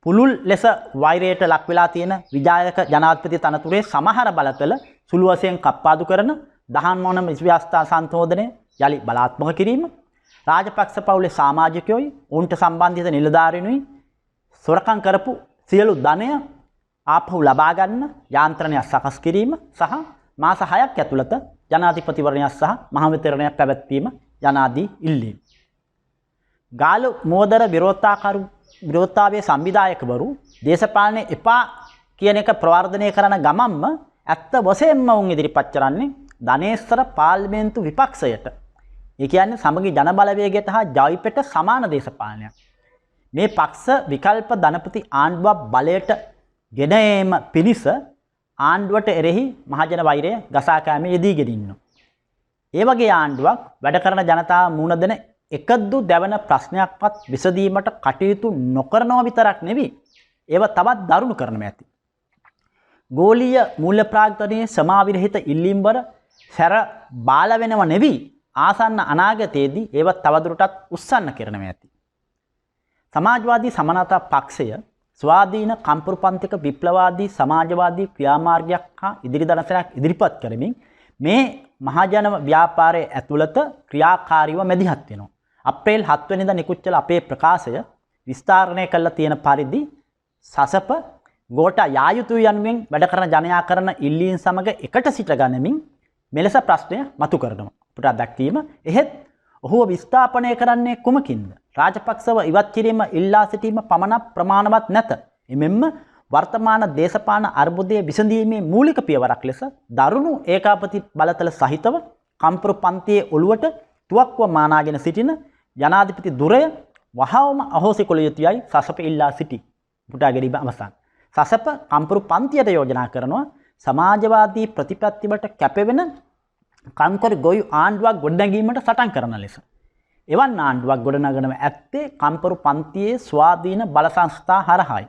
පුළුල් ලෙස වෛරයට ලක් වෙලා තියෙන විජායක ජනාධිපති තනතුරේ සමහර බලතල සුළු වශයෙන් කප්පාදු කරන දහම් මොන විශ්වාසතා සංශෝධනය යලි බලාත්මක කිරීම, රාජපක්ෂ පවුලේ සමාජිකයෝයි උන්ට සම්බන්ධිත නිලධාරීනුයි සොරකම් කරපු සියලු ධනය ආපහු ලබා ගන්න යාන්ත්‍රණයක් සකස් කිරීම සහ මාස 6ක් ඇතුළත ජනාධිපතිවරණයක් සහ මහමැතිවරණයක් පැවැත්වීම යනාදී ඉල්ලීම්. ගාලු මෝදර විරෝධතාවයේ සංවිධායකවරු දේශපාලනය එපා කියන එක ප්‍රවර්ධනය කරන ගමන්ම ඇත්ත වශයෙන්ම උන් ඉදිරිපත් කරන්නේ ධනේශ්වර පාර්ලිමේන්තු විපක්ෂයට. ඒ කියන්නේ සමගි ජන බලවේගයට හා ජවිපෙට සමාන දේශපාලනයක්. මේ පක්ෂ විකල්ප ධනපති ආණ්ඩුවක් බලයට ගෙන ඒම පිණිස ආණ්ඩුවට එරෙහි මහජන වෛරය ගසා කෑමේ යෙදීගෙන ඉන්නවා. ඒ වගේ ආණ්ඩුවක් වැඩ කරන ජනතාව මුණ දෙන එකදු දැවන ප්‍රශ්නයක්වත් විසඳීමට කටයුතු නොකරනවා විතරක් නෙවෙයි ඒව තවත් දරුණු කරනවා ඇති. ගෝලීය මූල්‍ය ප්‍රාග්ධනයේ සමාවිරහිත ඉල්ලීම්වර සැර බාල වෙනව නෙවෙයි ආසන්න අනාගතයේදී ඒව තවදුරටත් උස්සන්න කරනවා ඇති. සමාජවාදී සමානතා පක්ෂය ස්වාධීන කම්පරුපන්තික විප්ලවාදී සමාජවාදී ක්‍රියාමාර්ගයක් හා ඉදිරි දර්ශනයක් ඉදිරිපත් කරමින් මේ මහජන ව්‍යාපාරයේ ඇතුළත ක්‍රියාකාරීව මැදිහත් වෙනවා. අප්‍රේල් 7 වෙනිදා නිකුත් කළ අපේ ප්‍රකාශය විස්තරණය කළ තියෙන පරිදි සසප ගෝඨ යා යුතුය යනුවෙන් වැඩ කරන ජනයා කරන ඉල්ලීම් සමග එකට සිට ගනිමින් මෙලෙස ප්‍රශ්නය මතු කරනවා. අපට දැක්වීම එහෙත් ඔහුව විස්ථාපනය කරන්නේ කුමකින්ද? රාජපක්ෂව ඉවත් කිරීම ඉල්ලා සිටීම පමණක් ප්‍රමාණවත් නැත. එමෙන්ම වර්තමාන දේශපාලන අර්බුදයේ විසඳීමේ මූලික පියවරක් ලෙස දරුණු ඒකාපති බලතල සහිතව කම්පරු පන්තියේ ඔළුවට තුවක්කුව මානාගෙන සිටින ජනාධිපති දුරය වහවම අහෝසි කළ යුතුයයි සසප ඉල්ලා සිටි. පුටා ගැනීම අවසන්. සසප කම්පරු පන්තියට යෝජනා කරනවා සමාජවාදී ප්‍රතිපත්තිවලට කැපවෙන කම්කරු ගොවි ආණ්ඩුවක් ගොඩනැගීමට සටන් කරන ලෙස. එවන් ආණ්ඩුවක් ගොඩනගනව ඇත්තේ කම්පරු පන්තියේ ස්වාධීන බල සංස්ථා හරහායි.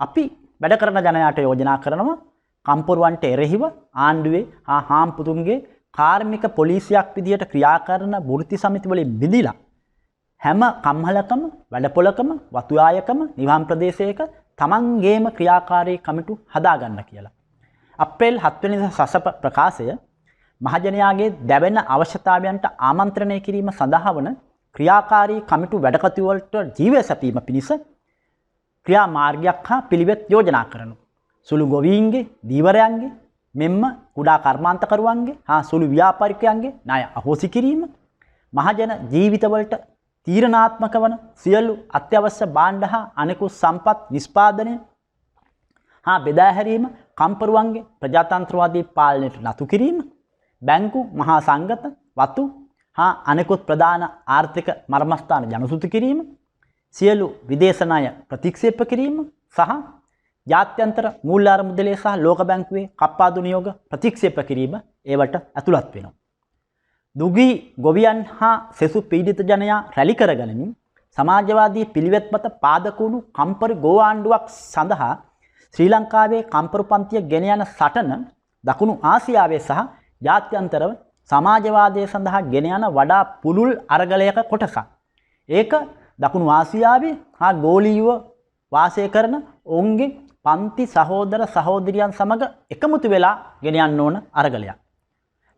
අපි වැඩ කරන ජනයාට යෝජනා කරනවා කම්පරුවන්ට එරෙහිව ආණ්ඩුවේ හා හාම්පුතුන්ගේ කාර්මික පොලිසියක් විදියට ක්‍රියා කරන වෘත්ති සමිති වලින් බිඳිලා හැම කම්හලකම වැඩපොලකම වතුආයකම නිවන් ප්‍රදේශයක තමන්ගේම ක්‍රියාකාරී කමිටු හදාගන්න කියලා. අප්‍රේල් 7 වෙනිදා සසප ප්‍රකාශය මහජනයාගේ දැවෙන අවශ්‍යතාවයන්ට ආමන්ත්‍රණය කිරීම සඳහා වන ක්‍රියාකාරී කමිටු වැඩකටයුතු වලට ජීවය සැපීම පිණිස ක්‍රියා මාර්ගයක් හා පිළිවෙත් යෝජනා කරනවා. සුළු ගොවීන්ගේ, දීවරයන්ගේ, මෙන්ම කුඩා කර්මාන්තකරුවන්ගේ හා සුළු ව්‍යාපාරිකයන්ගේ ණය අහෝසි කිරීම, මහජන ජීවිතවලට තීරණාත්මක වන සියලු අත්‍යවශ්‍ය භාණ්ඩ හා අනෙකුත් සම්පත් නිෂ්පාදනය හා බෙදා හැරීම, කම්පරුවන්ගේ ප්‍රජාතන්ත්‍රවාදී පාලනයට නතු කිරීම, බැංකු මහා සංගත වතු හා අනෙකුත් ප්‍රධාන ආර්ථික මර්මස්ථාන ජනසුතු කිරීම, සියලු විදේශ ණය ප්‍රතික්ෂේප කිරීම සහ ජාත්‍යන්තර මූල්‍ය අරමුදලේ සහ ලෝක බැංකුවේ කප්පාදු නියෝග ප්‍රතික්ෂේප කිරීම ඒවට ඇතුළත් වෙනවා. දුගී ගොවියන් හා සෙසු පීඩිත ජනයා රැලි කරගනිමින් සමාජවාදී පිළිවෙත් මත පාදක වුණු කම්පරු ගෝ ආණ්ඩුවක් සඳහා ශ්‍රී ලංකාවේ කම්පරු පන්තිය ගෙන යන සටන දකුණු ආසියාවේ සහ ජාත්‍යන්තරව සමාජවාදය සඳහා ගෙන යන වඩා පුළුල් අරගලයක කොටසක්. ඒක දකුණු ආසියාවේ හා ගෝලීයව වාසය කරන ඔවුන්ගේ පන්ති සහෝදර සහෝදරියන් සමග එකමුතු වෙලා ගෙන යන්න ඕන අරගලයක්.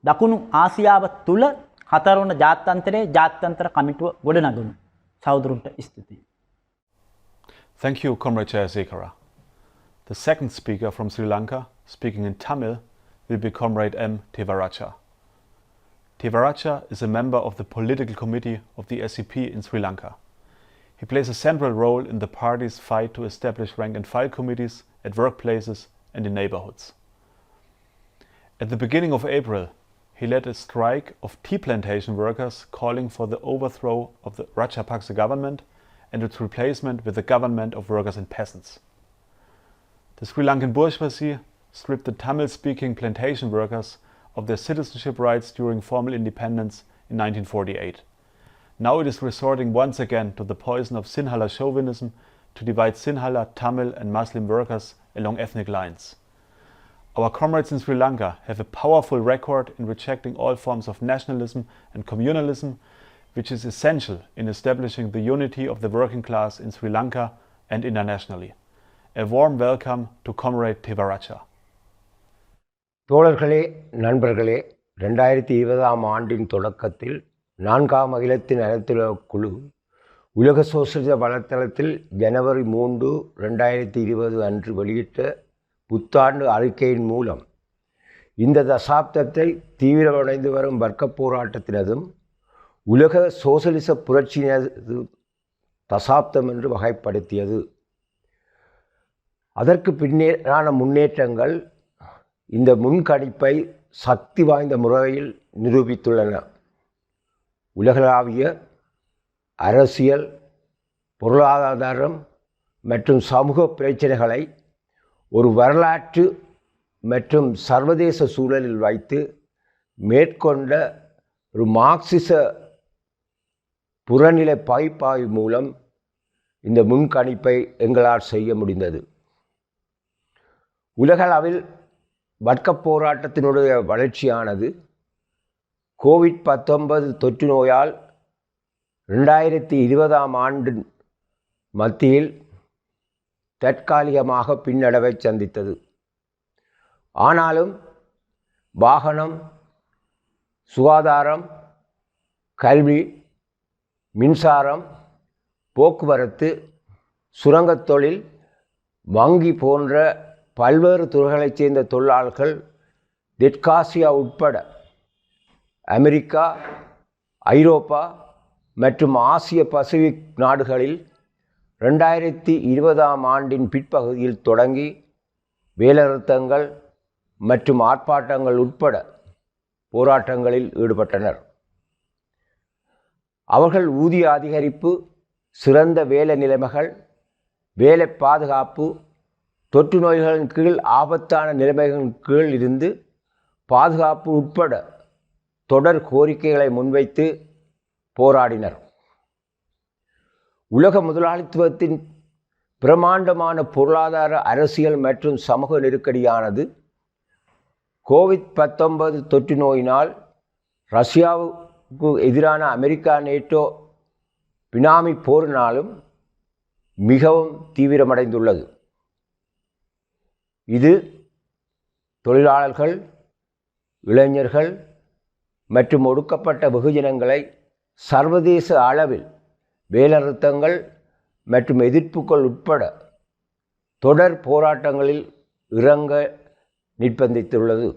දකුණු ආසියාව තුල හතරවන ජාත්‍යන්තරයේ ජාත්‍යන්තර කමිටුව ගොඩනගනු. සහෝදරුන්ට ස්තුතියි. Thank you, Comrade Jayasekara. The second speaker from Sri Lanka, speaking in Tamil, will be Comrade M. Tevaraja. Tevaraja is a member of the political committee of the SCP in Sri Lanka. He plays a central role in the party's fight to establish rank-and-file committees at workplaces and in neighborhoods. At the beginning of April, he led a strike of tea plantation workers calling for the overthrow of the Rajapaksa government and its replacement with the government of workers and peasants. The Sri Lankan bourgeoisie stripped the Tamil-speaking plantation workers of their citizenship rights during formal independence in 1948. Now it is resorting once again to the poison of Sinhala chauvinism to divide Sinhala, Tamil and Muslim workers along ethnic lines. Our comrades in Sri Lanka have a powerful record in rejecting all forms of nationalism and communalism, which is essential in establishing the unity of the working class in Sri Lanka and internationally. A warm welcome to Comrade Tevaraja. தோழர்களே, நண்பர்களே, 2020ஆம் ஆண்டின் தொடக்கத்தில் 4ஆம் அகிலத்தின் அனைத்துலக குழு உலக சோசலிச வலைத்தளத்தில் ஜனவரி 3, 2020 அன்று வெளியிட்ட புத்தாண்டு அறிக்கையின் மூலம் இந்த தசாப்தத்தை தீவிரமடைந்து வரும் வர்க்க போராட்டத்தினதும் உலக சோசலிச புரட்சியினது தசாப்தம் என்று வகைப்படுத்தியது. அதற்கு பின்னேறான முன்னேற்றங்கள் இந்த முன்கணிப்பை சக்தி வாய்ந்த முறையில் நிரூபித்துள்ளன. உலகளாவிய அரசியல், பொருளாதாரம் மற்றும் சமூக பிரச்சனைகளை ஒரு வரலாற்று மற்றும் சர்வதேச சூழலில் வைத்து மேற்கொண்ட ஒரு மார்க்சிச புறநிலை பகுப்பாய்வு மூலம் இந்த முன்கணிப்பை எங்களால் செய்ய முடிந்தது. உலகளவில் வர்க்க போராட்டத்தினுடைய வளர்ச்சியானது கோவிட்-19 தொற்று நோயால் 2020ஆம் ஆண்டு மத்தியில் தற்காலிகமாக பின்னடைவை சந்தித்தது. ஆனாலும் வாகனம், சுகாதாரம், கல்வி, மின்சாரம், போக்குவரத்து, சுரங்கத் தொழில், வங்கி போன்ற பல்வேறு துறைகளைச் சேர்ந்த தொழிலாளர்கள் தெற்காசியா உட்பட அமெரிக்கா, ஐரோப்பா மற்றும் ஆசிய பசிபிக் நாடுகளில் 2020ஆம் ஆண்டின் பிற்பகுதியில் தொடங்கி வேலைநிறுத்தங்கள் மற்றும் ஆர்ப்பாட்டங்கள் உட்பட போராட்டங்களில் ஈடுபட்டனர். அவர்கள் ஊதிய அதிகரிப்பு, சிறந்த வேலை நிலைமைகள், வேலை பாதுகாப்பு, தொற்று நோய்களின் கீழ் ஆபத்தான நிலைமைகளின் கீழ் இருந்து பாதுகாப்பு உட்பட தொடர் கோரிக்கைகளை முன்வைத்து போராடினர். உலக முதலாளித்துவத்தின் பிரமாண்டமான பொருளாதார, அரசியல் மற்றும் சமூக நெருக்கடியானது கோவிட்-19 தொற்று நோயினால் ரஷ்யாவுக்கு எதிரான அமெரிக்கா நேட்டோ பினாமி போரினாலும் மிகவும் தீவிரமடைந்துள்ளது. இது தொழிலாளர்கள், இளைஞர்கள் மற்றும் ஒடுக்கப்பட்ட வெகுஜனங்களை சர்வதேச அளவில் வேலைநிறுத்தங்கள் மற்றும் எதிர்ப்புகள் உட்பட தொடர் போராட்டங்களில் இறங்க நிர்பந்தித்துள்ளது.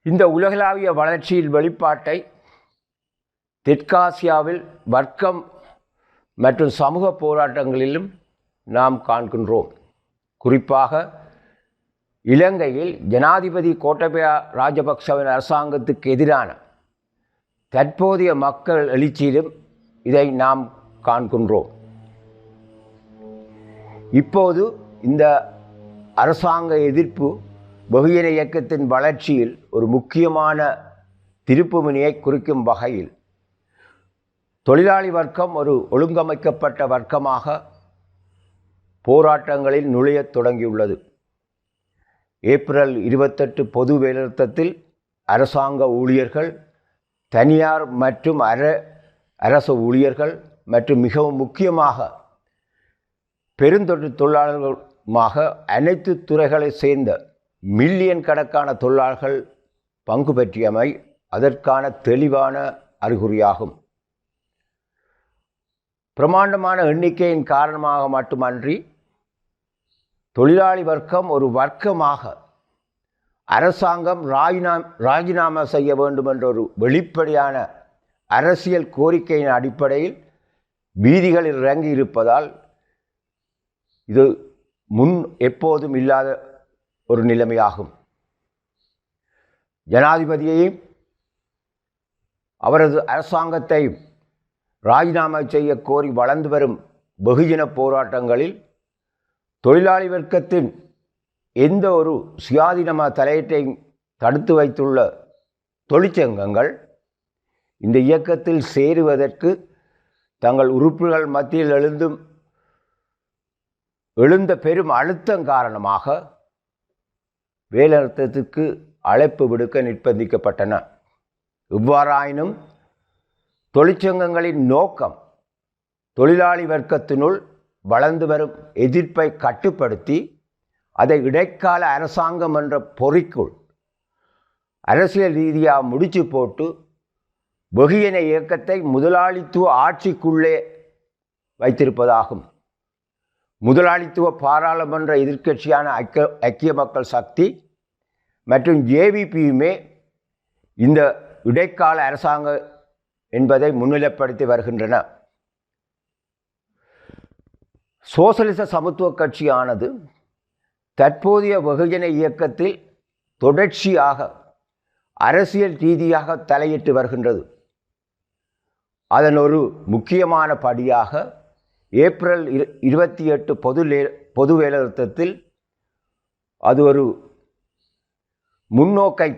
இந்த உலகளாவிய வளர்ச்சியின் வெளிப்பாட்டை தெற்காசியாவில் வர்க்கம் மற்றும் சமூக போராட்டங்களிலும் நாம் காண்கின்றோம். குறிப்பாக இலங்கையில் ஜனாதிபதி கோட்டபய ராஜபக்சவின் அரசாங்கத்துக்கு எதிரான தற்போதைய மக்கள் எழுச்சியிலும் இதை நாம் காண்கின்றோம். இப்போது இந்த அரசாங்க எதிர்ப்பு வெகுஜன இயக்கத்தின் வளர்ச்சியில் ஒரு முக்கியமான திருப்புமுனையை குறிக்கும் வகையில் தொழிலாளி வர்க்கம் ஒரு ஒழுங்கமைக்கப்பட்ட வர்க்கமாக போராட்டங்களில் நுழையத் தொடங்கியுள்ளது. ஏப்ரல் 28 பொது வேலைநிறுத்தத்தில் அரசாங்க ஊழியர்கள், தனியார் மற்றும் அரசு ஊழியர்கள் மற்றும் மிகவும் முக்கியமாக பெருந்தொற்று தொழிலாளர்களுமாக அனைத்து துறைகளை சேர்ந்த மில்லியன் கணக்கான தொழிலாளர்கள் பங்கு பெற்றியமை அதற்கான தெளிவான அறிகுறியாகும். பிரமாண்டமான எண்ணிக்கையின் காரணமாக மட்டுமன்றி தொழிலாளி வர்க்கம் ஒரு வர்க்கமாக அரசாங்கம் ராஜினாமா செய்ய வேண்டும் என்ற ஒரு வெளிப்படையான அரசியல் கோரிக்கையின் அடிப்படையில் வீதிகளில் இறங்கி இருப்பதால் இது முன் எப்போதும் இல்லாத ஒரு நிலைமையாகும். ஜனாதிபதியையும் அவரது அரசாங்கத்தையும் ராஜினாமா செய்ய கோரி வளர்ந்து வரும் வெகுஜன போராட்டங்களில் தொழிலாளி வர்க்கத்தின் எந்த ஒரு சுயாதீனமான தலையீட்டையும் தடுத்து வைத்துள்ள தொழிற்சங்கங்கள் இந்த இயக்கத்தில் சேருவதற்கு தங்கள் உறுப்பினர்கள் மத்தியில் எழுந்த பெரும் அழுத்தம் காரணமாக வேலைநிறுத்தத்திற்கு அழைப்பு விடுக்க நிர்பந்திக்கப்பட்டன. இவ்வாறாயினும் தொழிற்சங்கங்களின் நோக்கம் தொழிலாளி வர்க்கத்தினுள் வளர்ந்து வரும் எதிர்ப்பை கட்டுப்படுத்தி அதை இடைக்கால அரசாங்கம் என்ற பொறிக்குள் அரசியல் ரீதியாக முடிச்சு போட்டு வெகுஜன இயக்கத்தை முதலாளித்துவ ஆட்சிக்குள்ளே வைத்திருப்பதாகும். முதலாளித்துவ பாராளுமன்ற எதிர்க்கட்சியான ஐக்கிய மக்கள் சக்தி மற்றும் ஜேவிபியுமே இந்த இடைக்கால அரசாங்கம் என்பதை முன்னிலைப்படுத்தி வருகின்றன. சோசலிச சமத்துவ கட்சியானது தற்போதைய வெகுஜன இயக்கத்தில் தொடர்ச்சியாக அரசியல் ரீதியாக தலையிட்டு வருகின்றது. அதன் ஒரு முக்கியமான படியாக ஏப்ரல் 28 பொது வேலைநிறுத்தத்தில் அது ஒரு முன்னோக்கை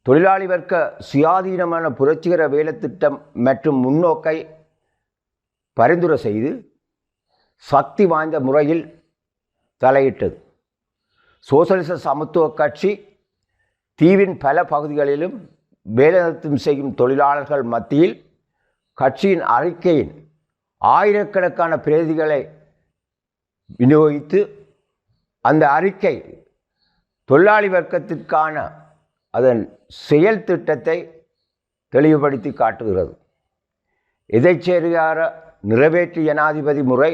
தொழிலாளி வர்க்க சுயாதீனமான புரட்சிகர வேலைத்திட்டம் மற்றும் முன்னோக்கை பரிந்துரை செய்து சக்தி வாய்ந்த முறையில் தலையிட்டது. சோசலிச சமத்துவ கட்சி தீவின் பல பகுதிகளிலும் வேலைநிறுத்தம் செய்யும் தொழிலாளர்கள் மத்தியில் கட்சியின் அறிக்கையின் ஆயிரக்கணக்கான பிரதிகளை விநியோகித்து அந்த அறிக்கை தொழிலாளி வர்க்கத்திற்கான அதன் செயல் திட்டத்தை தெளிவுபடுத்தி காட்டுகிறது. எதேச்சதிகார நிறைவேற்று ஜனாதிபதி முறை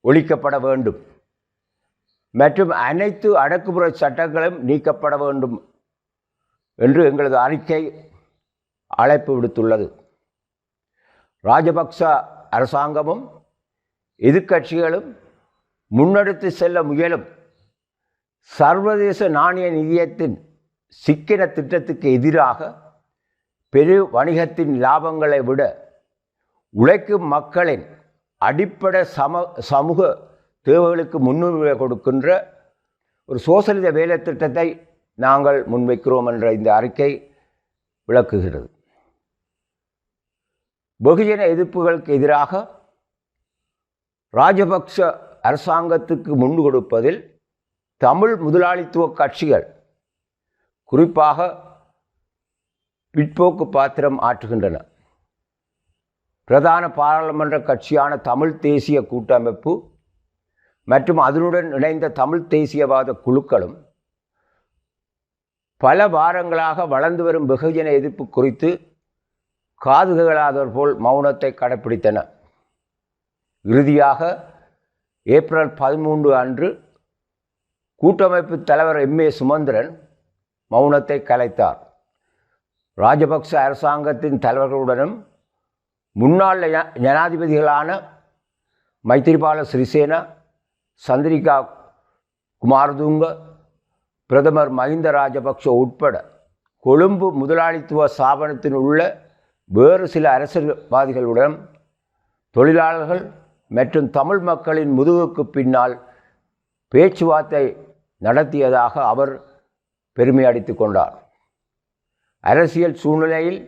ஒழிக்கப்பட வேண்டும் மற்றும் அனைத்து அடக்குமுறை சட்டங்களும் நீக்கப்பட வேண்டும் என்று எங்களது அறிக்கை அழைப்பு விடுத்துள்ளது. ராஜபக்ச அரசாங்கமும் எதிர்க்கட்சிகளும் முன்னெடுத்து செல்ல முயலும் சர்வதேச நாணய நிதியத்தின் சிக்கன திட்டத்துக்கு எதிராக பெரு வணிகத்தின் லாபங்களை விட உழைக்கும் மக்களின் அடிப்படை சமூக தேவைகளுக்கு முன்னுரிமை கொடுக்கின்ற ஒரு சோசலிச வேலை திட்டத்தை நாங்கள் முன்வைக்கிறோம் என்ற இந்த அறிக்கை விளக்குகிறது. வெகுஜன எதிர்ப்புகளுக்கு எதிராக ராஜபக்ச அரசாங்கத்துக்கு முன் கொடுப்பதில் தமிழ் முதலாளித்துவ கட்சிகள் குறிப்பாக பிற்போக்கு பாத்திரம் ஆற்றுகின்றன. பிரதான பாராளுமன்ற கட்சியான தமிழ் தேசிய கூட்டமைப்பு மற்றும் அதனுடன் இணைந்த தமிழ் தேசியவாத குழுக்களும் பல வாரங்களாக வளர்ந்து வரும் வெகுஜன எதிர்ப்பு குறித்து காதுகளாதவர் போல் மௌனத்தை கடைப்பிடித்தன. இறுதியாக ஏப்ரல் 13 அன்று கூட்டமைப்பு தலைவர் எம்.ஏ. சுமந்திரன் மௌனத்தை கலைத்தார். ராஜபக்ச அரசாங்கத்தின் தலைவர்களுடனும் முன்னாள் ஜனாதிபதிகளான மைத்திரிபால சிறிசேனா, சந்திரிகா குமாரதுங்க, பிரதமர் மஹிந்த ராஜபக்ஷ உட்பட கொழும்பு முதலாளித்துவ ஸ்தாபனத்தில் உள்ள வேறு சில அரசியல்வாதிகளுடன் தொழிலாளர்கள் மற்றும் தமிழ் மக்களின் முதுகுக்கு பின்னால் பேச்சுவார்த்தை நடத்தியதாக அவர் பெருமையடித்து கொண்டார். அரசியல் சூழ்நிலையில்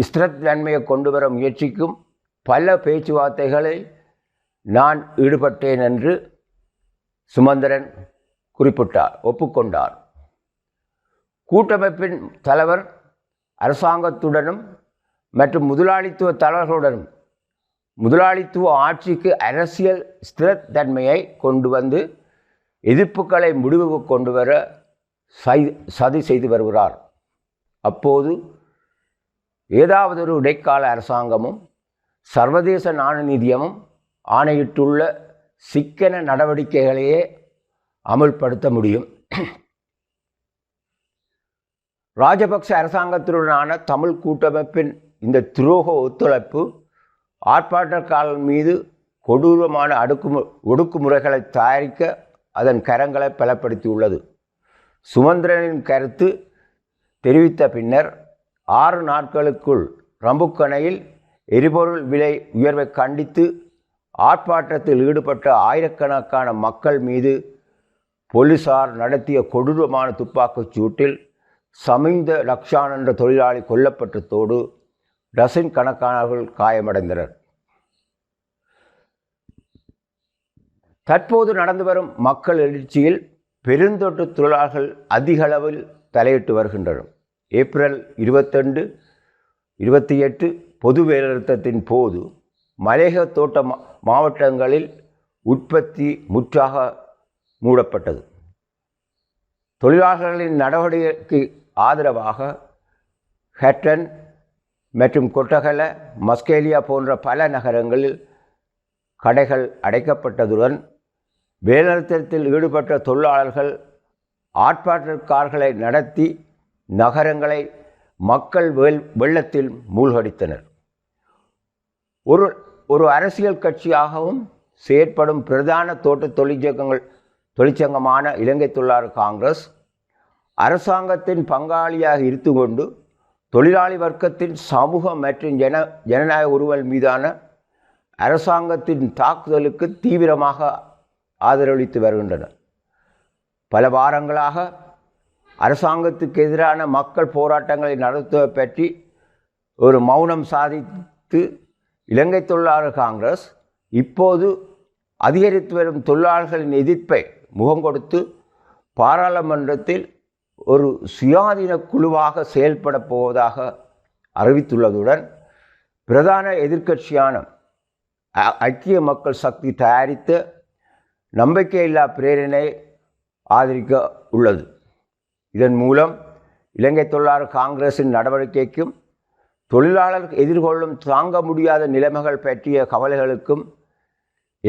ஸ்திரத்தன்மையை கொண்டு வர முயற்சிக்கும் பல பேச்சுவார்த்தைகளில் நான் ஈடுபட்டேன் என்று சுமந்திரன் ஒப்புக்கொண்டார். கூட்டமைப்பின் தலைவர் அரசாங்கத்துடனும் மற்றும் முதலாளித்துவ தலைவர்களுடனும் முதலாளித்துவ ஆட்சிக்கு அரசியல் ஸ்திரத்தன்மையை கொண்டு வந்து எதிர்ப்புகளை முடிவுக்கு கொண்டு வர சதி செய்து வருகிறார். அப்போது ஏதாவது ஒரு இடைக்கால அரசாங்கமும் சர்வதேச நாணய நிதியமும் ஆணையிட்டுள்ள சிக்கன நடவடிக்கைகளையே அமுல்படுத்த முடியும். ராஜபக்ச அரசாங்கத்துடனான தமிழ் கூட்டமைப்பின் இந்த துரோக ஒத்துழைப்பு ஆர்ப்பாட்டக்காரர்கள் மீது கொடூரமான ஒடுக்குமுறைகளை தயாரிக்க அதன் கரங்களை பலப்படுத்தியுள்ளது. சுமந்திரனின் கருத்து தெரிவித்த பின்னர் 6 நாட்களுக்குள் ரம்புக்கணையில் எரிபொருள் விலை உயர்வை கண்டித்து ஆர்ப்பாட்டத்தில் ஈடுபட்ட ஆயிரக்கணக்கான மக்கள் மீது போலீசார் நடத்திய கொடூரமான துப்பாக்கிச் சூட்டில் சமிந்த லக்ஷான் என்ற தொழிலாளி கொல்லப்பட்டதோடு டசின் கணக்கானவர்கள் காயமடைந்தனர். தற்போது நடந்து வரும் மக்கள் எழுச்சியில் பெருந்தொற்று தொழிலாளர்கள் அதிக அளவில் தலையிட்டு வருகின்றனர். ஏப்ரல் 22, 28 பொது வேலைநிறுத்தத்தின் போது மலையக தோட்ட மாவட்டங்களில் உற்பத்தி முற்றாக மூடப்பட்டது. தொழிலாளர்களின் நடவடிக்கைக்கு ஆதரவாக ஹட்டன் மற்றும் கொட்டகல, மஸ்கேலியா போன்ற பல நகரங்களில் கடைகள் அடைக்கப்பட்டதுடன் வேலைநிறுத்தத்தில் ஈடுபட்ட தொழிலாளர்கள் ஆர்ப்பாட்டக்காரர்களை நடத்தி நகரங்களை மக்கள் வெள்ளத்தில் மூழ்கடித்தனர். ஒரு அரசியல் கட்சியாகவும் செயற்படும் பிரதான தோட்ட தொழிற்சங்கமான இலங்கை தொழிலாளர் காங்கிரஸ் அரசாங்கத்தின் பங்காளியாக இருந்து கொண்டு தொழிலாளி வர்க்கத்தின் சமூக மற்றும் ஜனநாயக உரிமைகள் மீதான அரசாங்கத்தின் தாக்குதலுக்கு தீவிரமாக ஆதரவளித்து வருகின்றனர். பல வாரங்களாக அரசாங்கத்துக்கு எதிரான மக்கள் போராட்டங்களை நடத்துவதை பற்றி ஒரு மௌனம் சாதித்து இலங்கை தொழிலாளர் காங்கிரஸ் இப்போது அதிகரித்து வரும் தொழிலாளர்களின் எதிர்ப்பை முகம் கொடுத்து பாராளுமன்றத்தில் ஒரு சுயாதீன குழுவாக செயல்பட போவதாக அறிவித்துள்ளதுடன் பிரதான எதிர்க்கட்சியான ஐக்கிய மக்கள் சக்தி தயாரித்த நம்பிக்கையில்லா பிரேரணை ஆதரிக்க உள்ளது. இதன் மூலம் இலங்கை தொழிலாளர் காங்கிரசின் நடவடிக்கைக்கும் தொழிலாளர் எதிர்கொள்ளும் தாங்க முடியாத நிலைமைகள் பற்றிய கவலைகளுக்கும்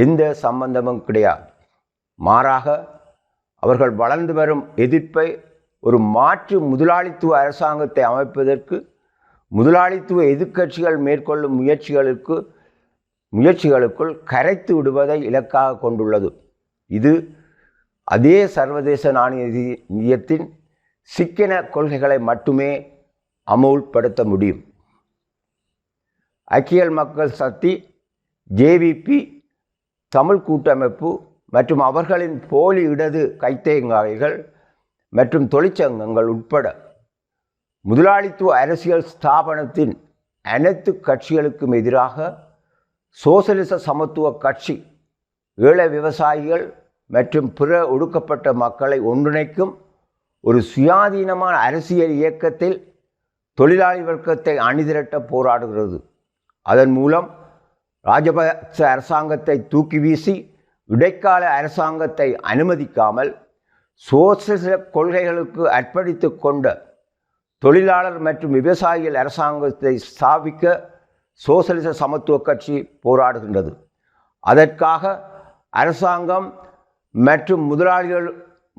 எந்த சம்பந்தமும் கிடையாது. மாறாக அவர்கள் வளர்ந்து வரும் எதிர்ப்பை ஒரு மாற்று முதலாளித்துவ அரசாங்கத்தை அமைப்பதற்கு முதலாளித்துவ எதிர்க்கட்சிகள் மேற்கொள்ளும் முயற்சிகளுக்குள் கரைத்து விடுவதை இலக்காக கொண்டுள்ளது. இது அதே சர்வதேச நாணய நிதியத்தின் சிக்கன கொள்கைகளை மட்டுமே அமுல்படுத்த முடியும். ஐக்கிய மக்கள் சக்தி, ஜேவிபி, தமிழ் கூட்டமைப்பு மற்றும் அவர்களின் போலி இடது கைத்தேங்காய்கள் மற்றும் தொழிற்சங்கங்கள் உட்பட முதலாளித்துவ அரசியல் ஸ்தாபனத்தின் அனைத்து கட்சிகளுக்கும் எதிராக சோசலிச சமத்துவ கட்சி ஏழை விவசாயிகள் மற்றும் பிற ஒடுக்கப்பட்ட மக்களை ஒன்றிணைக்கும் ஒரு சுயாதீனமான அரசியல் இயக்கத்தில் தொழிலாளி வர்க்கத்தை அணிதிரட்ட போராடுகிறது. அதன் மூலம் ராஜபக்ச அரசாங்கத்தை தூக்கி வீசி இடைக்கால அரசாங்கத்தை அனுமதிக்காமல் சோசலிச கொள்கைகளுக்கு அர்ப்பணித்து கொண்ட தொழிலாளர் மற்றும் விவசாயிகள் அரசாங்கத்தை ஸ்தாபிக்க சோசலிச சமத்துவ கட்சி போராடுகின்றது. அதற்காக அரசாங்கம் மற்றும்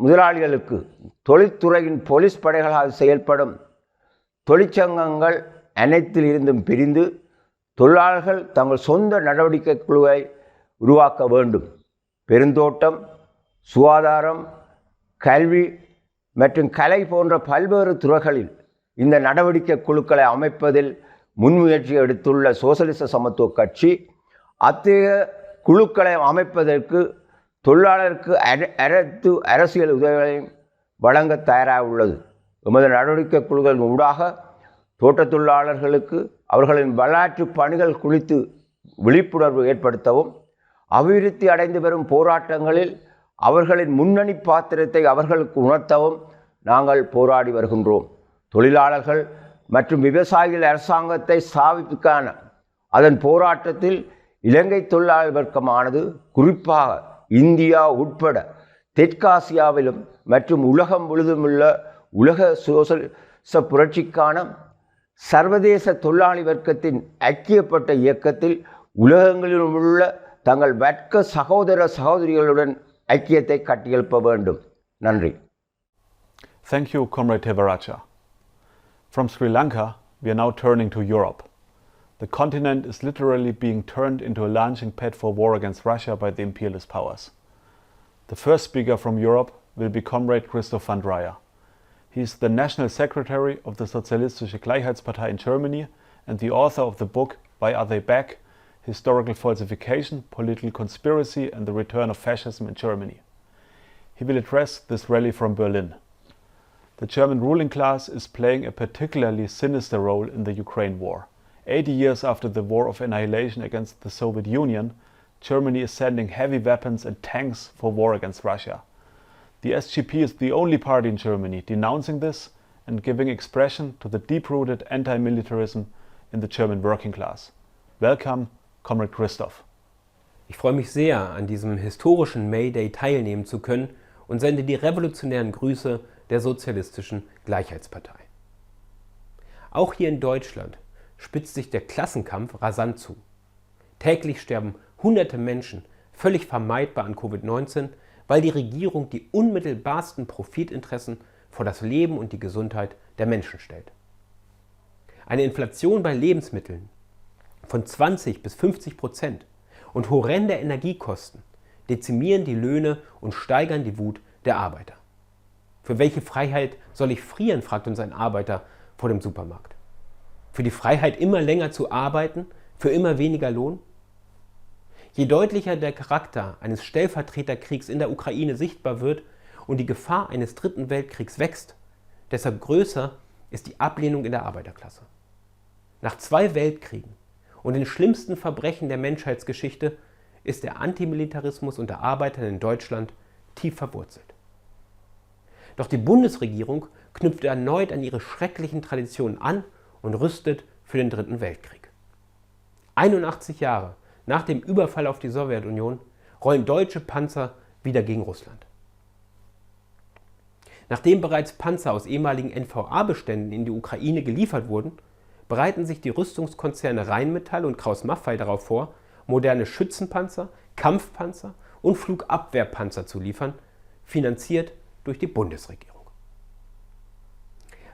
முதலாளிகளுக்கு தொழில்துறையின் போலீஸ் படைகளாக செயல்படும் தொழிற்சங்கங்கள் அனைத்தில் இருந்தும் பிரிந்து தொழிலாளர்கள் தங்கள் சொந்த நடவடிக்கை குழுவை உருவாக்க வேண்டும். பெருந்தோட்டம், சுகாதாரம், கல்வி மற்றும் கலை போன்ற பல்வேறு துறைகளில் இந்த நடவடிக்கை குழுக்களை அமைப்பதில் முன்முயற்சி எடுத்துள்ள சோசலிச சமத்துவ கட்சி அத்தகைய குழுக்களை அமைப்பதற்கு தொழிலாளருக்கு அரசியல் உதவிகளையும் வழங்க தயாராக உள்ளது. எமது நடவடிக்கை குழுக்களின் ஊடாக தோட்ட தொழிலாளர்களுக்கு அவர்களின் வரலாற்று பணிகள் குறித்து விழிப்புணர்வு ஏற்படுத்தவும் அபிவிருத்தி அடைந்து வரும் போராட்டங்களில் அவர்களின் முன்னணி பாத்திரத்தை அவர்களுக்கு உணர்த்தவும் நாங்கள் போராடி வருகின்றோம். தொழிலாளர்கள் மற்றும் விவசாயிகள் அரசாங்கத்தை ஸ்தாபிப்புக்கான அதன் போராட்டத்தில் இலங்கை தொழிலாளர் வர்க்கமானது குறிப்பாக இந்தியா உட்பட தெற்காசியாவிலும் மற்றும் உலகம் முழுதுமுள்ள உலக சோசலிச புரட்சிக்கான சர்வதேச தொழிலாளி வர்க்கத்தின் ஐக்கியப்பட்ட இயக்கத்தில் உலகங்களிலும் உள்ள தங்கள் வர்க்க சகோதர சகோதரிகளுடன் ஐக்கியத்தை கட்டியெழுப்ப வேண்டும். நன்றி. Thank you, Comrade Tevaraja. From Sri Lanka, we are now turning to Europe. The continent is literally being turned into a launching pad for war against Russia by the imperialist powers. The first speaker from Europe will be Comrade Christoph van Dreyer. He is the National Secretary of the Sozialistische Gleichheitspartei in Germany and the author of the book Why Are They Back? Historical Falsification, Political Conspiracy and the Return of Fascism in Germany. He will address this rally from Berlin. The German ruling class is playing a particularly sinister role in the Ukraine war. 80 years after the war of annihilation against the Soviet Union, Germany is sending heavy weapons and tanks for war against Russia. The SGP is the only party in Germany denouncing this and giving expression to the deep-rooted anti-militarism in the German working class. Welcome, Comrade Christoph. Ich freue mich sehr, an diesem historischen May Day teilnehmen zu können und sende die revolutionären Grüße der Sozialistischen Gleichheitspartei. Auch hier in Deutschland spitzt sich der Klassenkampf rasant zu. Täglich sterben hunderte Menschen völlig vermeidbar an Covid-19, weil die Regierung die unmittelbarsten Profitinteressen vor das Leben und die Gesundheit der Menschen stellt. Eine Inflation bei Lebensmitteln von 20 bis 50% und horrende Energiekosten dezimieren die Löhne und steigern die Wut der Arbeiter. Für welche Freiheit soll ich frieren, fragt uns ein Arbeiter vor dem Supermarkt. Für die Freiheit, immer länger zu arbeiten, für immer weniger Lohn? Je deutlicher der Charakter eines Stellvertreterkriegs in der Ukraine sichtbar wird und die Gefahr eines dritten Weltkriegs wächst, deshalb größer ist die Ablehnung in der Arbeiterklasse. Nach 2 Weltkriegen und den schlimmsten Verbrechen der Menschheitsgeschichte ist der Antimilitarismus unter Arbeitern in Deutschland tief verwurzelt. Doch die Bundesregierung knüpft erneut an ihre schrecklichen Traditionen an und rüstet für den Dritten Weltkrieg. 81 Jahre nach dem Überfall auf die Sowjetunion rollen deutsche Panzer wieder gegen Russland. Nachdem bereits Panzer aus ehemaligen NVA-Beständen in die Ukraine geliefert wurden, bereiten sich die Rüstungskonzerne Rheinmetall und Krauss-Maffei darauf vor, moderne Schützenpanzer, Kampfpanzer und Flugabwehrpanzer zu liefern, finanziert durch die Bundesregierung.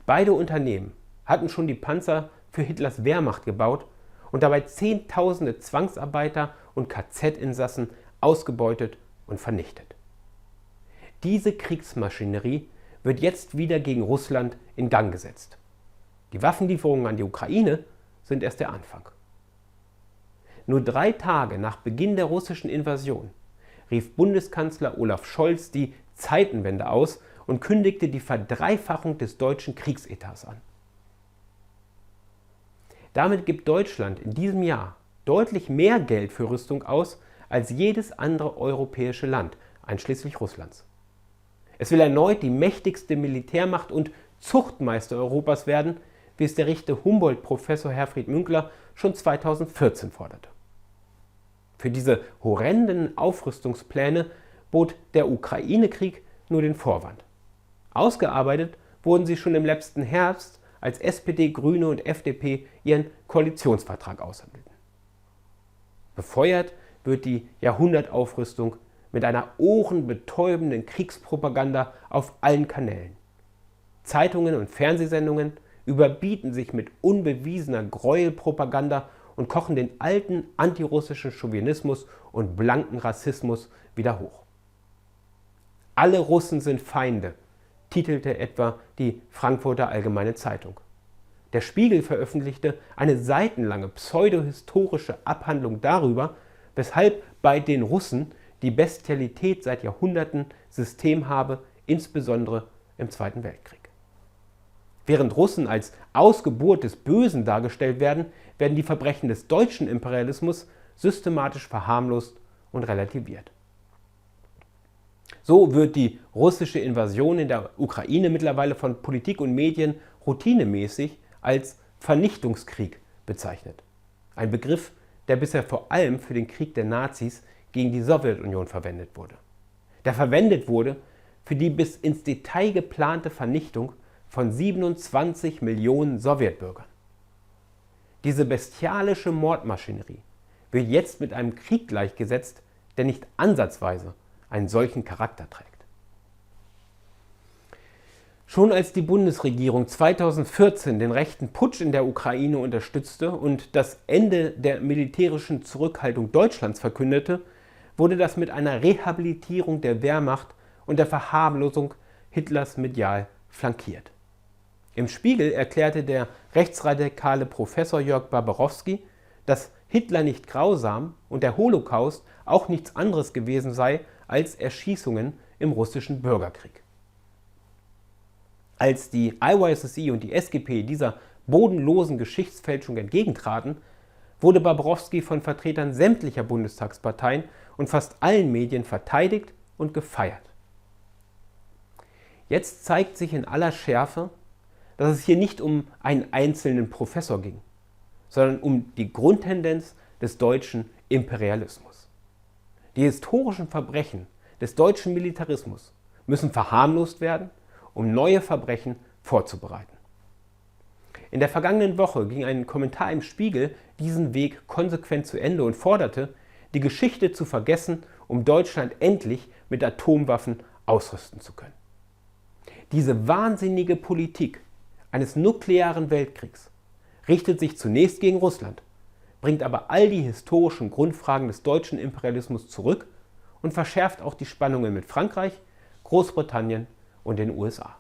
Beide Unternehmen hatten schon die Panzer für Hitlers Wehrmacht gebaut und dabei Zehntausende Zwangsarbeiter und KZ-Insassen ausgebeutet und vernichtet. Diese Kriegsmaschinerie wird jetzt wieder gegen Russland in Gang gesetzt. Die Waffenlieferungen an die Ukraine sind erst der Anfang. Nur 3 Tage nach Beginn der russischen Invasion rief Bundeskanzler Olaf Scholz die Zeitenwende aus und kündigte die Verdreifachung des deutschen Kriegsetats an. Damit gibt Deutschland in diesem Jahr deutlich mehr Geld für Rüstung aus als jedes andere europäische Land, einschließlich Russlands. Es will erneut die mächtigste Militärmacht und Zuchtmeister Europas werden, wie es der Richter Humboldt-Professor Herfried Münkler schon 2014 forderte. Für diese horrenden Aufrüstungspläne bot der Ukraine-Krieg nur den Vorwand. Ausgearbeitet wurden sie schon im letzten Herbst, als SPD, Grüne und FDP ihren Koalitionsvertrag aushandelten. Befeuert wird die Jahrhundertaufrüstung mit einer ohrenbetäubenden Kriegspropaganda auf allen Kanälen. Zeitungen und Fernsehsendungen überbieten sich mit unbewiesener Gräuelpropaganda und kochen den alten antirussischen Chauvinismus und blanken Rassismus wieder hoch. Alle Russen sind Feinde, titelte etwa die Frankfurter Allgemeine Zeitung. Der Spiegel veröffentlichte eine seitenlange pseudohistorische Abhandlung darüber, weshalb bei den Russen die Bestialität seit Jahrhunderten System habe, insbesondere im Zweiten Weltkrieg. Während Russen als Ausgeburt des Bösen dargestellt werden, werden die Verbrechen des deutschen Imperialismus systematisch verharmlost und relativiert. So wird die russische Invasion in der Ukraine mittlerweile von Politik und Medien routinemäßig als Vernichtungskrieg bezeichnet. Ein Begriff, der bisher vor allem für den Krieg der Nazis gegen die Sowjetunion verwendet wurde. Der verwendet wurde für die bis ins Detail geplante Vernichtung von 27 Millionen Sowjetbürgern. Diese bestialische Mordmaschinerie wird jetzt mit einem Krieg gleichgesetzt, der nicht ansatzweise einen solchen Charakter trägt. Schon als die Bundesregierung 2014 den rechten Putsch in der Ukraine unterstützte und das Ende der militärischen Zurückhaltung Deutschlands verkündete, wurde das mit einer Rehabilitierung der Wehrmacht und der Verharmlosung Hitlers medial flankiert. Im Spiegel erklärte der rechtsradikale Professor Jörg Barbarowski, dass Hitler nicht grausam und der Holocaust auch nichts anderes gewesen sei als Erschießungen im russischen Bürgerkrieg. Als die IYSSE und die SGP dieser bodenlosen Geschichtsfälschung entgegentraten, wurde Barbarowski von Vertretern sämtlicher Bundestagsparteien und fast allen Medien verteidigt und gefeiert. Jetzt zeigt sich in aller Schärfe, dass es hier nicht um einen einzelnen Professor ging, sondern um die Grundtendenz des deutschen Imperialismus. Die historischen Verbrechen des deutschen Militarismus müssen verharmlost werden, um neue Verbrechen vorzubereiten. In der vergangenen Woche ging ein Kommentar im Spiegel diesen Weg konsequent zu Ende und forderte, die Geschichte zu vergessen, um Deutschland endlich mit Atomwaffen ausrüsten zu können. Diese wahnsinnige Politik eines nuklearen Weltkriegs richtet sich zunächst gegen Russland, bringt aber all die historischen Grundfragen des deutschen Imperialismus zurück und verschärft auch die Spannungen mit Frankreich, Großbritannien und den USA.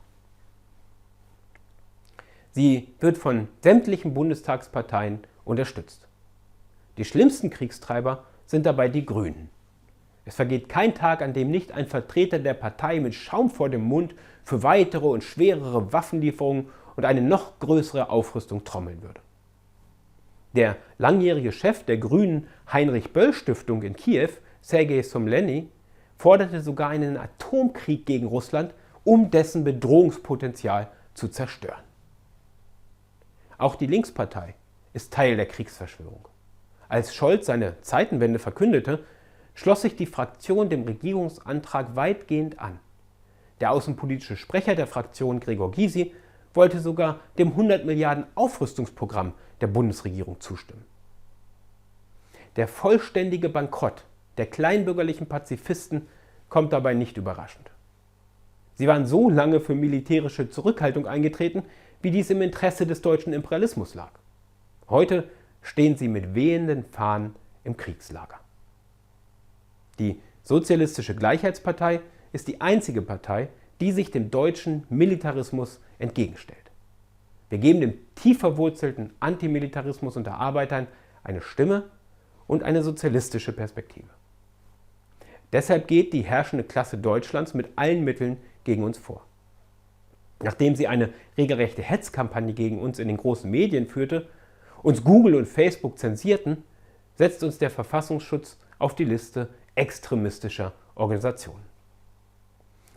Sie wird von sämtlichen Bundestagsparteien unterstützt. Die schlimmsten Kriegstreiber sind dabei die Grünen. Es vergeht kein Tag, an dem nicht ein Vertreter der Partei mit Schaum vor dem Mund für weitere und schwerere Waffenlieferungen und eine noch größere Aufrüstung trommeln würde. Der langjährige Chef der Grünen Heinrich-Böll-Stiftung in Kiew, Sergei Somleny, forderte sogar einen Atomkrieg gegen Russland, um dessen Bedrohungspotenzial zu zerstören. Auch die Linkspartei ist Teil der Kriegsverschwörung. Als Scholz seine Zeitenwende verkündete, schloss sich die Fraktion dem Regierungsantrag weitgehend an. Der außenpolitische Sprecher der Fraktion, Gregor Gysi, wollte sogar dem 100 Milliarden Aufrüstungsprogramm der Bundesregierung zustimmen. Der vollständige Bankrott der kleinbürgerlichen Pazifisten kommt dabei nicht überraschend. Sie waren so lange für militärische Zurückhaltung eingetreten, wie dies im Interesse des deutschen Imperialismus lag. Heute stehen sie mit wehenden Fahnen im Kriegslager. Die Sozialistische Gleichheitspartei ist die einzige Partei, die sich dem deutschen Militarismus entgegenstellt. Wir geben dem tief verwurzelten Antimilitarismus unter Arbeitern eine Stimme und eine sozialistische Perspektive. Deshalb geht die herrschende Klasse Deutschlands mit allen Mitteln gegen uns vor. Nachdem sie eine regelrechte Hetzkampagne gegen uns in den großen Medien führte, uns Google und Facebook zensierten, setzt uns der Verfassungsschutz auf die Liste extremistischer Organisationen.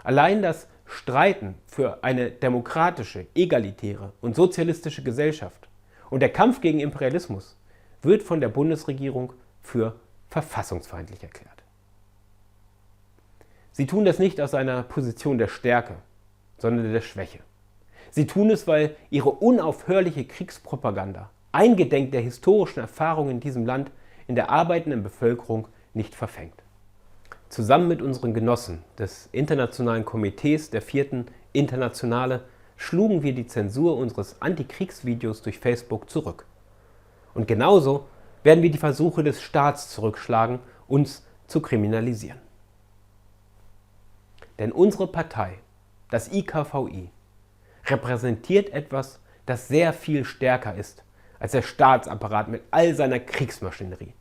Allein das Streiten für eine demokratische, egalitäre und sozialistische Gesellschaft und der Kampf gegen Imperialismus wird von der Bundesregierung für verfassungsfeindlich erklärt. Sie tun das nicht aus einer Position der Stärke, sondern der Schwäche. Sie tun es, weil ihre unaufhörliche Kriegspropaganda, eingedenk der historischen Erfahrungen in diesem Land, in der arbeitenden Bevölkerung nicht verfängt. Zusammen mit unseren Genossen des Internationalen Komitees der 4. Internationale schlugen wir die Zensur unseres Antikriegsvideos durch Facebook zurück. Und genauso werden wir die Versuche des Staats zurückschlagen, uns zu kriminalisieren. Denn unsere Partei, das IKVI, repräsentiert etwas, das sehr viel stärker ist als der Staatsapparat mit all seiner Kriegsmaschinerie.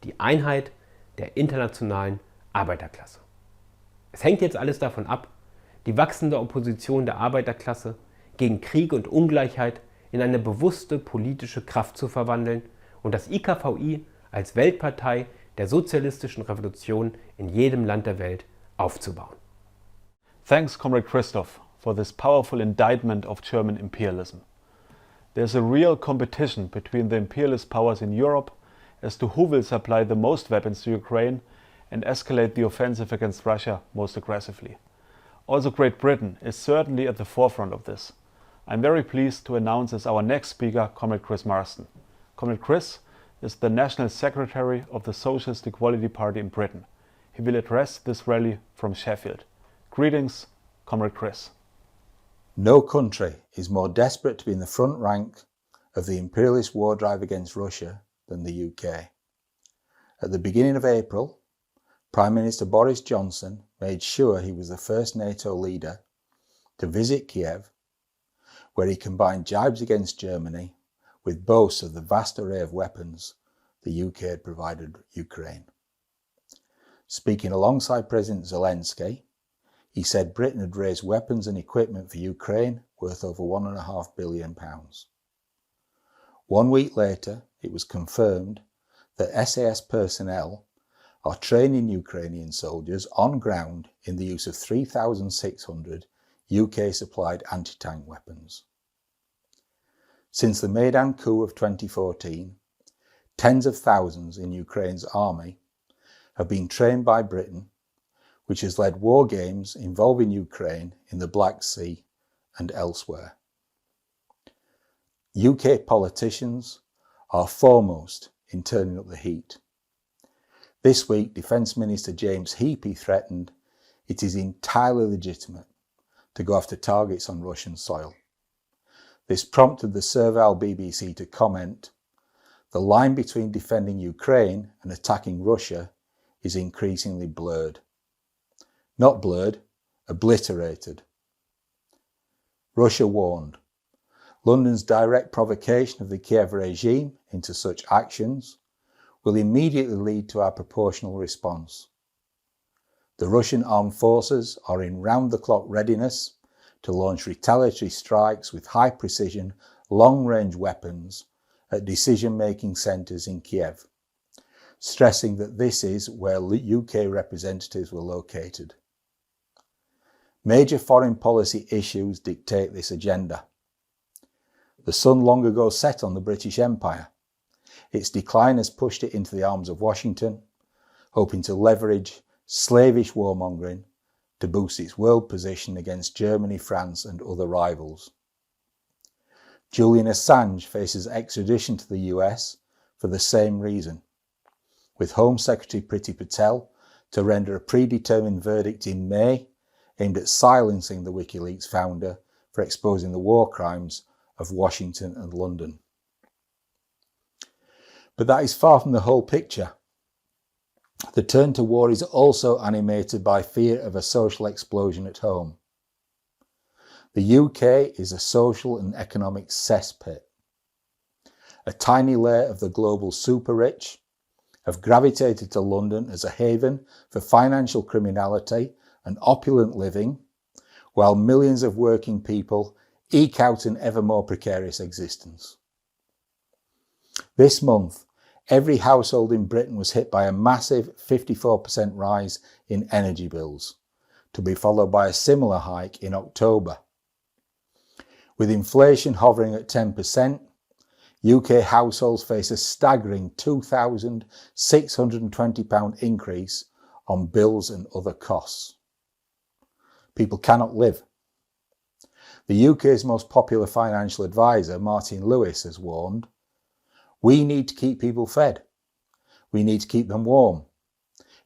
Die Einheit der internationalen Arbeiterklasse. Es hängt jetzt alles davon ab, die wachsende Opposition der Arbeiterklasse gegen Krieg und Ungleichheit in eine bewusste politische Kraft zu verwandeln und das IKVI als Weltpartei der sozialistischen Revolution in jedem Land der Welt aufzubauen. Thanks, Comrade Christoph, for this powerful indictment of German imperialism. There's a real competition between the imperialist powers in Europe as to who will supply the most weapons to Ukraine and escalate the offensive against Russia most aggressively. Also, Great Britain is certainly at the forefront of this. I'm very pleased to announce as our next speaker, Comrade Chris Marston. Comrade Chris is the National Secretary of the Socialist Equality Party in Britain. He will address this rally from Sheffield. Greetings, Comrade Chris. No country is more desperate to be in the front rank of the imperialist war drive against Russia than the UK. At the beginning of April, Prime Minister Boris Johnson made sure he was the first NATO leader to visit Kiev, where he combined jibes against Germany with boasts of the vast array of weapons the UK had provided Ukraine. Speaking alongside President Zelensky, he said Britain had raised weapons and equipment for Ukraine worth over £1.5 billion. 1 week later, it was confirmed that SAS personnel are training Ukrainian soldiers on ground in the use of 3,600 UK-supplied anti-tank weapons. Since the Maidan coup of 2014, tens of thousands in Ukraine's army have been trained by Britain, which has led war games involving Ukraine in the Black Sea and elsewhere. UK politicians are foremost in turning up the heat. This week, Defence Minister James Heappey threatened it is entirely legitimate to go after targets on Russian soil. This prompted the servile BBC to comment, "The line between defending Ukraine and attacking Russia is increasingly blurred." Not blurred, obliterated. Russia warned, London's direct provocation of the Kiev regime into such actions will immediately lead to our proportional response. The Russian armed forces are in round-the-clock readiness to launch retaliatory strikes with high-precision, long-range weapons at decision-making centres in Kiev, stressing that this is where UK representatives were located. Major foreign policy issues dictate this agenda. The sun long ago set on the British Empire. Its decline has pushed it into the arms of Washington, hoping to leverage slavish warmongering to boost its world position against Germany, France and other rivals. Julian Assange faces extradition to the US for the same reason, with Home Secretary Priti Patel to render a predetermined verdict in May aimed at silencing the WikiLeaks founder for exposing the war crimes of Washington and London. But that is far from the whole picture. The turn to war is also animated by fear of a social explosion at home. The UK is a social and economic cesspit. A tiny layer of the global super rich have gravitated to London as a haven for financial criminality and opulent living, while millions of working people eke out an ever more precarious existence. This month, every household in Britain was hit by a massive 54% rise in energy bills, to be followed by a similar hike in October. With inflation hovering at 10%, UK households face a staggering £2,620 increase on bills and other costs. People cannot live. The UK's most popular financial advisor, Martin Lewis, has warned, "We need to keep people fed. We need to keep them warm.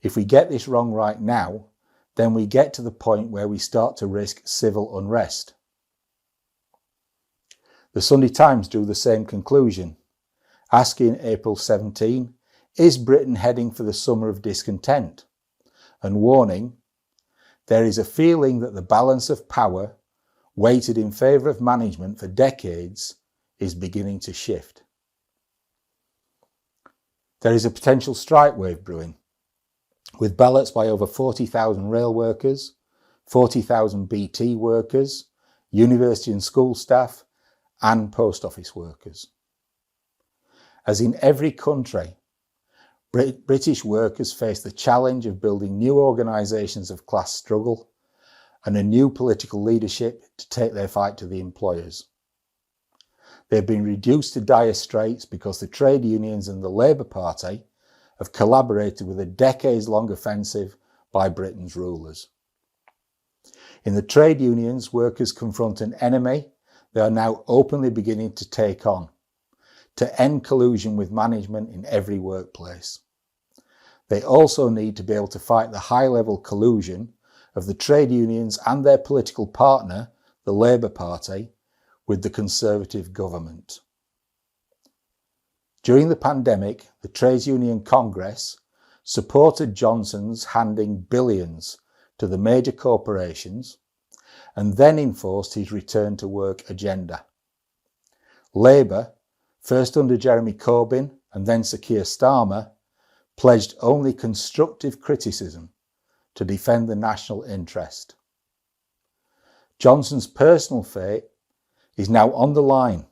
If we get this wrong right now, then we get to the point where we start to risk civil unrest." The Sunday Times drew the same conclusion, asking April 17, "Is Britain heading for the summer of discontent?" and warning, "There is a feeling that the balance of power, weighted in favour of management for decades, is beginning to shift." There is a potential strike wave brewing, with ballots by over 40,000 rail workers, 40,000 BT workers, university and school staff, and post office workers. As in every country, British workers face the challenge of building new organisations of class struggle and a new political leadership to take their fight to the employers. They've been reduced to dire straits because the trade unions and the Labour Party have collaborated with a decades-long offensive by Britain's rulers. In the trade unions, workers confront an enemy they are now openly beginning to take on, to end collusion with management in every workplace. They also need to be able to fight the high-level collusion of the trade unions and their political partner, the Labour Party, with the Conservative government. During the pandemic, the Trades Union Congress supported Johnson's handing billions to the major corporations and then enforced his return to work agenda. Labour, first under Jeremy Corbyn and then Sir Keir Starmer, pledged only constructive criticism to defend the national interest. Johnson's personal fate is now on the line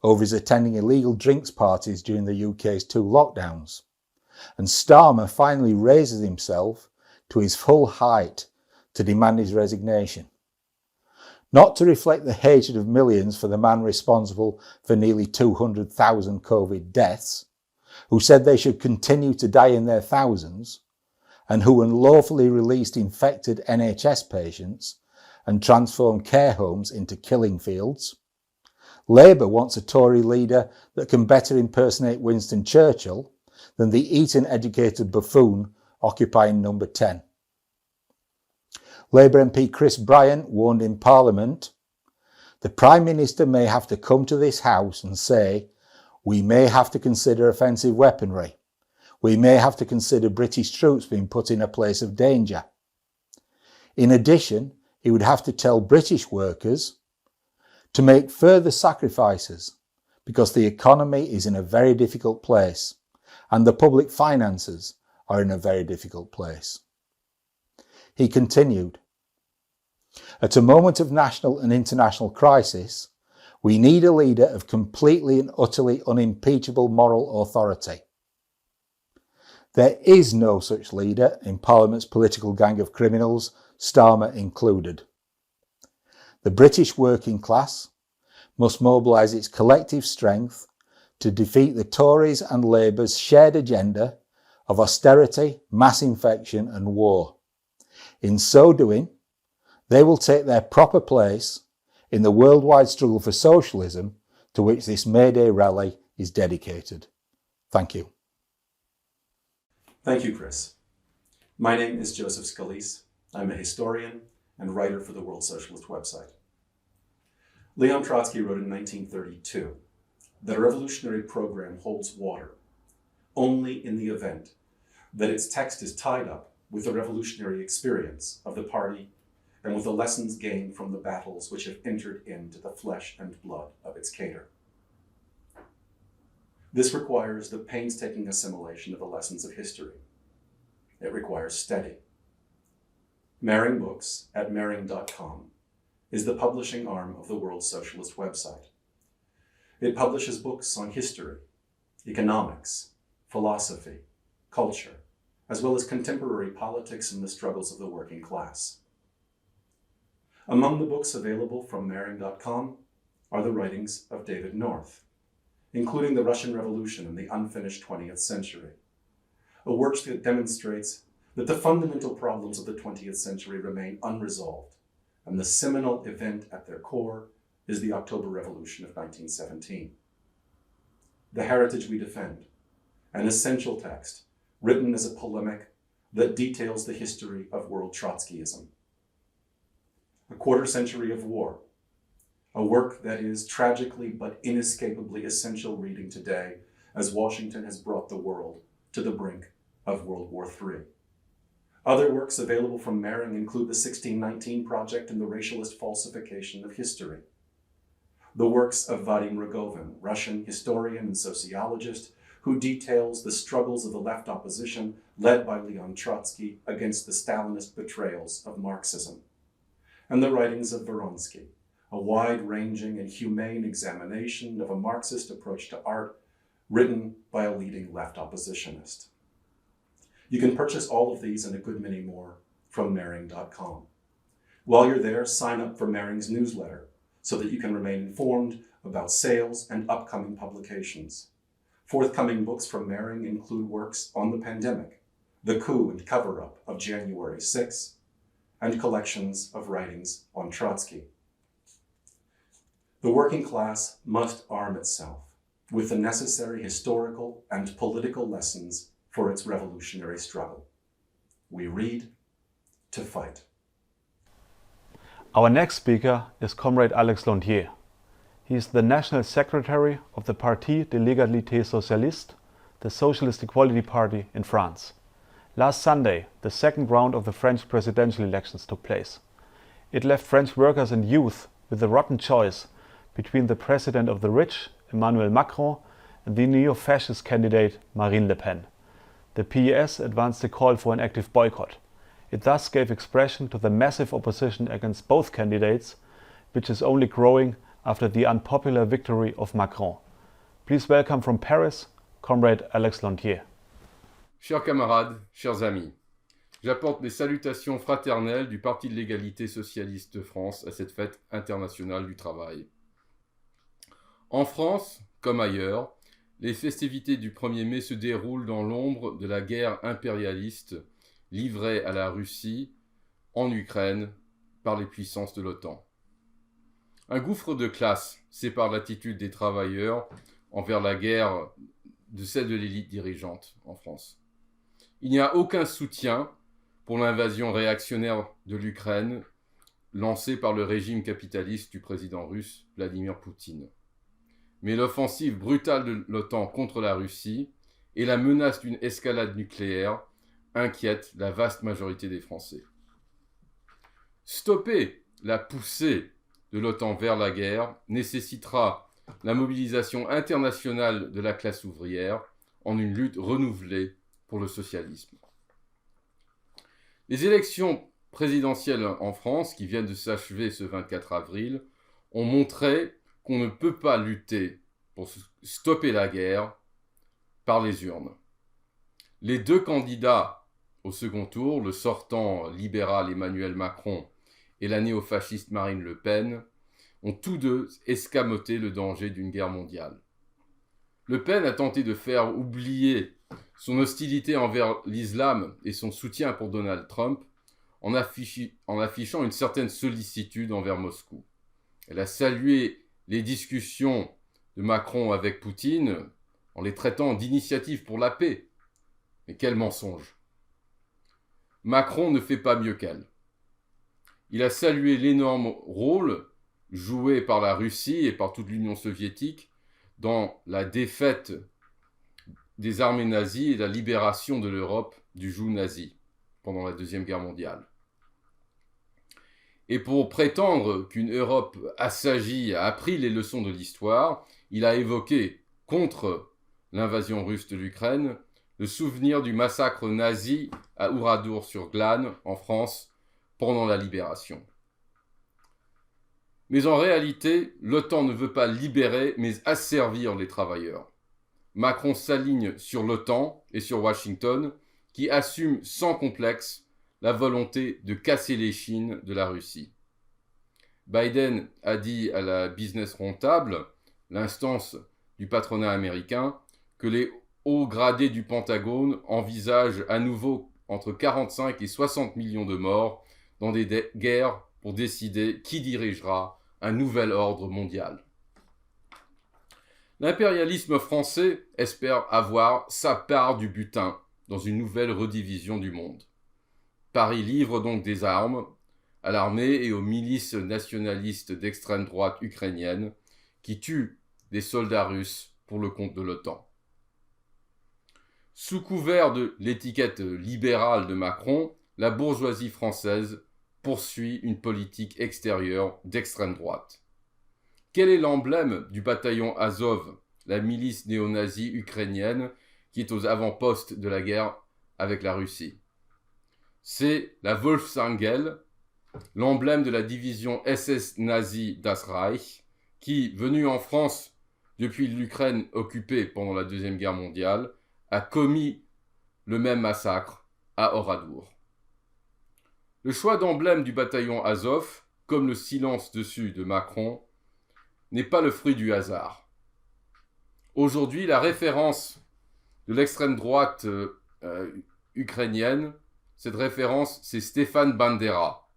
over his attending illegal drinks parties during the UK's 2 lockdowns, and Starmer finally raises himself to his full height to demand his resignation. Not to reflect the hatred of millions for the man responsible for nearly 200,000 COVID deaths, who said they should continue to die in their thousands, and who unlawfully released infected NHS patients and transformed care homes into killing fields. Labour wants a Tory leader that can better impersonate Winston Churchill than the Eton-educated buffoon occupying number 10. Labour MP Chris Bryant warned in Parliament, "The Prime Minister may have to come to this House and say, we may have to consider offensive weaponry. We may have to consider British troops being put in a place of danger." In addition, he would have to tell British workers to make further sacrifices because the economy is in a very difficult place and the public finances are in a very difficult place. He continued, "At a moment of national and international crisis, we need a leader of completely and utterly unimpeachable moral authority. There is no such leader in Parliament's political gang of criminals, Starmer included. The British working class must mobilise its collective strength to defeat the Tories and Labour's shared agenda of austerity, mass infection and war. In so doing, they will take their proper place in the worldwide struggle for socialism to which this May Day rally is dedicated." Thank you. Thank you, Chris. My name is Joseph Scalise. I'm a historian and writer for the World Socialist website. Leon Trotsky wrote in 1932 that a revolutionary program holds water only in the event that its text is tied up with the revolutionary experience of the party and with the lessons gained from the battles which have entered into the flesh and blood of its cadre. This requires the painstaking assimilation of the lessons of history. It requires study. Mehring Books at Mehring.com is the publishing arm of the World Socialist website. It publishes books on history, economics, philosophy, culture, as well as contemporary politics and the struggles of the working class. Among the books available from Mehring.com are the writings of David North, including The Russian Revolution and the Unfinished 20th Century, a work that demonstrates that the fundamental problems of the 20th century remain unresolved, and the seminal event at their core is the October Revolution of 1917. The Heritage We Defend, an essential text written as a polemic that details the history of world Trotskyism. A Quarter Century of War, a work that is tragically but inescapably essential reading today as Washington has brought the world to the brink of World War III. Other works available from Mehring include the 1619 Project and the Racialist Falsification of History, the works of Vadim Rogovin, Russian historian and sociologist, who details the struggles of the left opposition led by Leon Trotsky against the Stalinist betrayals of Marxism, and the writings of Vronsky, a wide-ranging and humane examination of a Marxist approach to art written by a leading left oppositionist. You can purchase all of these and a good many more from Mehring.com. While you're there, sign up for Mehring's newsletter so that you can remain informed about sales and upcoming publications. Forthcoming books from Mehring include works on the pandemic, the coup and cover-up of January 6, and collections of writings on Trotsky. The working class must arm itself with the necessary historical and political lessons for its revolutionary struggle. We read to fight. Our next speaker is Comrade Alex Lantier. He is the National Secretary of the Parti de l'Égalité Socialiste, the Socialist Equality Party in France. Last Sunday, the second round of the French presidential elections took place. It left French workers and youth with the rotten choice between the president of the rich, Emmanuel Macron, and the neo-fascist candidate Marine Le Pen. The PES advanced a call for an active boycott. It thus gave expression to the massive opposition against both candidates, which is only growing after the unpopular victory of Macron. Please welcome from Paris, Comrade Alex Lantier. Chers camarades, chers amis, j'apporte mes salutations fraternelles du Parti de l'Égalité Socialiste de France à cette fête internationale du travail. En France, comme ailleurs, les festivités du 1er mai se déroulent dans l'ombre de la guerre impérialiste livrée à la Russie en Ukraine par les puissances de l'OTAN. Un gouffre de classe sépare l'attitude des travailleurs envers la guerre de celle de l'élite dirigeante en France. Il n'y a aucun soutien pour l'invasion réactionnaire de l'Ukraine lancée par le régime capitaliste du président russe Vladimir Poutine. Mais l'offensive brutale de l'OTAN contre la Russie et la menace d'une escalade nucléaire inquiètent la vaste majorité des Français. Stopper la poussée de l'OTAN vers la guerre nécessitera la mobilisation internationale de la classe ouvrière en une lutte renouvelée pour le socialisme. Les élections présidentielles en France, qui viennent de s'achever ce 24 avril, ont montré qu'on ne peut pas lutter pour stopper la guerre par les urnes. Les deux candidats au second tour, le sortant libéral Emmanuel Macron et la néofasciste Marine Le Pen, ont tous deux escamoté le danger d'une guerre mondiale. Le Pen a tenté de faire oublier son hostilité envers l'islam et son soutien pour Donald Trump en affichant une certaine sollicitude envers Moscou. Elle a salué les discussions de Macron avec Poutine en les traitant d'initiatives pour la paix. Mais quel mensonge! Macron ne fait pas mieux qu'elle. Il a salué l'énorme rôle joué par la Russie et par toute l'Union soviétique dans la défaite des armées nazies et la libération de l'Europe du joug nazi pendant la Deuxième Guerre mondiale. Et pour prétendre qu'une Europe assagie a appris les leçons de l'histoire, il a évoqué, contre l'invasion russe de l'Ukraine, le souvenir du massacre nazi à Oradour-sur-Glane, en France, pendant la libération. Mais en réalité, l'OTAN ne veut pas libérer, mais asservir les travailleurs. Macron s'aligne sur l'OTAN et sur Washington, qui assume sans complexe la volonté de casser l'échine de la Russie. Biden a dit à la Business Roundtable, l'instance du patronat américain, que les hauts gradés du Pentagone envisagent à nouveau entre 45 et 60 millions de morts dans des guerres pour décider qui dirigera un nouvel ordre mondial. L'impérialisme français espère avoir sa part du butin dans une nouvelle redivision du monde. Paris livre donc des armes à l'armée et aux milices nationalistes d'extrême droite ukrainiennes qui tuent des soldats russes pour le compte de l'OTAN. Sous couvert de l'étiquette libérale de Macron, la bourgeoisie française poursuit une politique extérieure d'extrême droite. Quel est l'emblème du bataillon Azov, la milice néo-nazie ukrainienne qui est aux avant-postes de la guerre avec la Russie? C'est la Wolfsangel, l'emblème de la division SS nazie Das Reich, qui, venue en France depuis l'Ukraine occupée pendant la Deuxième Guerre mondiale, a commis le même massacre à Oradour. Le choix d'emblème du bataillon Azov, comme le silence dessus de Macron, n'est pas le fruit du hasard. Aujourd'hui, la référence de l'extrême droite ukrainienne, cette référence, c'est Stéphane Bandera,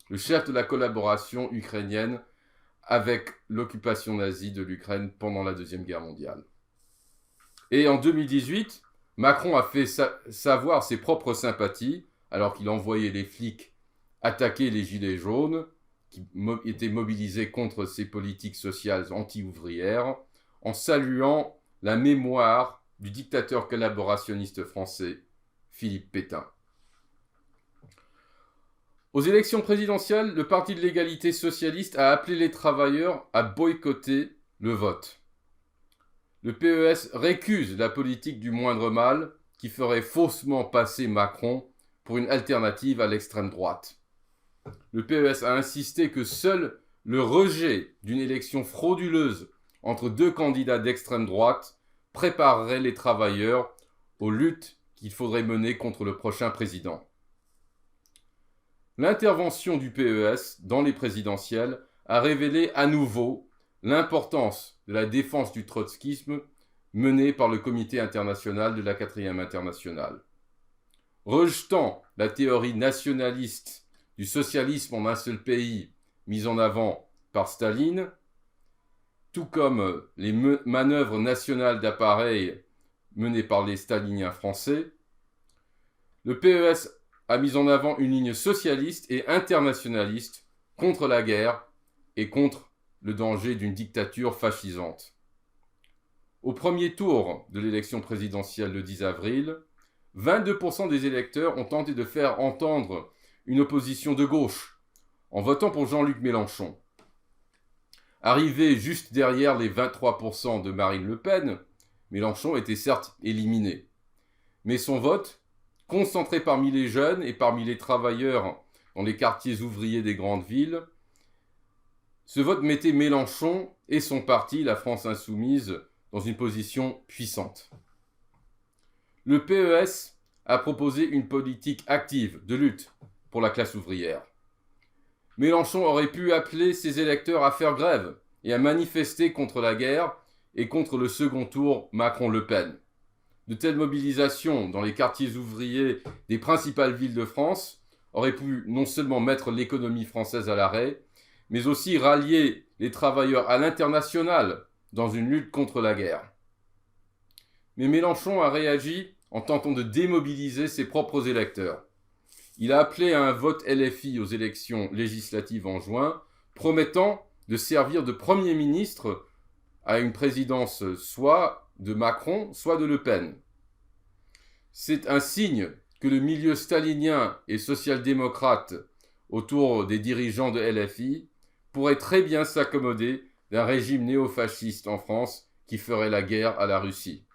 le chef de la collaboration ukrainienne avec l'occupation nazie de l'Ukraine pendant la Deuxième Guerre mondiale. Et en 2018, Macron a fait savoir ses propres sympathies, alors qu'il envoyait les flics attaquer les gilets jaunes, qui étaient mobilisés contre ces politiques sociales anti-ouvrières, en saluant la mémoire du dictateur collaborationniste français, Philippe Pétain. Aux élections présidentielles, le Parti de l'égalité socialiste a appelé les travailleurs à boycotter le vote. Le PES récuse la politique du moindre mal qui ferait faussement passer Macron pour une alternative à l'extrême droite. Le PES a insisté que seul le rejet d'une élection frauduleuse entre deux candidats d'extrême droite préparerait les travailleurs aux luttes qu'il faudrait mener contre le prochain président. L'intervention du PES dans les présidentielles a révélé à nouveau l'importance de la défense du trotskisme menée par le Comité international de la 4e internationale. Rejetant la théorie nationaliste du socialisme en un seul pays mise en avant par Staline, tout comme les manœuvres nationales d'appareil menée par les staliniens français, le PES a mis en avant une ligne socialiste et internationaliste contre la guerre et contre le danger d'une dictature fascisante. Au premier tour de l'élection présidentielle le 10 avril, 22% des électeurs ont tenté de faire entendre une opposition de gauche en votant pour Jean-Luc Mélenchon. Arrivé juste derrière les 23% de Marine Le Pen, Mélenchon était certes éliminé. Mais son vote, concentré parmi les jeunes et parmi les travailleurs dans les quartiers ouvriers des grandes villes, ce vote mettait Mélenchon et son parti, la France Insoumise, dans une position puissante. Le PES a proposé une politique active de lutte pour la classe ouvrière. Mélenchon aurait pu appeler ses électeurs à faire grève et à manifester contre la guerre et contre le second tour Macron-Le Pen. De telles mobilisations dans les quartiers ouvriers des principales villes de France auraient pu non seulement mettre l'économie française à l'arrêt, mais aussi rallier les travailleurs à l'international dans une lutte contre la guerre. Mais Mélenchon a réagi en tentant de démobiliser ses propres électeurs. Il a appelé à un vote LFI aux élections législatives en juin, promettant de servir de Premier ministre à une présidence soit de Macron, soit de Le Pen. C'est un signe que le milieu stalinien et social-démocrate autour des dirigeants de LFI pourrait très bien s'accommoder d'un régime néofasciste en France qui ferait la guerre à la Russie.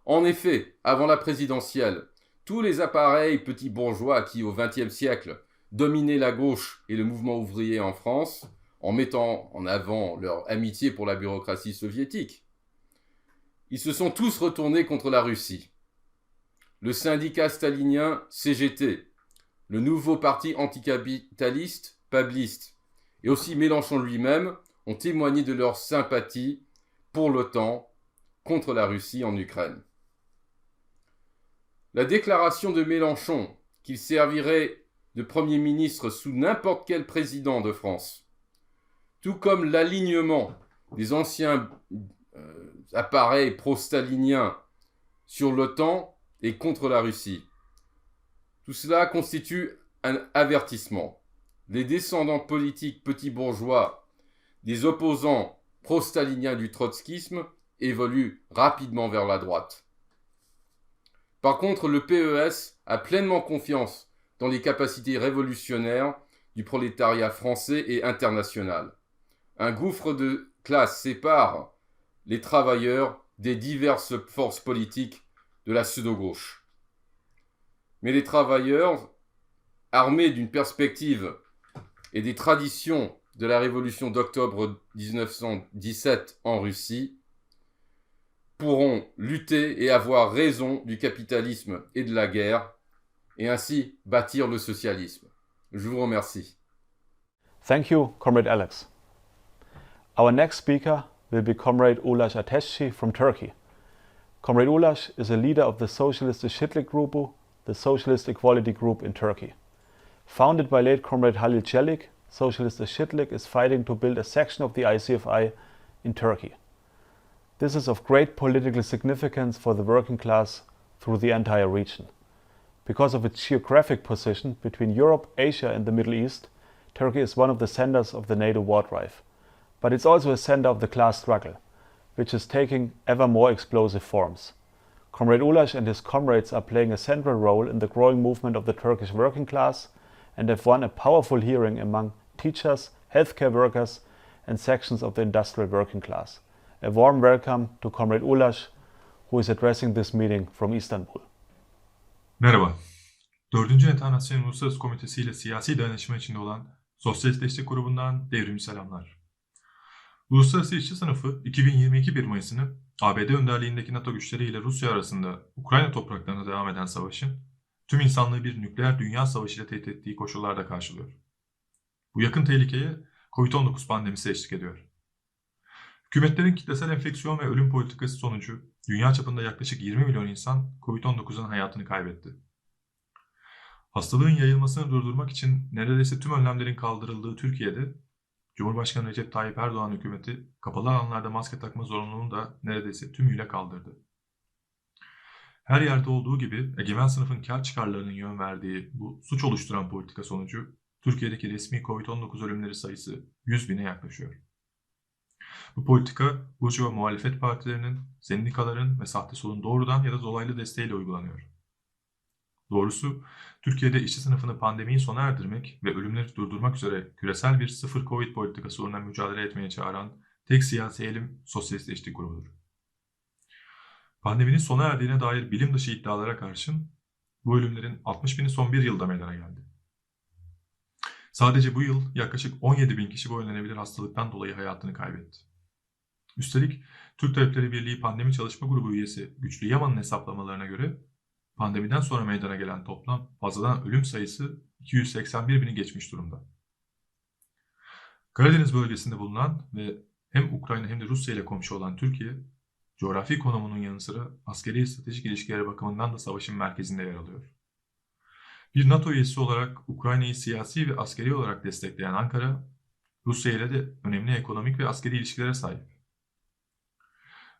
En effet, avant la présidentielle, tous les appareils petits bourgeois qui, au XXe siècle, dominaient la gauche et le mouvement ouvrier en France, en mettant en avant leur amitié pour la bureaucratie soviétique, ils se sont tous retournés contre la Russie. Le syndicat stalinien CGT, le nouveau parti anticapitaliste Pabliste, et aussi Mélenchon lui-même ont témoigné de leur sympathie pour l'OTAN contre la Russie en Ukraine. La déclaration de Mélenchon qu'il servirait de Premier ministre sous n'importe quel président de France, tout comme l'alignement des anciens appareils pro-staliniens sur l'OTAN et contre la Russie, tout cela constitue un avertissement. Les descendants politiques petits bourgeois des opposants pro-staliniens du trotskisme évoluent rapidement vers la droite. Par contre, le PES a pleinement confiance dans les capacités révolutionnaires du prolétariat français et international. Un gouffre de classe sépare les travailleurs des diverses forces politiques de la pseudo-gauche. Mais les travailleurs, armés d'une perspective et des traditions de la révolution d'octobre 1917 en Russie, pourront lutter et avoir raison du capitalisme et de la guerre, et ainsi bâtir le socialisme. Je vous remercie. Thank you, Comrade Alex. Our next speaker will be Comrade Ulaş Ateşçi from Turkey. Comrade Ulaş is a leader of the Socialist Eşitlik Grubu, the Socialist Equality Group in Turkey. Founded by late Comrade Halil Çelik, Socialist Eşitlik is fighting to build a section of the ICFI in Turkey. This is of great political significance for the working class through the entire region. Because of its geographic position between Europe, Asia and the Middle East, Turkey is one of the centers of the NATO war drive. But it's also a center of the class struggle, which is taking ever more explosive forms. Comrade Ulaş and his comrades are playing a central role in the growing movement of the Turkish working class and have won a powerful hearing among teachers, healthcare workers and sections of the industrial working class. A warm welcome to Comrade Ulaş, who is addressing this meeting from Istanbul. Merhaba. 4. Enternasyonel Uluslararası Komitesi ile siyasi dayanışma içinde olan Sosyalist Destek Grubu'ndan devrimci selamlar. Uluslararası İşçi Sınıfı 2022 1 Mayıs'ını ABD önderliğindeki NATO güçleri ile Rusya arasında Ukrayna topraklarında devam eden savaşın tüm insanlığı bir nükleer dünya savaşıyla tehdit ettiği koşullarda karşılıyor. Bu yakın tehlikeye COVID-19 pandemisi eşlik ediyor. Hükümetlerin kitlesel enfeksiyon ve ölüm politikası sonucu dünya çapında yaklaşık 20 milyon insan COVID-19'dan hayatını kaybetti. Hastalığın yayılmasını durdurmak için neredeyse tüm önlemlerin kaldırıldığı Türkiye'de Cumhurbaşkanı Recep Tayyip Erdoğan hükümeti kapalı alanlarda maske takma zorunluluğunu da neredeyse tümüyle kaldırdı. Her yerde olduğu gibi egemen sınıfın kar çıkarlarının yön verdiği bu suç oluşturan politika sonucu Türkiye'deki resmi Covid-19 ölümleri sayısı 100.000'e yaklaşıyor. Bu politika burjuva muhalefet partilerinin, sendikaların ve sahte solun doğrudan ya da dolaylı desteğiyle uygulanıyor. Doğrusu Türkiye'de işçi sınıfını pandemiyi sona erdirmek ve ölümleri durdurmak üzere küresel bir sıfır Covid politikası uğruna mücadele etmeye çağıran tek siyasi eğilim Sosyalist Eşitlik Grubu'dur. Pandeminin sona erdiğine dair bilim dışı iddialara karşın bu ölümlerin 60.000'i son bir yılda meydana geldi. Sadece bu yıl yaklaşık 17.000 kişi bu önlenebilir hastalıktan dolayı hayatını kaybetti. Üstelik Türk Tabipleri Birliği Pandemi Çalışma Grubu üyesi Güçlü Yaman'ın hesaplamalarına göre pandemiden sonra meydana gelen toplam fazladan ölüm sayısı 281.000'i geçmiş durumda. Karadeniz bölgesinde bulunan ve hem Ukrayna hem de Rusya ile komşu olan Türkiye, coğrafi konumunun yanı sıra askeri stratejik ilişkileri bakımından da savaşın merkezinde yer alıyor. Bir NATO üyesi olarak Ukrayna'yı siyasi ve askeri olarak destekleyen Ankara, Rusya ile de önemli ekonomik ve askeri ilişkilere sahip.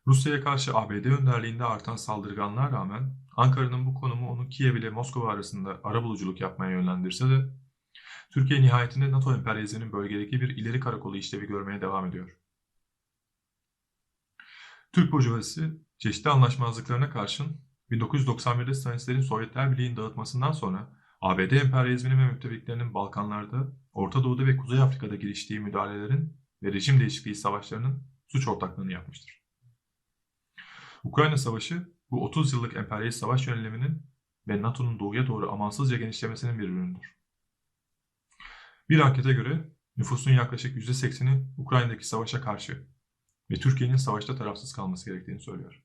Rusya'ya karşı ABD önderliğinde artan saldırganlığa rağmen Ankara'nın bu konumu onu Kiev ile Moskova arasında arabuluculuk yapmaya yönlendirse de Türkiye nihayetinde NATO emperyalizminin bölgedeki bir ileri karakolu işlevi görmeye devam ediyor. Türk burjuvazisi çeşitli anlaşmazlıklarına karşın 1991'de Stalinistlerin Sovyetler Birliği'nin dağıtmasından sonra ABD emperyalizminin ve müttefiklerinin Balkanlarda, Orta Doğu'da ve Kuzey Afrika'da giriştiği müdahalelerin ve rejim değişikliği savaşlarının suç ortaklığını yapmıştır. Ukrayna Savaşı bu 30 yıllık emperyalist savaş yöneliminin ve NATO'nun doğuya doğru amansızca genişlemesinin bir ürünüdür. Bir ankete göre nüfusun yaklaşık %80'i Ukrayna'daki savaşa karşı ve Türkiye'nin savaşta tarafsız kalması gerektiğini söylüyor.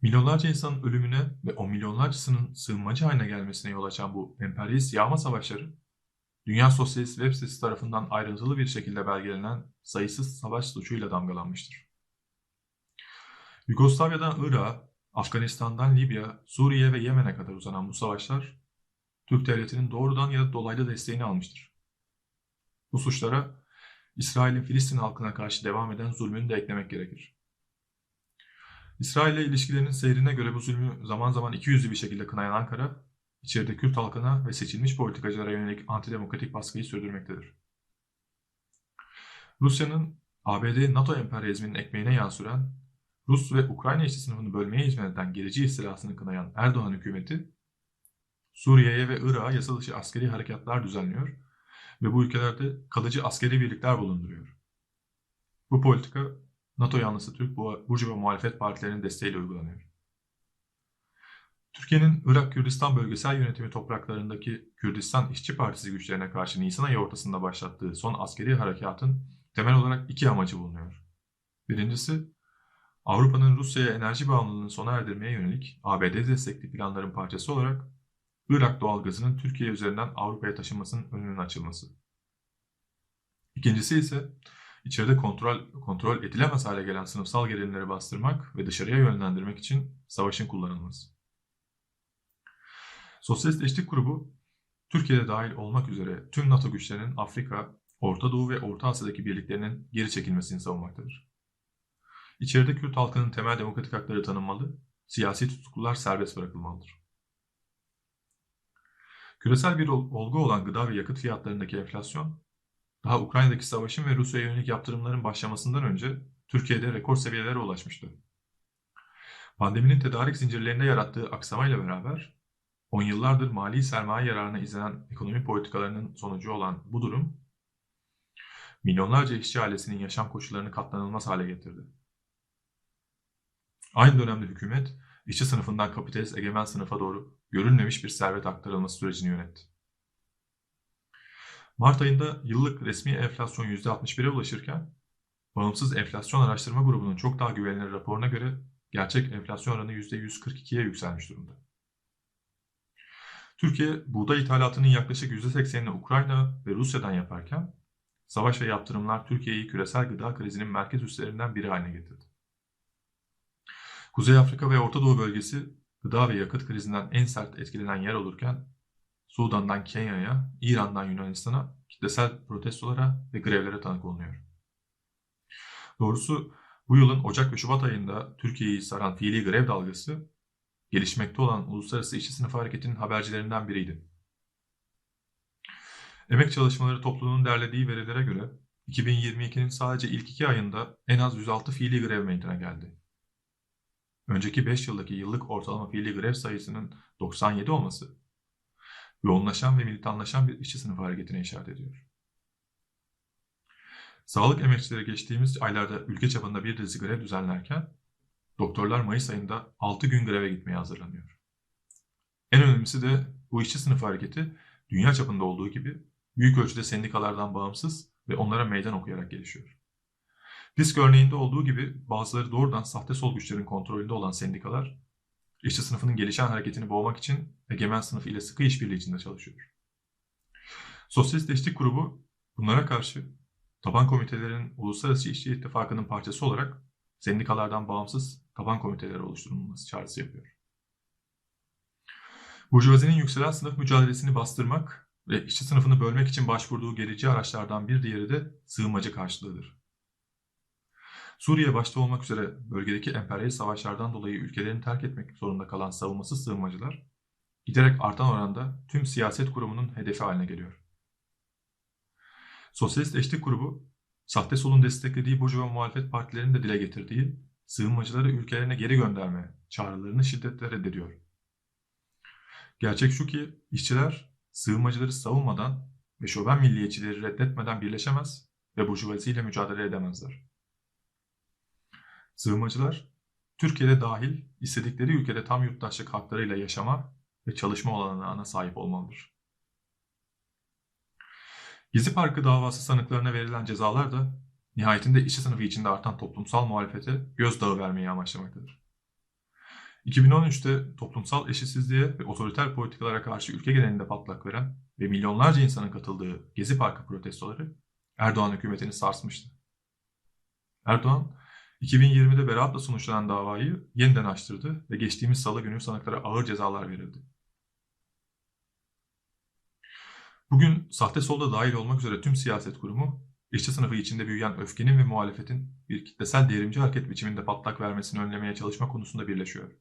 Milyonlarca insanın ölümüne ve o milyonlarcasının sığınmacı haline gelmesine yol açan bu emperyalist yağma savaşları, Dünya Sosyalist web sitesi tarafından ayrıntılı bir şekilde belgelenen sayısız savaş suçuyla damgalanmıştır. Yugoslavya'dan Irak'a, Afganistan'dan Libya, Suriye ve Yemen'e kadar uzanan bu savaşlar, Türk devletinin doğrudan ya da dolaylı desteğini almıştır. Bu suçlara İsrail'in Filistin halkına karşı devam eden zulmünü de eklemek gerekir. İsrail ile ilişkilerinin seyrine göre bu zulmü zaman zaman ikiyüzlü bir şekilde kınayan Ankara, içeride Kürt halkına ve seçilmiş politikacılara yönelik antidemokratik baskıyı sürdürmektedir. Rusya'nın ABD-NATO emperyalizminin ekmeğine yağ süren, Rus ve Ukrayna işçi sınıfını bölmeye hizmet eden gerici istilasını kınayan Erdoğan hükümeti, Suriye'ye ve Irak'a yasa dışı askeri harekatlar düzenliyor ve bu ülkelerde kalıcı askeri birlikler bulunduruyor. Bu politika NATO yanlısı Türk burjuva muhalefet partilerinin desteğiyle uygulanıyor. Türkiye'nin Irak-Kürdistan bölgesel yönetimi topraklarındaki Kürdistan İşçi Partisi güçlerine karşı Nisan ayı ortasında başlattığı son askeri harekatın temel olarak iki amacı bulunuyor. Birincisi, Avrupa'nın Rusya'ya enerji bağımlılığını sona erdirmeye yönelik ABD destekli planların parçası olarak Irak doğalgazının Türkiye üzerinden Avrupa'ya taşınmasının önünün açılması. İkincisi ise içeride kontrol edilemez hale gelen sınıfsal gerilimleri bastırmak ve dışarıya yönlendirmek için savaşın kullanılması. Sosyalist Eşitlik Grubu, Türkiye'de dahil olmak üzere tüm NATO güçlerinin Afrika, Orta Doğu ve Orta Asya'daki birliklerinin geri çekilmesini savunmaktadır. İçeride Kürt halkının temel demokratik hakları tanınmalı, siyasi tutuklular serbest bırakılmalıdır. Küresel bir olgu olan gıda ve yakıt fiyatlarındaki enflasyon, daha Ukrayna'daki savaşın ve Rusya'ya yönelik yaptırımların başlamasından önce Türkiye'de rekor seviyelere ulaşmıştı. Pandeminin tedarik zincirlerinde yarattığı aksamayla beraber, 10 yıllardır mali sermaye yararına izlenen ekonomi politikalarının sonucu olan bu durum, milyonlarca işçi ailesinin yaşam koşullarını katlanılmaz hale getirdi. Aynı dönemde hükümet, işçi sınıfından kapitalist egemen sınıfa doğru görülmemiş bir servet aktarılması sürecini yönetti. Mart ayında yıllık resmi enflasyon %61'e ulaşırken, Bağımsız Enflasyon Araştırma Grubu'nun çok daha güvenilir raporuna göre gerçek enflasyon oranı %142'ye yükselmiş durumda. Türkiye, buğday ithalatının yaklaşık %80'ini Ukrayna ve Rusya'dan yaparken, savaş ve yaptırımlar Türkiye'yi küresel gıda krizinin merkez üslerinden biri haline getirdi. Kuzey Afrika ve Orta Doğu bölgesi gıda ve yakıt krizinden en sert etkilenen yer olurken, Sudan'dan Kenya'ya, İran'dan Yunanistan'a kitlesel protestolara ve grevlere tanık olunuyor. Doğrusu bu yılın Ocak ve Şubat ayında Türkiye'yi saran fiili grev dalgası, gelişmekte olan Uluslararası İşçi Sınıfı Hareketi'nin habercilerinden biriydi. Emek Çalışmaları Topluluğu'nun derlediği verilere göre 2022'nin sadece ilk 2 ayında en az 106 fiili grev meydana geldi. Önceki 5 yıldaki yıllık ortalama fiili grev sayısının 97 olması, yoğunlaşan ve militanlaşan bir işçi sınıfı hareketine işaret ediyor. Sağlık emekçileri geçtiğimiz aylarda ülke çapında bir dizi grev düzenlerken, doktorlar Mayıs ayında 6 gün greve gitmeye hazırlanıyor. En önemlisi de bu işçi sınıfı hareketi, dünya çapında olduğu gibi büyük ölçüde sendikalardan bağımsız ve onlara meydan okuyarak gelişiyor. Disk örneğinde olduğu gibi bazıları doğrudan sahte sol güçlerin kontrolünde olan sendikalar, işçi sınıfının gelişen hareketini boğmak için egemen sınıf ile sıkı işbirliği içinde çalışıyor. Sosyalist Eşitlik Grubu bunlara karşı taban komitelerin Uluslararası İşçi İttifakı'nın parçası olarak sendikalardan bağımsız taban komiteleri oluşturulması çağrısı yapıyor. Burjuvazinin yükselen sınıf mücadelesini bastırmak ve işçi sınıfını bölmek için başvurduğu gerici araçlardan bir diğeri de sığınmacı karşılığıdır. Suriye başta olmak üzere bölgedeki emperyalist savaşlardan dolayı ülkelerini terk etmek zorunda kalan savunmasız sığınmacılar, giderek artan oranda tüm siyaset kurumunun hedefi haline geliyor. Sosyalist Eşitlik Grubu, sahte solun desteklediği burjuva muhalefet partilerinin de dile getirdiği sığınmacıları ülkelerine geri gönderme çağrılarını şiddetle reddediyor. Gerçek şu ki işçiler sığınmacıları savunmadan ve şöven milliyetçileri reddetmeden birleşemez ve burjuvaziyle mücadele edemezler. Sığınmacılar, Türkiye'de dahil istedikleri ülkede tam yurttaşlık haklarıyla yaşama ve çalışma olanağına sahip olmalıdır. Gezi Parkı davası sanıklarına verilen cezalar da nihayetinde işçi sınıfı içinde artan toplumsal muhalefete gözdağı vermeyi amaçlamaktadır. 2013'te toplumsal eşitsizliğe ve otoriter politikalara karşı ülke genelinde patlak veren ve milyonlarca insanın katıldığı Gezi Parkı protestoları Erdoğan hükümetini sarsmıştı. Erdoğan, 2020'de beraatla sonuçlanan davayı yeniden açtırdı ve geçtiğimiz salı günü sanıklara ağır cezalar verildi. Bugün sahte solda dahil olmak üzere tüm siyaset kurumu, işçi sınıfı içinde büyüyen öfkenin ve muhalefetin bir kitlesel devrimci hareket biçiminde patlak vermesini önlemeye çalışma konusunda birleşiyor.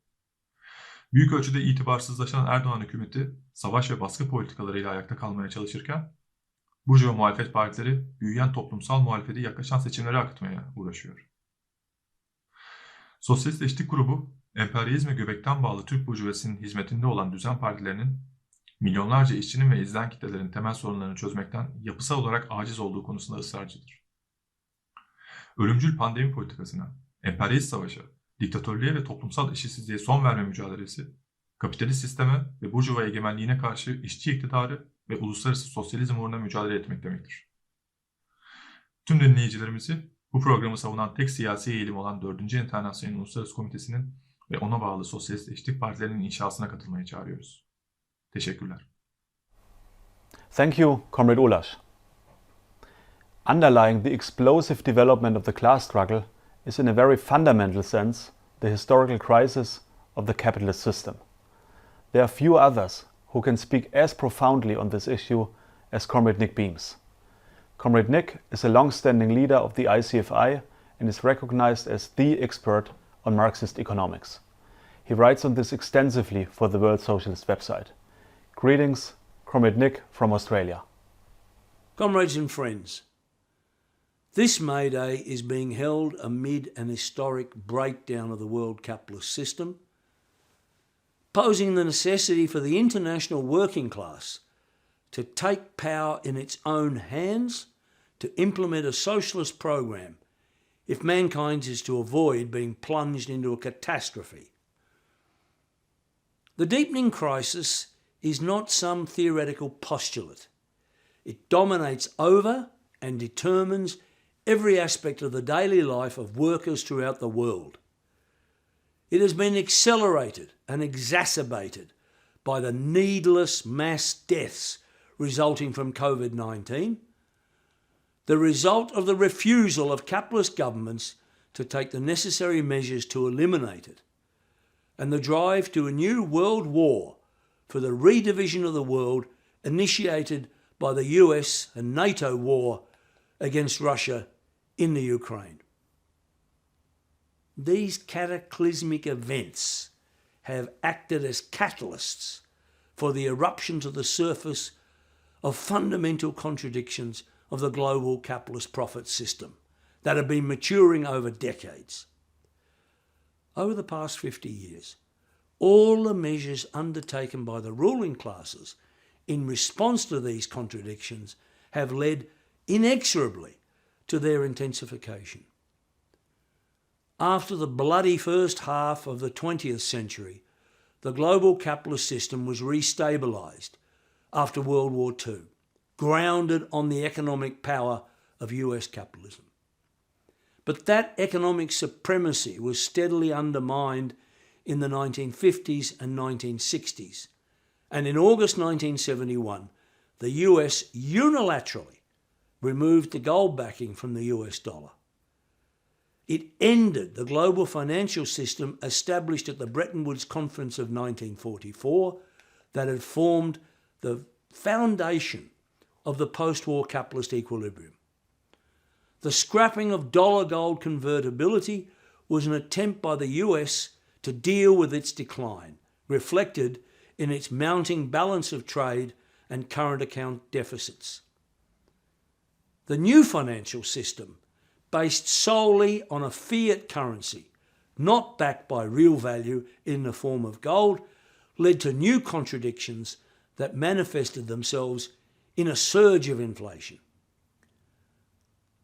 Büyük ölçüde itibarsızlaşan Erdoğan hükümeti savaş ve baskı politikalarıyla ayakta kalmaya çalışırken, burjuva muhalefet partileri büyüyen toplumsal muhalefeti yaklaşan seçimlere akıtmaya uğraşıyor. Sosyalist Eşitlik Grubu, emperyalizme göbekten bağlı Türk burjuvasının hizmetinde olan düzen partilerinin milyonlarca işçinin ve izleyen kitlelerin temel sorunlarını çözmekten yapısal olarak aciz olduğu konusunda ısrarcıdır. Ölümcül pandemi politikasına, emperyalist savaşa, diktatörlüğe ve toplumsal eşitsizliğe son verme mücadelesi, kapitalist sisteme ve burjuva egemenliğine karşı işçi iktidarı ve uluslararası sosyalizm uğruna mücadele etmek demektir. Tüm dinleyicilerimizi bu programı savunan tek siyasi eğilim olan 4. Enternasyonel Uluslararası Komitesi'nin ve ona bağlı sosyalist eşitlik partilerinin inşasına katılmaya çağırıyoruz. Teşekkürler. Thank you, Comrade Ulaş. Underlying the explosive development of the class struggle is in a very fundamental sense the historical crisis of the capitalist system. There are few others who can speak as profoundly on this issue as Comrade Nick Beams. Comrade Nick is a long-standing leader of the ICFI and is recognized as the expert on Marxist economics. He writes on this extensively for the World Socialist website. Greetings, Comrade Nick from Australia. Comrades and friends, this May Day is being held amid an historic breakdown of the world capitalist system, posing the necessity for the international working class to take power in its own hands to implement a socialist program if mankind is to avoid being plunged into a catastrophe. The deepening crisis is not some theoretical postulate. It dominates over and determines every aspect of the daily life of workers throughout the world. It has been accelerated and exacerbated by the needless mass deaths resulting from COVID-19, the result of the refusal of capitalist governments to take the necessary measures to eliminate it, and the drive to a new world war for the redivision of the world initiated by the US and NATO war against Russia in the Ukraine. These cataclysmic events have acted as catalysts for the eruption to the surface of fundamental contradictions of the global capitalist profit system that have been maturing over decades. Over the past 50 years, all the measures undertaken by the ruling classes in response to these contradictions have led inexorably to their intensification. After the bloody first half of the 20th century, the global capitalist system was restabilised after World War II, grounded on the economic power of US capitalism. But that economic supremacy was steadily undermined in the 1950s and 1960s, and in August 1971, the US unilaterally removed the gold backing from the US dollar. It ended the global financial system established at the Bretton Woods Conference of 1944 that had formed the foundation of the post-war capitalist equilibrium. The scrapping of dollar gold convertibility was an attempt by the US to deal with its decline, reflected in its mounting balance of trade and current account deficits. The new financial system, based solely on a fiat currency, not backed by real value in the form of gold, led to new contradictions that manifested themselves in a surge of inflation.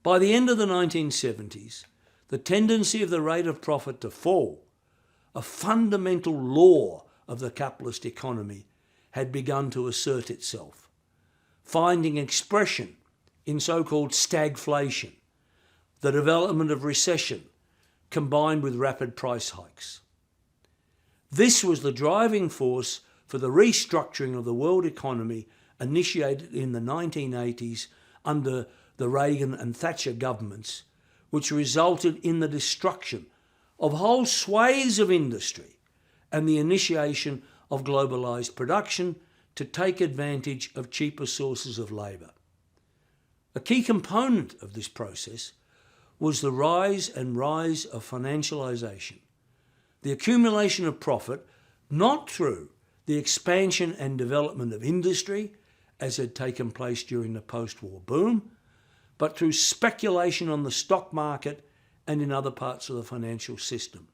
By the end of the 1970s, the tendency of the rate of profit to fall, a fundamental law of the capitalist economy, had begun to assert itself, finding expression in so-called stagflation, the development of recession combined with rapid price hikes. This was the driving force for the restructuring of the world economy initiated in the 1980s under the Reagan and Thatcher governments, which resulted in the destruction of whole swathes of industry and the initiation of globalised production to take advantage of cheaper sources of labour. A key component of this process was the rise of financialisation, the accumulation of profit not through the expansion and development of industry, as had taken place during the post-war boom, but through speculation on the stock market and in other parts of the financial system.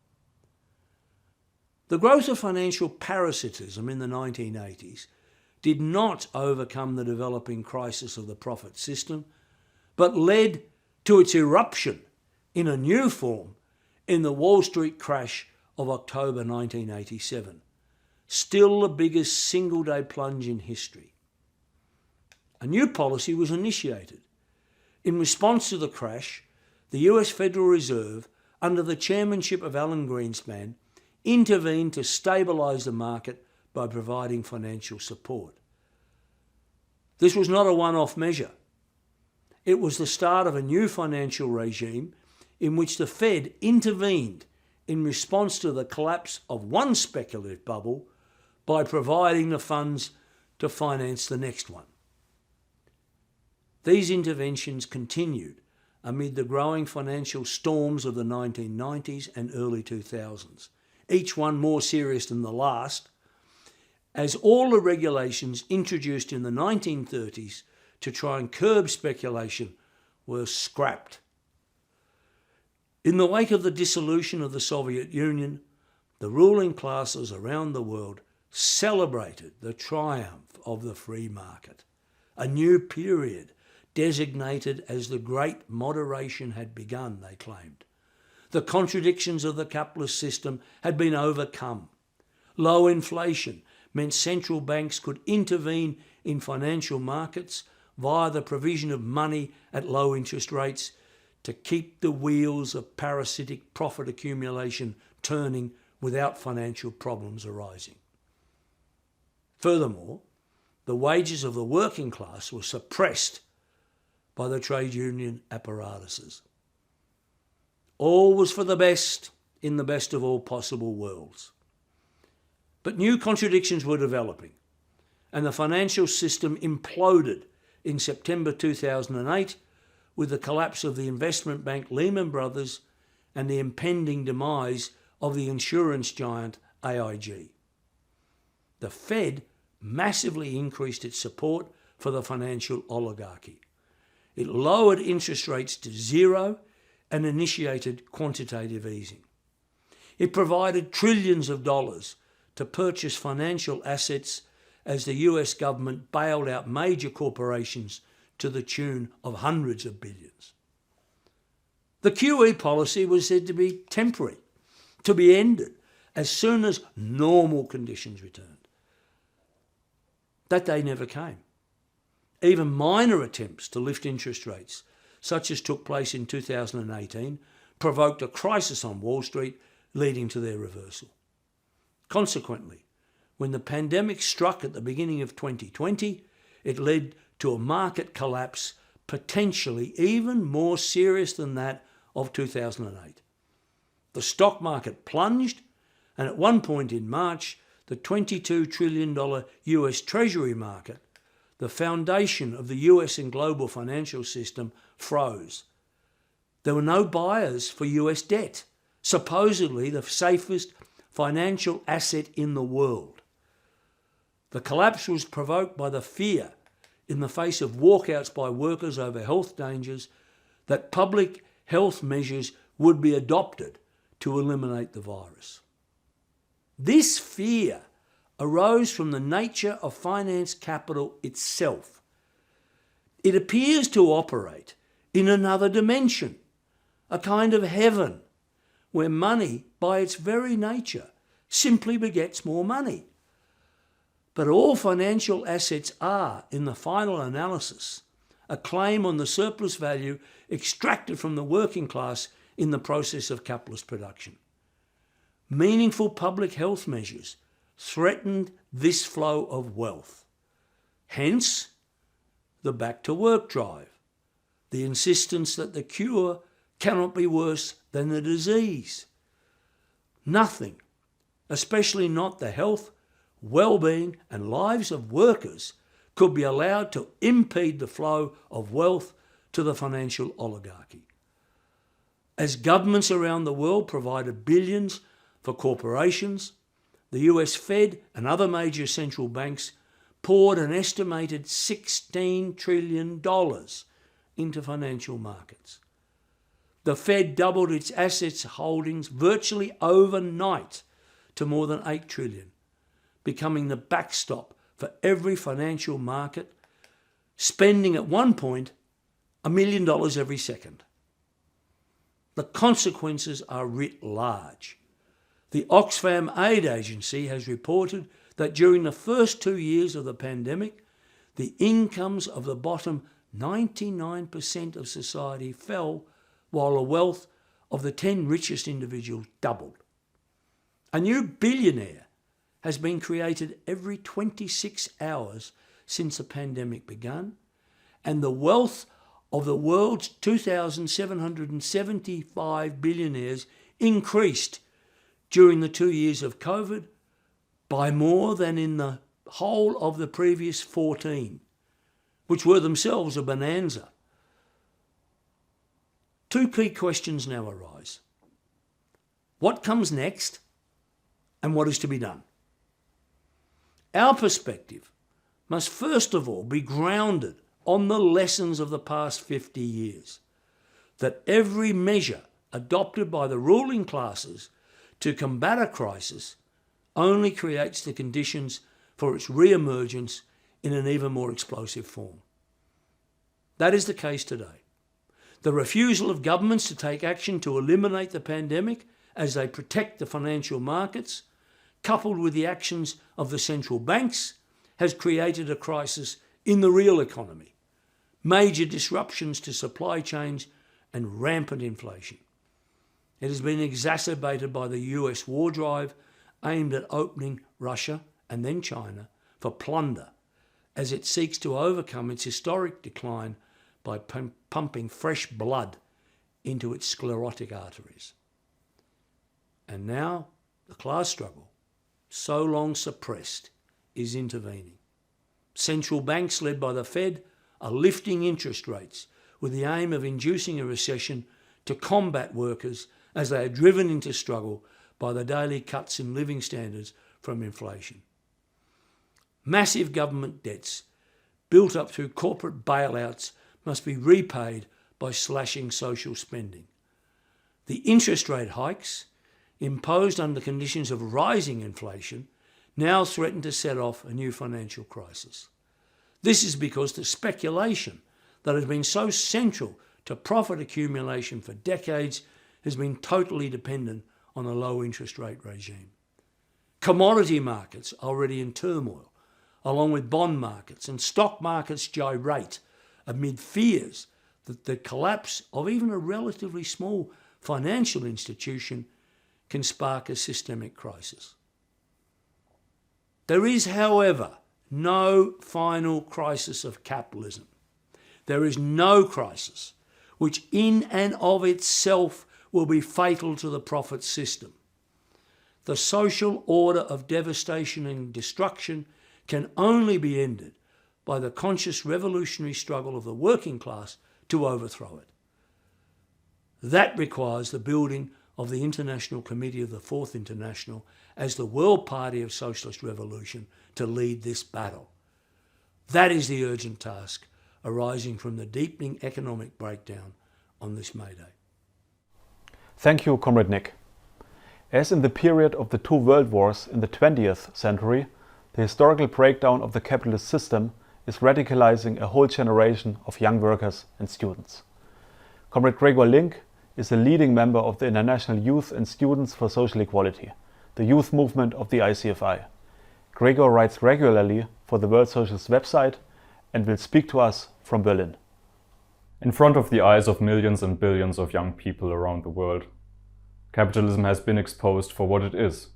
The growth of financial parasitism in the 1980s did not overcome the developing crisis of the profit system, but led to its eruption in a new form in the Wall Street crash of October 1987, still the biggest single-day plunge in history. A new policy was initiated. In response to the crash, the US Federal Reserve, under the chairmanship of Alan Greenspan, intervened to stabilise the market by providing financial support. This was not a one-off measure. It was the start of a new financial regime in which the Fed intervened in response to the collapse of one speculative bubble by providing the funds to finance the next one. These interventions continued amid the growing financial storms of the 1990s and early 2000s, each one more serious than the last, as all the regulations introduced in the 1930s to try and curb speculation were scrapped. In the wake of the dissolution of the Soviet Union, the ruling classes around the world celebrated the triumph of the free market. A new period designated as the Great Moderation had begun, they claimed. The contradictions of the capitalist system had been overcome. Low inflation meant central banks could intervene in financial markets via the provision of money at low interest rates to keep the wheels of parasitic profit accumulation turning without financial problems arising. Furthermore, the wages of the working class were suppressed by the trade union apparatuses. All was for the best in the best of all possible worlds. But new contradictions were developing. and the financial system imploded in September 2008 with the collapse of the investment bank Lehman Brothers and the impending demise of the insurance giant AIG. The Fed massively increased its support for the financial oligarchy. It lowered interest rates to zero and initiated quantitative easing. It provided trillions of dollars to purchase financial assets as the US government bailed out major corporations to the tune of hundreds of billions. The QE policy was said to be temporary, to be ended as soon as normal conditions returned. That day never came. Even minor attempts to lift interest rates, such as took place in 2018, provoked a crisis on Wall Street, leading to their reversal. Consequently, when the pandemic struck at the beginning of 2020, it led to a market collapse potentially even more serious than that of 2008. The stock market plunged, and at one point in March, the $22 trillion US Treasury market, the foundation of the US and global financial system, froze. There were no buyers for US debt, supposedly the safest financial asset in the world. The collapse was provoked by the fear, in the face of walkouts by workers over health dangers, that public health measures would be adopted to eliminate the virus. This fear arose from the nature of finance capital itself. It appears to operate in another dimension, a kind of heaven, where money, by its very nature, simply begets more money. But all financial assets are, in the final analysis, a claim on the surplus value extracted from the working class in the process of capitalist production. Meaningful public health measures threatened this flow of wealth. Hence, the back to work drive, the insistence that the cure cannot be worse than the disease. Nothing, especially not the health, well-being and lives of workers, could be allowed to impede the flow of wealth to the financial oligarchy. As governments around the world provided billions for corporations, the US Fed and other major central banks poured an estimated $16 trillion into financial markets. The Fed doubled its assets holdings virtually overnight to more than $8 trillion, becoming the backstop for every financial market, spending at one point $1 million every second. The consequences are writ large. The Oxfam Aid Agency has reported that during the first 2 years of the pandemic, the incomes of the bottom 99% of society fell, while the wealth of the 10 richest individuals doubled. A new billionaire has been created every 26 hours since the pandemic began, and the wealth of the world's 2,775 billionaires increased during the 2 years of COVID by more than in the whole of the previous 14, which were themselves a bonanza. Two key questions now arise. What comes next, and what is to be done? Our perspective must first of all be grounded on the lessons of the past 50 years, that every measure adopted by the ruling classes to combat a crisis only creates the conditions for its re-emergence in an even more explosive form. That is the case today. The refusal of governments to take action to eliminate the pandemic as they protect the financial markets, coupled with the actions of the central banks, has created a crisis in the real economy, major disruptions to supply chains and rampant inflation. It has been exacerbated by the US war drive aimed at opening Russia and then China for plunder as it seeks to overcome its historic decline by pumping fresh blood into its sclerotic arteries. And now the class struggle, so long suppressed, is intervening. Central banks led by the Fed are lifting interest rates with the aim of inducing a recession to combat workers as they are driven into struggle by the daily cuts in living standards from inflation. Massive government debts built up through corporate bailouts must be repaid by slashing social spending. The interest rate hikes, imposed under conditions of rising inflation, now threaten to set off a new financial crisis. This is because the speculation that has been so central to profit accumulation for decades has been totally dependent on a low interest rate regime. Commodity markets are already in turmoil, along with bond markets, and stock markets gyrate amid fears that the collapse of even a relatively small financial institution can spark a systemic crisis. There is, however, no final crisis of capitalism. There is no crisis which in and of itself will be fatal to the profit system. The social order of devastation and destruction can only be ended by the conscious revolutionary struggle of the working class to overthrow it. That requires the building of the International Committee of the Fourth International as the World Party of Socialist Revolution to lead this battle. That is the urgent task arising from the deepening economic breakdown on this May Day. Thank you, Comrade Nick. As in the period of the two world wars in the 20th century, the historical breakdown of the capitalist system is radicalizing a whole generation of young workers and students. Comrade Gregor Link is a leading member of the International Youth and Students for Social Equality, the youth movement of the ICFI. Gregor writes regularly for the World Socialist website and will speak to us from Berlin. In front of the eyes of millions and billions of young people around the world, capitalism has been exposed for what it is: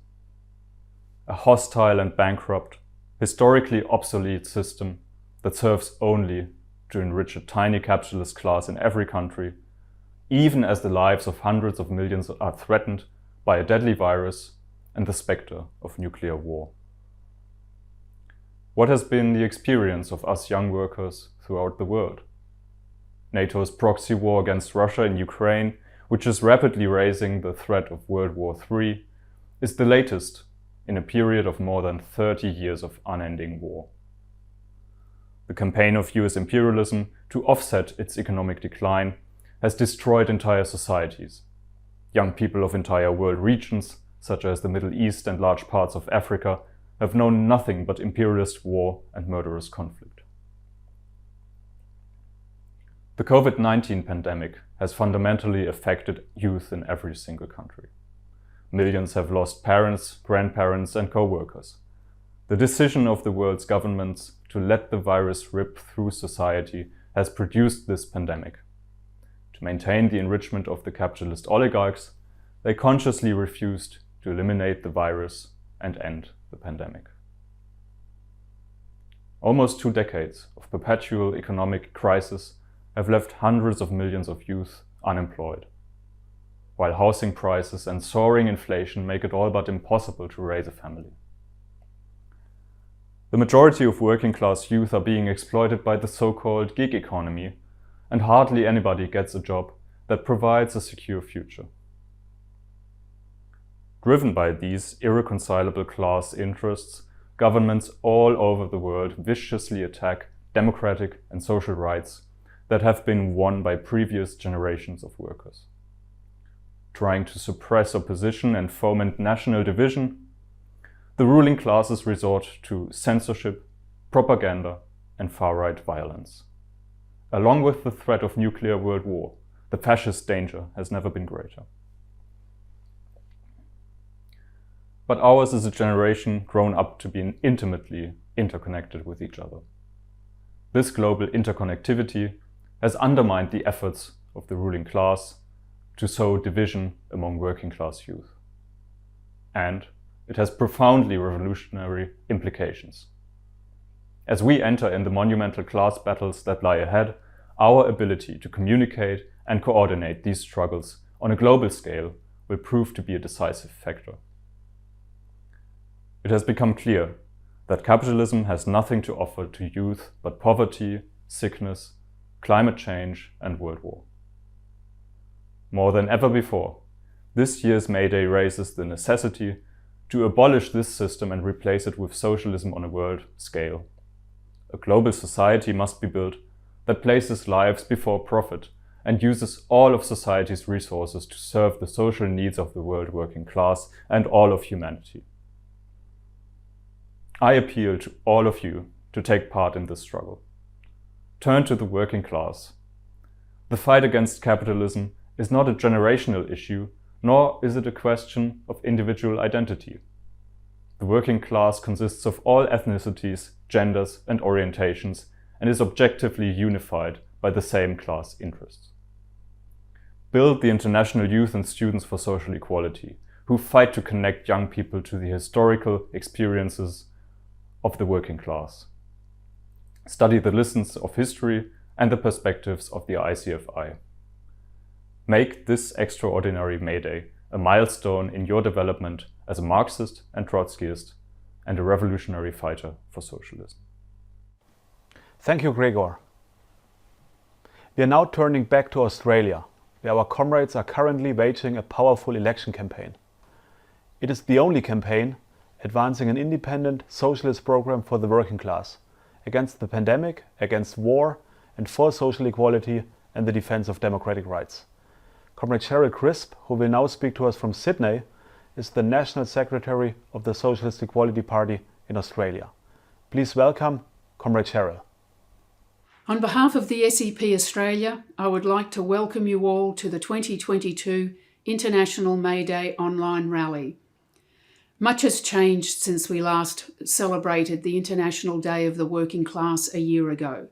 a hostile and bankrupt, historically obsolete system that serves only to enrich a tiny capitalist class in every country, even as the lives of hundreds of millions are threatened by a deadly virus and the spectre of nuclear war. What has been the experience of us young workers throughout the world? NATO's proxy war against Russia in Ukraine, which is rapidly raising the threat of World War III, is the latest in a period of more than 30 years of unending war. The campaign of US imperialism to offset its economic decline has destroyed entire societies. Young people of entire world regions, such as the Middle East and large parts of Africa, have known nothing but imperialist war and murderous conflict. The COVID-19 pandemic has fundamentally affected youth in every single country. Millions have lost parents, grandparents, and co-workers. The decision of the world's governments to let the virus rip through society has produced this pandemic. To maintain the enrichment of the capitalist oligarchs, they consciously refused to eliminate the virus and end the pandemic. Almost 2 decades of perpetual economic crisis have left hundreds of millions of youth unemployed, while housing prices and soaring inflation make it all but impossible to raise a family. The majority of working class youth are being exploited by the so-called gig economy, and hardly anybody gets a job that provides a secure future. Driven by these irreconcilable class interests, governments all over the world viciously attack democratic and social rights that have been won by previous generations of workers. Trying to suppress opposition and foment national division, the ruling classes resort to censorship, propaganda, and far-right violence. Along with the threat of nuclear world war, the fascist danger has never been greater. But ours is a generation grown up to be intimately interconnected with each other. This global interconnectivity has undermined the efforts of the ruling class to sow division among working class youth. And it has profoundly revolutionary implications. As we enter in the monumental class battles that lie ahead, our ability to communicate and coordinate these struggles on a global scale will prove to be a decisive factor. It has become clear that capitalism has nothing to offer to youth but poverty, sickness, climate change, and world war. More than ever before, this year's May Day raises the necessity to abolish this system and replace it with socialism on a world scale. A global society must be built that places lives before profit and uses all of society's resources to serve the social needs of the world working class and all of humanity. I appeal to all of you to take part in this struggle. Turn to the working class. The fight against capitalism is not a generational issue, nor is it a question of individual identity. The working class consists of all ethnicities, genders, and orientations, and is objectively unified by the same class interests. Build the International Youth and Students for Social Equality, who fight to connect young people to the historical experiences of the working class. Study the lessons of history and the perspectives of the ICFI. Make this extraordinary May Day a milestone in your development as a Marxist and Trotskyist and a revolutionary fighter for socialism. Thank you, Gregor. We are now turning back to Australia, where our comrades are currently waging a powerful election campaign. It is the only campaign advancing an independent socialist program for the working class, against the pandemic, against war, and for social equality and the defense of democratic rights. Comrade Cheryl Crisp, who will now speak to us from Sydney, is the National Secretary of the Socialist Equality Party in Australia. Please welcome Comrade Cheryl. On behalf of the SEP Australia, I would like to welcome you all to the 2022 International May Day online rally. Much has changed since we last celebrated the International Day of the Working Class a year ago.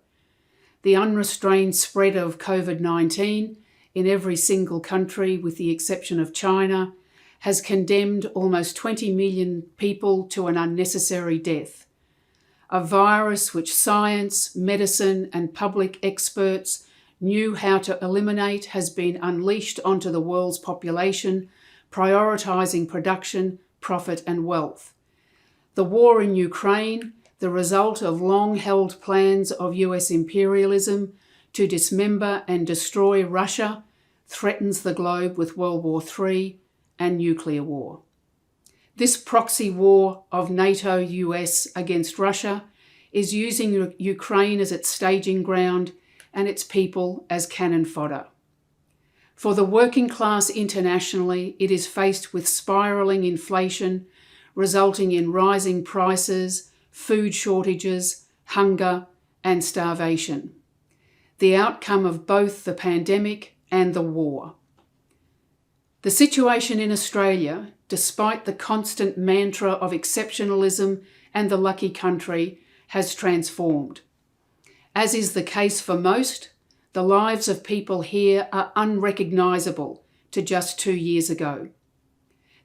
The unrestrained spread of COVID-19 in every single country, with the exception of China, has condemned almost 20 million people to an unnecessary death. A virus which science, medicine, and public experts knew how to eliminate has been unleashed onto the world's population, prioritising production, profit, and wealth. The war in Ukraine, the result of long-held plans of US imperialism to dismember and destroy Russia, threatens the globe with World War III and nuclear war. This proxy war of NATO-US against Russia is using Ukraine as its staging ground and its people as cannon fodder. For the working class internationally, it is faced with spiralling inflation, resulting in rising prices, food shortages, hunger, and starvation. The outcome of both the pandemic and the war. The situation in Australia, despite the constant mantra of exceptionalism and the lucky country, has transformed. As is the case for most, the lives of people here are unrecognisable to just 2 years ago.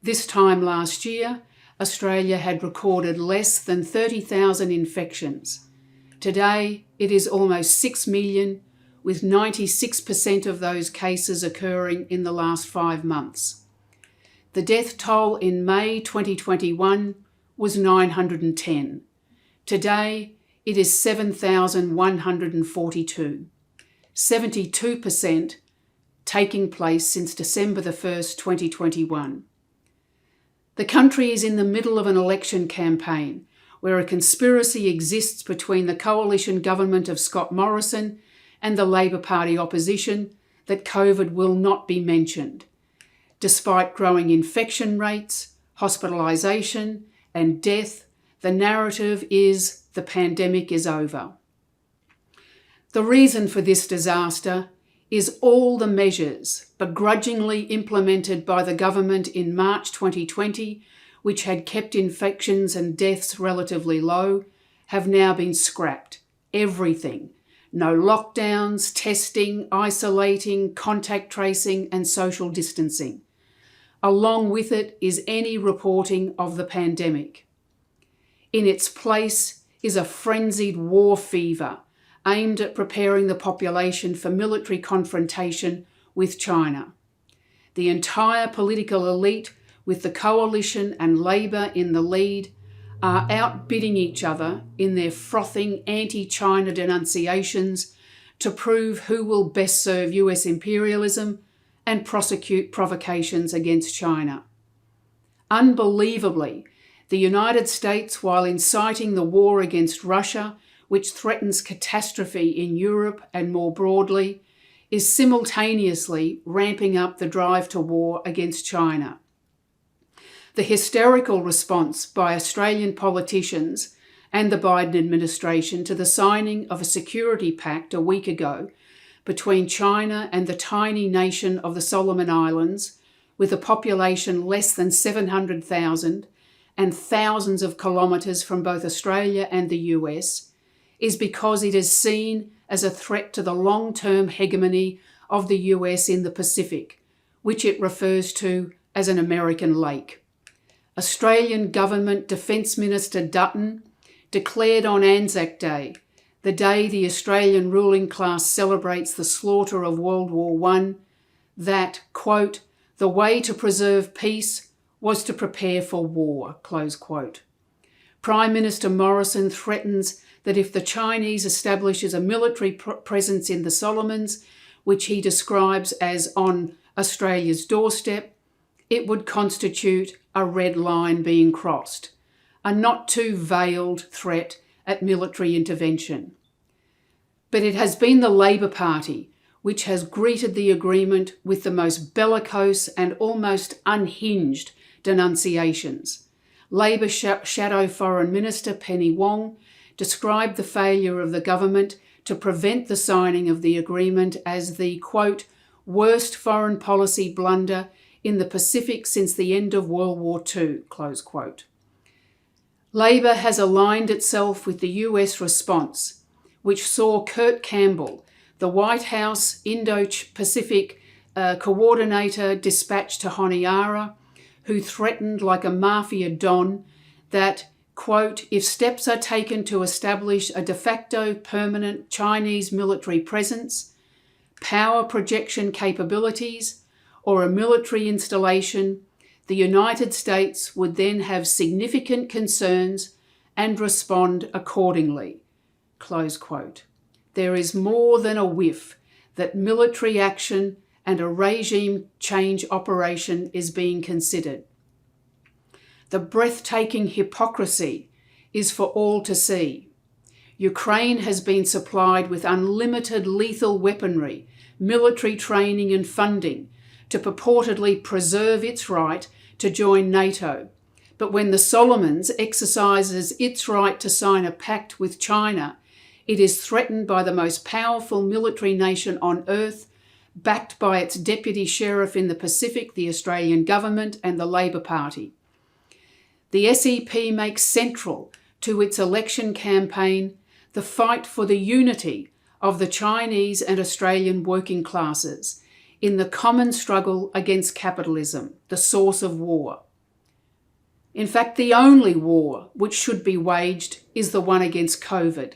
This time last year, Australia had recorded less than 30,000 infections. Today, it is almost 6 million, with 96% of those cases occurring in the last 5 months. The death toll in May 2021 was 910. Today, it is 7,142, 72% taking place since December the 1st, 2021. The country is in the middle of an election campaign where a conspiracy exists between the coalition government of Scott Morrison and the Labor Party opposition that COVID will not be mentioned. Despite growing infection rates, hospitalisation and death, the narrative is the pandemic is over. The reason for this disaster is all the measures begrudgingly implemented by the government in March 2020, which had kept infections and deaths relatively low, have now been scrapped. Everything. No lockdowns, testing, isolating, contact tracing, and social distancing. Along with it is any reporting of the pandemic. In its place is a frenzied war fever aimed at preparing the population for military confrontation with China. The entire political elite, with the coalition and Labor in the lead, are outbidding each other in their frothing anti-China denunciations to prove who will best serve US imperialism and prosecute provocations against China. Unbelievably, the United States, while inciting the war against Russia, which threatens catastrophe in Europe and more broadly, is simultaneously ramping up the drive to war against China. The hysterical response by Australian politicians and the Biden administration to the signing of a security pact a week ago between China and the tiny nation of the Solomon Islands, with a population less than 700,000 and thousands of kilometres from both Australia and the US, is because it is seen as a threat to the long-term hegemony of the US in the Pacific, which it refers to as an American lake. Australian Government Defence Minister Dutton declared on Anzac Day, the day the Australian ruling class celebrates the slaughter of World War I, that, quote, the way to preserve peace was to prepare for war, close quote. Prime Minister Morrison threatens that if the Chinese establishes a military presence in the Solomons, which he describes as on Australia's doorstep, it would constitute a red line being crossed, a not too veiled threat at military intervention. But it has been the Labor Party which has greeted the agreement with the most bellicose and almost unhinged denunciations. Labor Shadow Foreign Minister Penny Wong described the failure of the government to prevent the signing of the agreement as the, quote, worst foreign policy blunder in the Pacific since the end of World War II, close quote. Labor has aligned itself with the US response, which saw Kurt Campbell, the White House Indo-Pacific coordinator, dispatched to Honiara, who threatened like a mafia don that, quote, if steps are taken to establish a de facto permanent Chinese military presence, power projection capabilities, or a military installation, the United States would then have significant concerns and respond accordingly, close quote. There is more than a whiff that military action and a regime change operation is being considered. The breathtaking hypocrisy is for all to see. Ukraine has been supplied with unlimited lethal weaponry, military training and funding to purportedly preserve its right to join NATO. But when the Solomons exercises its right to sign a pact with China, it is threatened by the most powerful military nation on earth, backed by its deputy sheriff in the Pacific, the Australian government, and the Labor Party. The SEP makes central to its election campaign the fight for the unity of the Chinese and Australian working classes in the common struggle against capitalism, the source of war. In fact, the only war which should be waged is the one against COVID.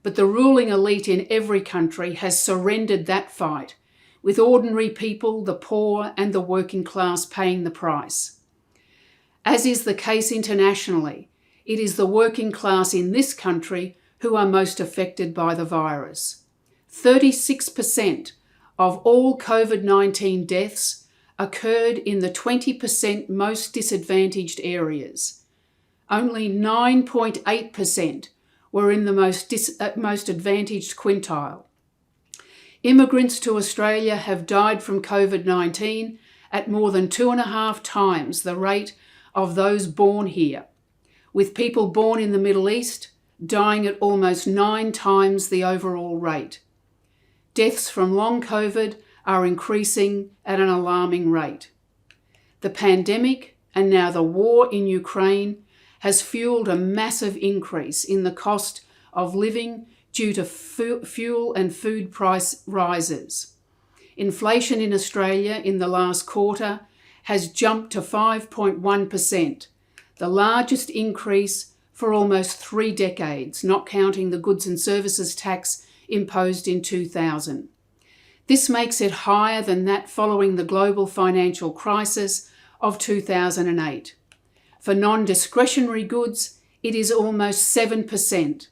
But the ruling elite in every country has surrendered that fight, with ordinary people, the poor and the working class paying the price. As is the case internationally, it is the working class in this country who are most affected by the virus. 36% of all COVID-19 deaths occurred in the 20% most disadvantaged areas. Only 9.8% were in the most advantaged quintile. Immigrants to Australia have died from COVID-19 at more than 2.5 times the rate of those born here, with people born in the Middle East dying at almost 9 times the overall rate. Deaths from long COVID are increasing at an alarming rate. The pandemic and now the war in Ukraine has fueled a massive increase in the cost of living due to fuel and food price rises. Inflation in Australia in the last quarter has jumped to 5.1%, the largest increase for almost 3 decades, not counting the goods and services tax imposed in 2000. This makes it higher than that following the global financial crisis of 2008. For non-discretionary goods, it is almost 7%.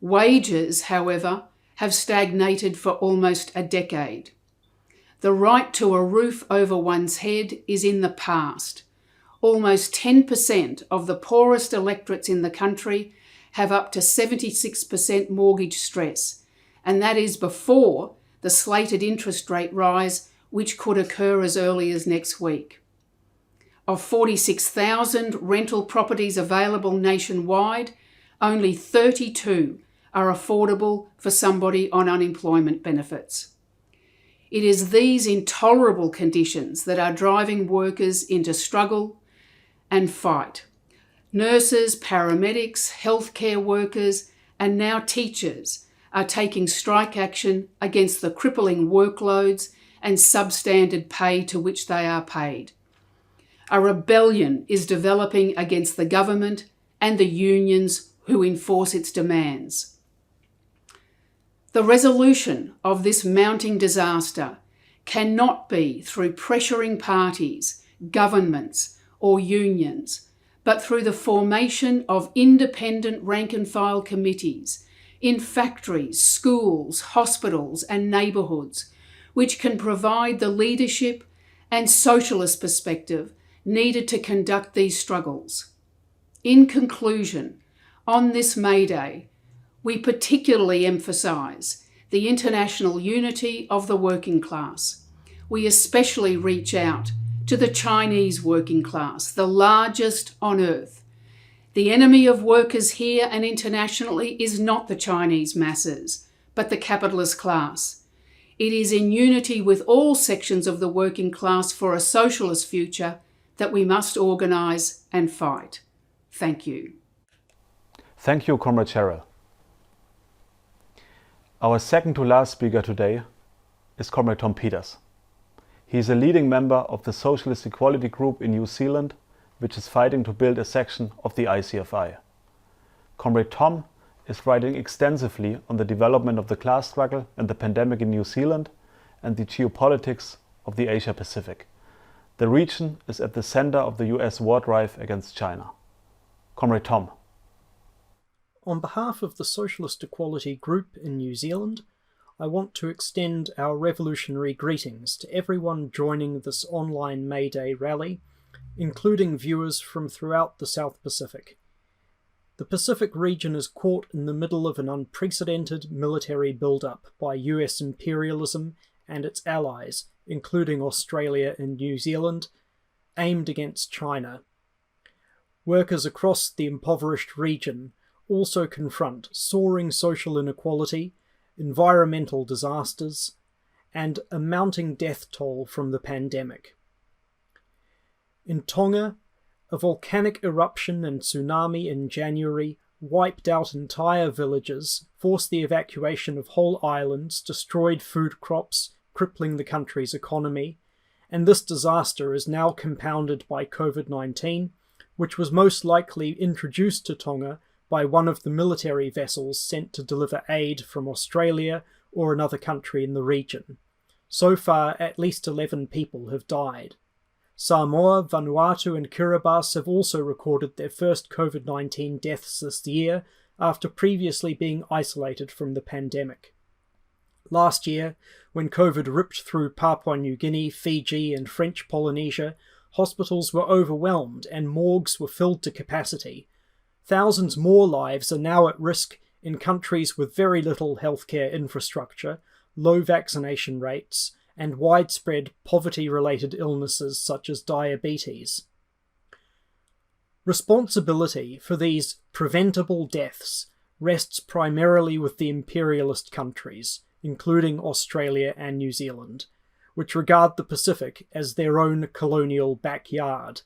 Wages, however, have stagnated for almost a decade. The right to a roof over one's head is in the past. Almost 10% of the poorest electorates in the country have up to 76% mortgage stress, and that is before the slated interest rate rise, which could occur as early as next week. Of 46,000 rental properties available nationwide, only 32 are affordable for somebody on unemployment benefits. It is these intolerable conditions that are driving workers into struggle and fight. Nurses, paramedics, healthcare workers, and now teachers are taking strike action against the crippling workloads and substandard pay to which they are paid. A rebellion is developing against the government and the unions who enforce its demands. The resolution of this mounting disaster cannot be through pressuring parties, governments, or unions, but through the formation of independent rank-and-file committees in factories, schools, hospitals, and neighbourhoods, which can provide the leadership and socialist perspective needed to conduct these struggles. In conclusion, on this May Day, we particularly emphasise the international unity of the working class. We especially reach out to the Chinese working class, the largest on earth. The enemy of workers here and internationally is not the Chinese masses, but the capitalist class. It is in unity with all sections of the working class for a socialist future that we must organise and fight. Thank you. Thank you, Comrade Sherrill. Our second to last speaker today is Comrade Tom Peters. He is a leading member of the Socialist Equality Group in New Zealand, which is fighting to build a section of the ICFI. Comrade Tom is writing extensively on the development of the class struggle and the pandemic in New Zealand and the geopolitics of the Asia Pacific. The region is at the center of the US war drive against China. Comrade Tom. On behalf of the Socialist Equality Group in New Zealand, I want to extend our revolutionary greetings to everyone joining this online May Day rally, including viewers from throughout the South Pacific. The Pacific region is caught in the middle of an unprecedented military build-up by US imperialism and its allies, including Australia and New Zealand, aimed against China. Workers across the impoverished region also confront soaring social inequality, environmental disasters, and a mounting death toll from the pandemic. In Tonga, a volcanic eruption and tsunami in January wiped out entire villages, forced the evacuation of whole islands, destroyed food crops, crippling the country's economy, and this disaster is now compounded by COVID-19, which was most likely introduced to Tonga by one of the military vessels sent to deliver aid from Australia or another country in the region. So far, at least 11 people have died. Samoa, Vanuatu and Kiribati have also recorded their first COVID-19 deaths this year after previously being isolated from the pandemic. Last year, when COVID ripped through Papua New Guinea, Fiji and French Polynesia, hospitals were overwhelmed and morgues were filled to capacity. Thousands more lives are now at risk in countries with very little healthcare infrastructure, low vaccination rates, and widespread poverty-related illnesses such as diabetes. Responsibility for these preventable deaths rests primarily with the imperialist countries, including Australia and New Zealand, which regard the Pacific as their own colonial backyard.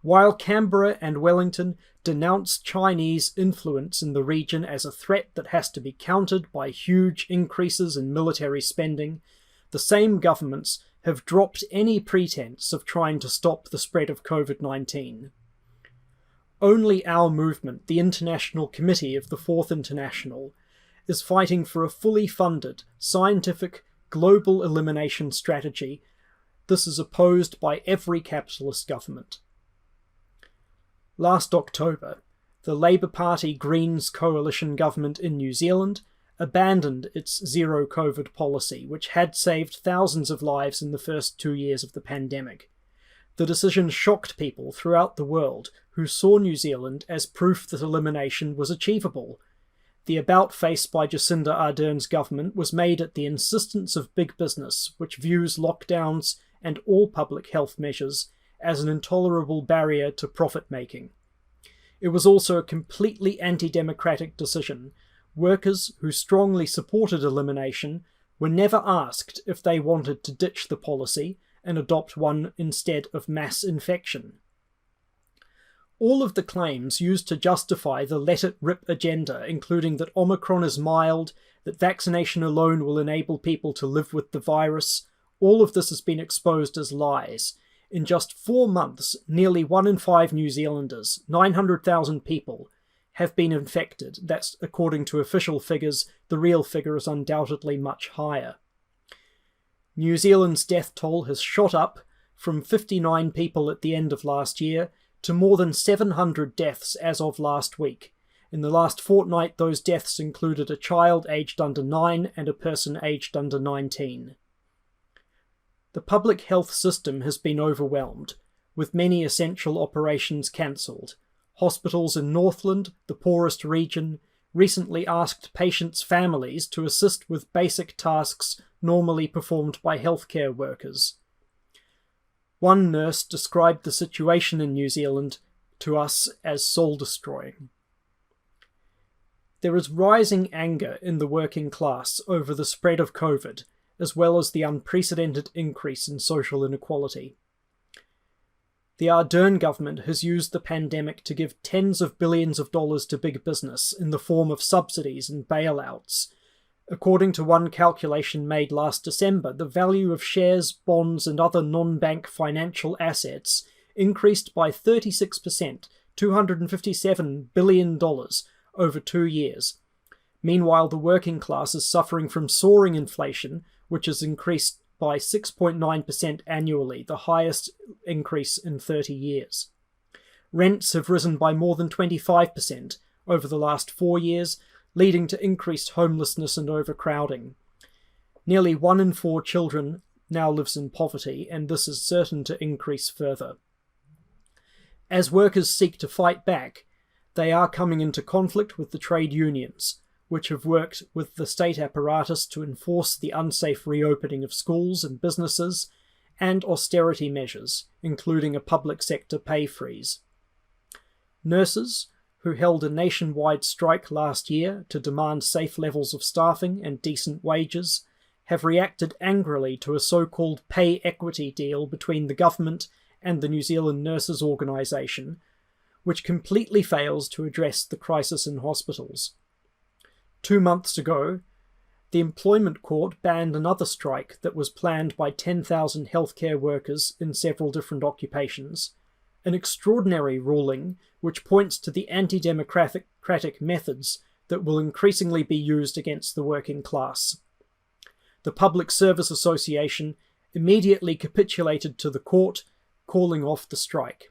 While Canberra and Wellington denounce Chinese influence in the region as a threat that has to be countered by huge increases in military spending, the same governments have dropped any pretense of trying to stop the spread of COVID-19. Only our movement, the International Committee of the Fourth International, is fighting for a fully funded, scientific, global elimination strategy. This is opposed by every capitalist government. Last October, the Labour Party Greens coalition government in New Zealand abandoned its zero COVID policy, which had saved thousands of lives in the first 2 years of the pandemic. The decision shocked people throughout the world who saw New Zealand as proof that elimination was achievable. The about-face by Jacinda Ardern's government was made at the insistence of big business, which views lockdowns and all public health measures as an intolerable barrier to profit-making. It was also a completely anti-democratic decision. Workers who strongly supported elimination were never asked if they wanted to ditch the policy and adopt one instead of mass infection. All of the claims used to justify the let-it-rip agenda, including that Omicron is mild, that vaccination alone will enable people to live with the virus, all of this has been exposed as lies. In just 4 months, nearly 1 in 5 New Zealanders, 900,000 people, have been infected. That's according to official figures. The real figure is undoubtedly much higher. New Zealand's death toll has shot up from 59 people at the end of last year to more than 700 deaths as of last week. In the last fortnight, those deaths included a child aged under 9 and a person aged under 19. The public health system has been overwhelmed, with many essential operations cancelled. Hospitals in Northland, the poorest region, recently asked patients' families to assist with basic tasks normally performed by healthcare workers. One nurse described the situation in New Zealand to us as soul-destroying. There is rising anger in the working class over the spread of COVID, as well as the unprecedented increase in social inequality. The Ardern government has used the pandemic to give tens of billions of dollars to big business in the form of subsidies and bailouts. According to one calculation made last December, the value of shares, bonds, and other non-bank financial assets increased by 36%, $257 billion, over 2 years. Meanwhile, the working class is suffering from soaring inflation, which has increased by 6.9% annually, the highest increase in 30 years. Rents have risen by more than 25% over the last 4 years, leading to increased homelessness and overcrowding. Nearly 1 in 4 children now lives in poverty, and this is certain to increase further. As workers seek to fight back, they are coming into conflict with the trade unions, which have worked with the state apparatus to enforce the unsafe reopening of schools and businesses, and austerity measures, including a public sector pay freeze. Nurses, who held a nationwide strike last year to demand safe levels of staffing and decent wages, have reacted angrily to a so-called pay equity deal between the government and the New Zealand Nurses Organisation, which completely fails to address the crisis in hospitals. 2 months ago, the Employment Court banned another strike that was planned by 10,000 healthcare workers in several different occupations, an extraordinary ruling which points to the anti-democratic methods that will increasingly be used against the working class. The Public Service Association immediately capitulated to the court, calling off the strike.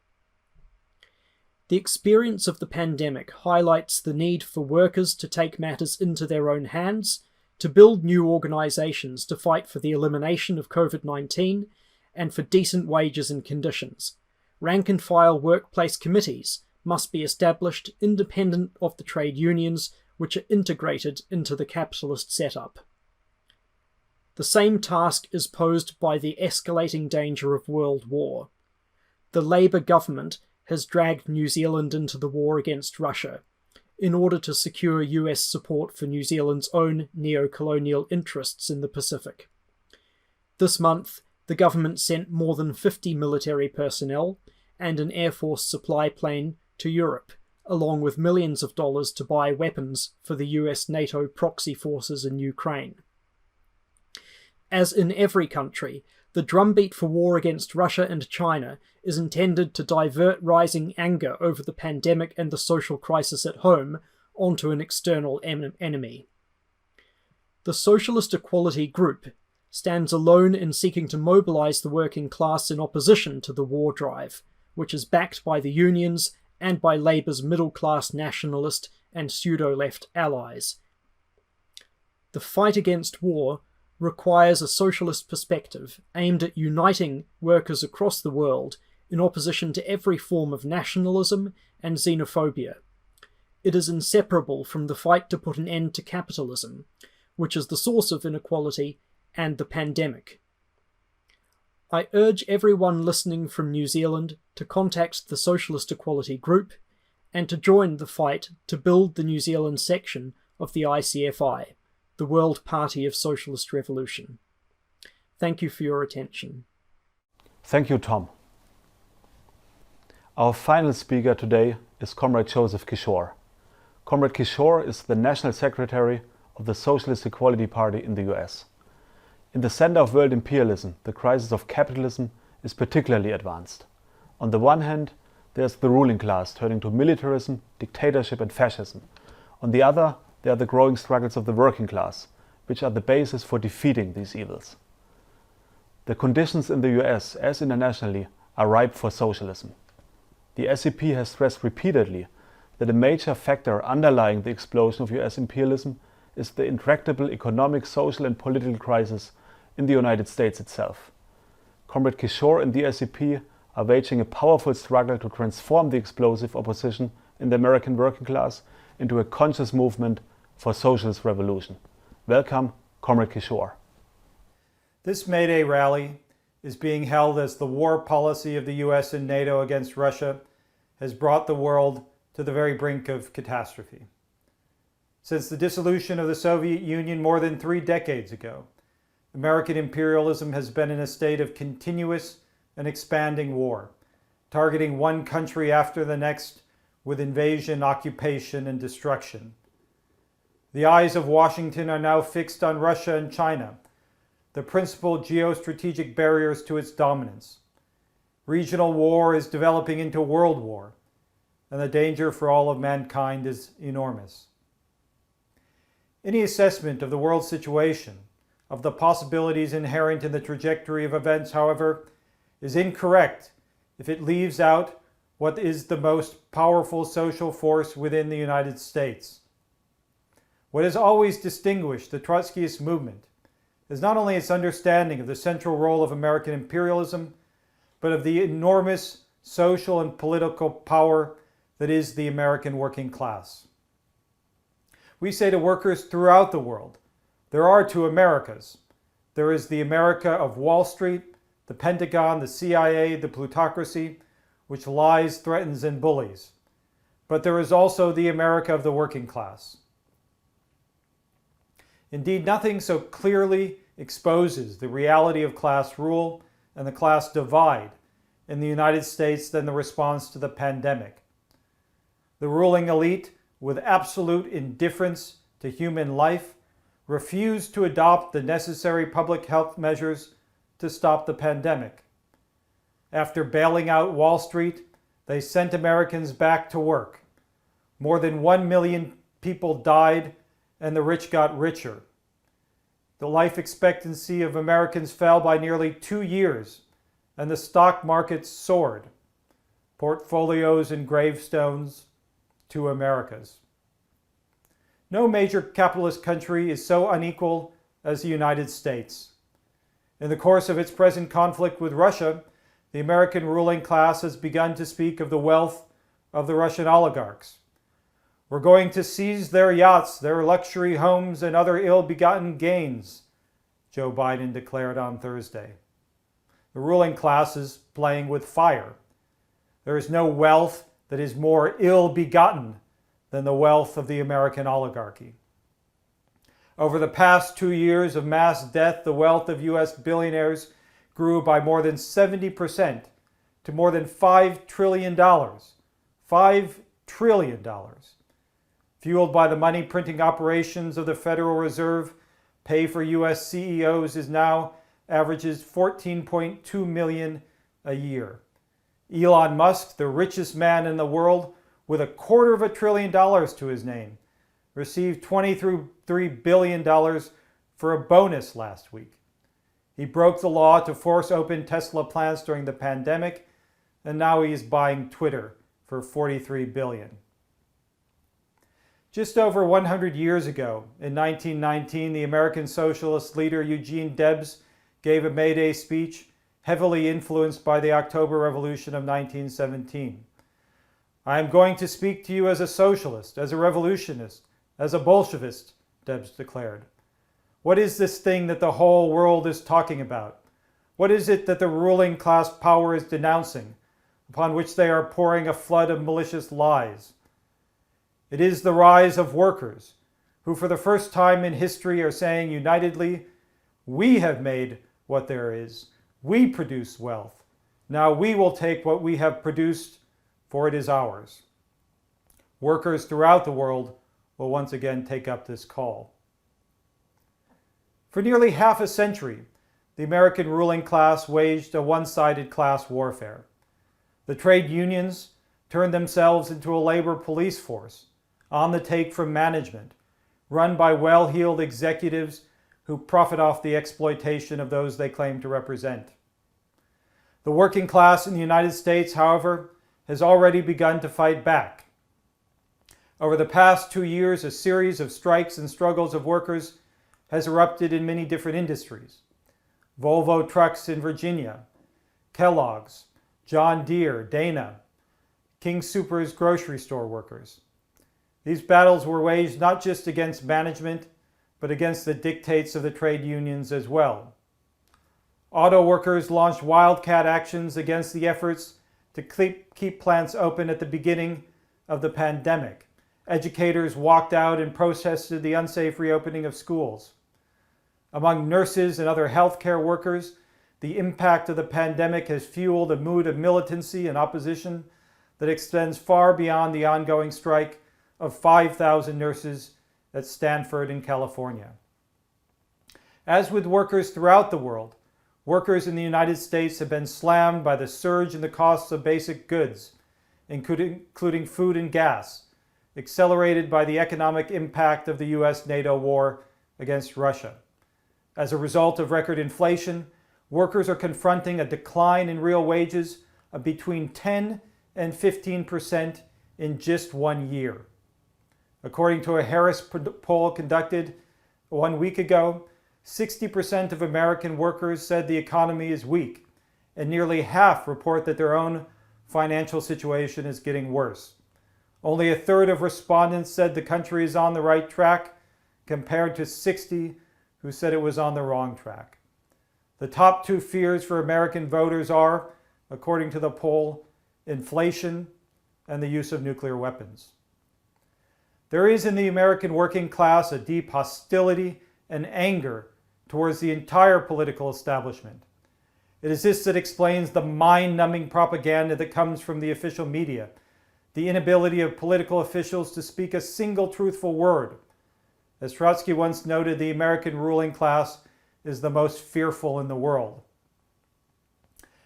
The experience of the pandemic highlights the need for workers to take matters into their own hands, to build new organisations to fight for the elimination of COVID-19 and for decent wages and conditions. Rank-and-file workplace committees must be established independent of the trade unions, which are integrated into the capitalist setup. The same task is posed by the escalating danger of world war. The Labour government has dragged New Zealand into the war against Russia in order to secure US support for New Zealand's own neo-colonial interests in the Pacific. This month, the government sent more than 50 military personnel and an Air Force supply plane to Europe, along with millions of dollars to buy weapons for the US NATO proxy forces in Ukraine. As in every country, the drumbeat for war against Russia and China is intended to divert rising anger over the pandemic and the social crisis at home onto an external enemy. The Socialist Equality Group stands alone in seeking to mobilise the working class in opposition to the war drive, which is backed by the unions and by Labour's middle-class nationalist and pseudo-left allies. The fight against war requires a socialist perspective aimed at uniting workers across the world in opposition to every form of nationalism and xenophobia. It is inseparable from the fight to put an end to capitalism, which is the source of inequality and the pandemic. I urge everyone listening from New Zealand to contact the Socialist Equality Group and to join the fight to build the New Zealand section of the ICFI, the World Party of Socialist Revolution. Thank you for your attention. Thank you, Tom. Our final speaker today is Comrade Joseph Kishore. Comrade Kishore is the National Secretary of the Socialist Equality Party in the US. In the center of world imperialism, the crisis of capitalism is particularly advanced. On the one hand, there's the ruling class turning to militarism, dictatorship and fascism. On the other, there are the growing struggles of the working class, which are the basis for defeating these evils. The conditions in the US, as internationally, are ripe for socialism. The SEP has stressed repeatedly that a major factor underlying the explosion of US imperialism is the intractable economic, social and political crisis in the United States itself. Comrade Kishore and the SEP are waging a powerful struggle to transform the explosive opposition in the American working class into a conscious movement for socialist revolution. Welcome, Comrade Kishore. This May Day rally is being held as the war policy of the US and NATO against Russia has brought the world to the very brink of catastrophe. Since the dissolution of the Soviet Union more than 3 decades ago, American imperialism has been in a state of continuous and expanding war, targeting one country after the next with invasion, occupation, and destruction. The eyes of Washington are now fixed on Russia and China, the principal geostrategic barriers to its dominance. Regional war is developing into world war, and the danger for all of mankind is enormous. Any assessment of the world situation, of the possibilities inherent in the trajectory of events, however, is incorrect if it leaves out what is the most powerful social force within the United States. What has always distinguished the Trotskyist movement is not only its understanding of the central role of American imperialism, but of the enormous social and political power that is the American working class. We say to workers throughout the world, there are 2 Americas. There is the America of Wall Street, the Pentagon, the CIA, the plutocracy, which lies, threatens, and bullies. But there is also the America of the working class. Indeed, nothing so clearly exposes the reality of class rule and the class divide in the United States than the response to the pandemic. The ruling elite, with absolute indifference to human life, refused to adopt the necessary public health measures to stop the pandemic. After bailing out Wall Street, they sent Americans back to work. More than 1 million people died, and the rich got richer. The life expectancy of Americans fell by nearly 2 years, and the stock market soared. Portfolios and gravestones to Americas. No major capitalist country is so unequal as the United States. In the course of its present conflict with Russia, the American ruling class has begun to speak of the wealth of the Russian oligarchs. We're going to seize their yachts, their luxury homes, and other ill-begotten gains, Joe Biden declared on Thursday. The ruling class is playing with fire. There is no wealth that is more ill-begotten than the wealth of the American oligarchy. Over the past 2 years of mass death, the wealth of U.S. billionaires grew by more than 70% to more than $5 trillion. $5 trillion. Fueled by the money printing operations of the Federal Reserve, pay for U.S. CEOs is now averages $14.2 million a year. Elon Musk, the richest man in the world, with $250 billion to his name, received $23 billion for a bonus last week. He broke the law to force open Tesla plants during the pandemic, and now he is buying Twitter for for $43 billion. Just over 100 years ago, in 1919, the American socialist leader Eugene Debs gave a May Day speech heavily influenced by the October Revolution of 1917. "I am going to speak to you as a socialist, as a revolutionist, as a Bolshevist," Debs declared. "What is this thing that the whole world is talking about? What is it that the ruling class power is denouncing, upon which they are pouring a flood of malicious lies? It is the rise of workers, who for the first time in history are saying unitedly, 'We have made what there is. We produce wealth. Now we will take what we have produced, for it is ours.' Workers throughout the world will once again take up this call." For nearly half a century, the American ruling class waged a one-sided class warfare. The trade unions turned themselves into a labor police force, on the take from management, run by well-heeled executives who profit off the exploitation of those they claim to represent. The working class in the United States, however, has already begun to fight back. Over the past 2 years, a series of strikes and struggles of workers has erupted in many different industries. Volvo Trucks in Virginia, Kellogg's, John Deere, Dana, King Soopers grocery store workers. These battles were waged not just against management, but against the dictates of the trade unions as well. Auto workers launched wildcat actions against the efforts to keep plants open at the beginning of the pandemic. Educators walked out and protested the unsafe reopening of schools. Among nurses and other healthcare workers, the impact of the pandemic has fueled a mood of militancy and opposition that extends far beyond the ongoing strike of 5,000 nurses at Stanford in California. As with workers throughout the world, workers in the United States have been slammed by the surge in the costs of basic goods, including food and gas, accelerated by the economic impact of the US-NATO war against Russia. As a result of record inflation, workers are confronting a decline in real wages of between 10 and 15% in just 1 year. According to a Harris poll conducted 1 week ago, 60% of American workers said the economy is weak, and nearly half report that their own financial situation is getting worse. Only a third of respondents said the country is on the right track, compared to 60 who said it was on the wrong track. The top 2 fears for American voters are, according to the poll, inflation and the use of nuclear weapons. There is in the American working class a deep hostility and anger towards the entire political establishment. It is this that explains the mind-numbing propaganda that comes from the official media, the inability of political officials to speak a single truthful word. As Trotsky once noted, the American ruling class is the most fearful in the world.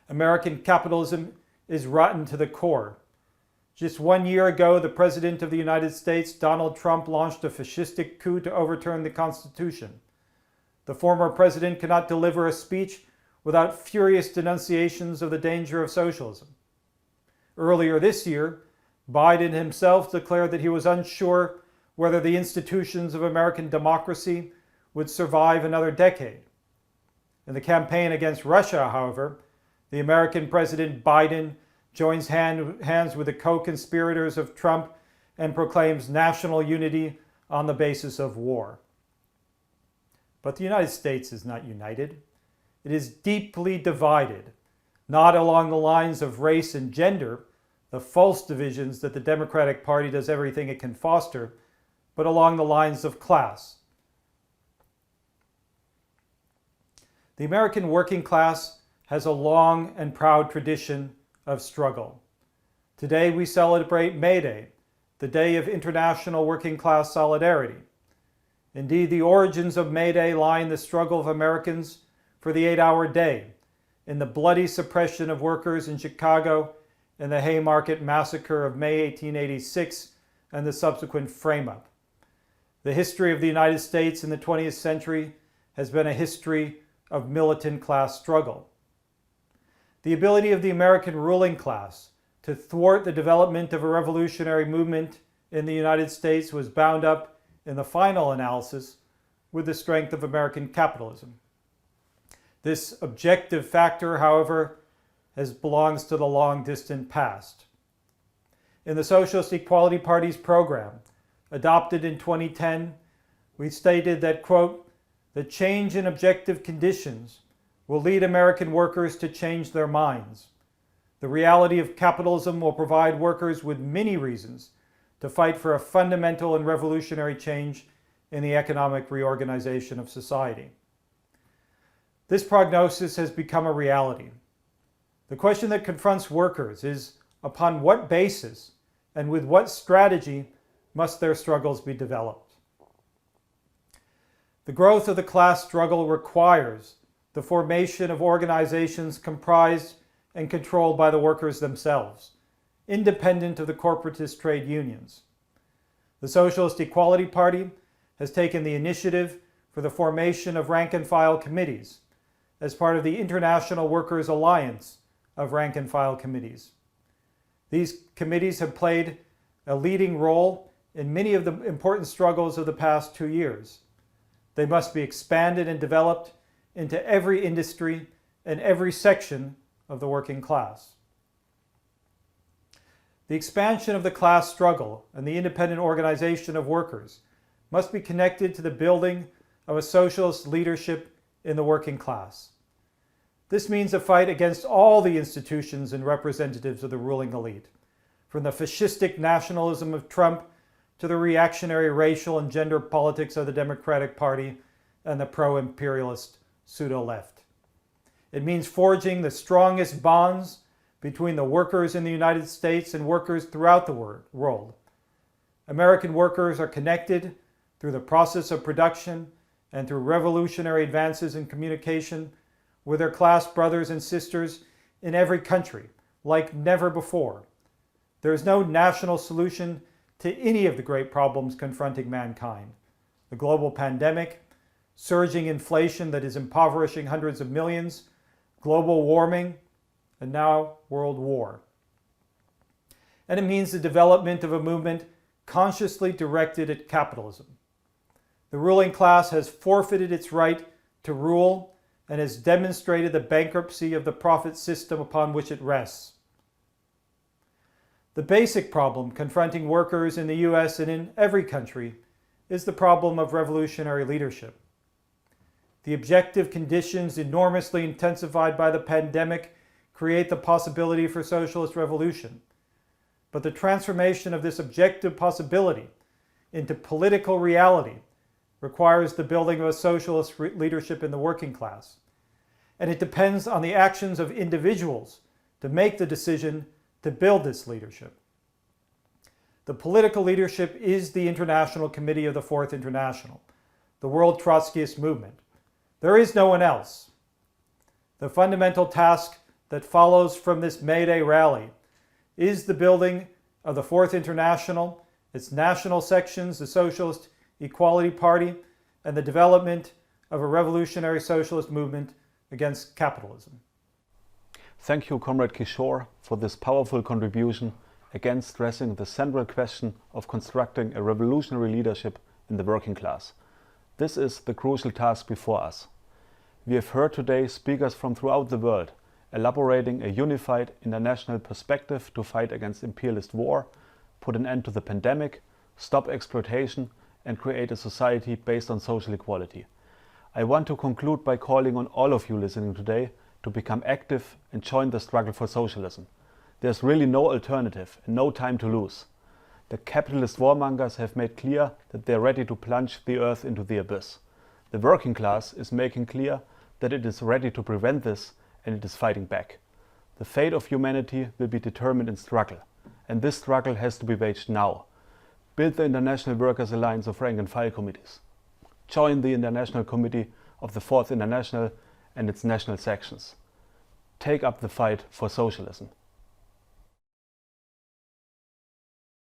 American capitalism is rotten to the core. Just 1 year ago, the President of the United States, Donald Trump, launched a fascistic coup to overturn the Constitution. The former president cannot deliver a speech without furious denunciations of the danger of socialism. Earlier this year, Biden himself declared that he was unsure whether the institutions of American democracy would survive another decade. In the campaign against Russia, however, the American President Biden joins hands with the co-conspirators of Trump and proclaims national unity on the basis of war. But the United States is not united. It is deeply divided, not along the lines of race and gender, the false divisions that the Democratic Party does everything it can foster, but along the lines of class. The American working class has a long and proud tradition of struggle. Today we celebrate May Day, the day of international working class solidarity. Indeed, the origins of May Day lie in the struggle of Americans for the 8-hour day, in the bloody suppression of workers in Chicago and the Haymarket Massacre of May 1886 and the subsequent frame-up. The history of the United States in the 20th century has been a history of militant class struggle. The ability of the American ruling class to thwart the development of a revolutionary movement in the United States was bound up in the final analysis with the strength of American capitalism. This objective factor, however, belongs to the long-distant past. In the Socialist Equality Party's program, adopted in 2010, we stated that, quote, "The change in objective conditions will lead American workers to change their minds. The reality of capitalism will provide workers with many reasons to fight for a fundamental and revolutionary change in the economic reorganization of society." This prognosis has become a reality. The question that confronts workers is, upon what basis and with what strategy must their struggles be developed? The growth of the class struggle requires the formation of organizations comprised and controlled by the workers themselves, independent of the corporatist trade unions. The Socialist Equality Party has taken the initiative for the formation of rank-and-file committees as part of the International Workers' Alliance of rank-and-file committees. These committees have played a leading role in many of the important struggles of the past 2 years. They must be expanded and developed into every industry and every section of the working class. The expansion of the class struggle and the independent organization of workers must be connected to the building of a socialist leadership in the working class. This means a fight against all the institutions and representatives of the ruling elite, from the fascistic nationalism of Trump to the reactionary racial and gender politics of the Democratic Party and the pro-imperialist pseudo-left. It means forging the strongest bonds between the workers in the United States and workers throughout the world. American workers are connected through the process of production and through revolutionary advances in communication with their class brothers and sisters in every country, like never before. There is no national solution to any of the great problems confronting mankind. The global pandemic, surging inflation that is impoverishing hundreds of millions, global warming, and now world war. And it means the development of a movement consciously directed at capitalism. The ruling class has forfeited its right to rule and has demonstrated the bankruptcy of the profit system upon which it rests. The basic problem confronting workers in the US and in every country is the problem of revolutionary leadership. The objective conditions enormously intensified by the pandemic create the possibility for socialist revolution. But the transformation of this objective possibility into political reality requires the building of a socialist leadership in the working class. And it depends on the actions of individuals to make the decision to build this leadership. The political leadership is the International Committee of the Fourth International, the World Trotskyist Movement. There is no one else. The fundamental task that follows from this May Day rally is the building of the Fourth International, its national sections, the Socialist Equality Party, and the development of a revolutionary socialist movement against capitalism. Thank you, Comrade Kishore, for this powerful contribution again stressing the central question of constructing a revolutionary leadership in the working class. This is the crucial task before us. We have heard today speakers from throughout the world elaborating a unified international perspective to fight against imperialist war, put an end to the pandemic, stop exploitation, and create a society based on social equality. I want to conclude by calling on all of you listening today to become active and join the struggle for socialism. There's really no alternative and no time to lose. The capitalist warmongers have made clear that they're ready to plunge the earth into the abyss. The working class is making clear that it is ready to prevent this and it is fighting back. The fate of humanity will be determined in struggle, and this struggle has to be waged now. Build the International Workers' Alliance of Rank-and-File Committees. Join the International Committee of the Fourth International and its national sections. Take up the fight for socialism.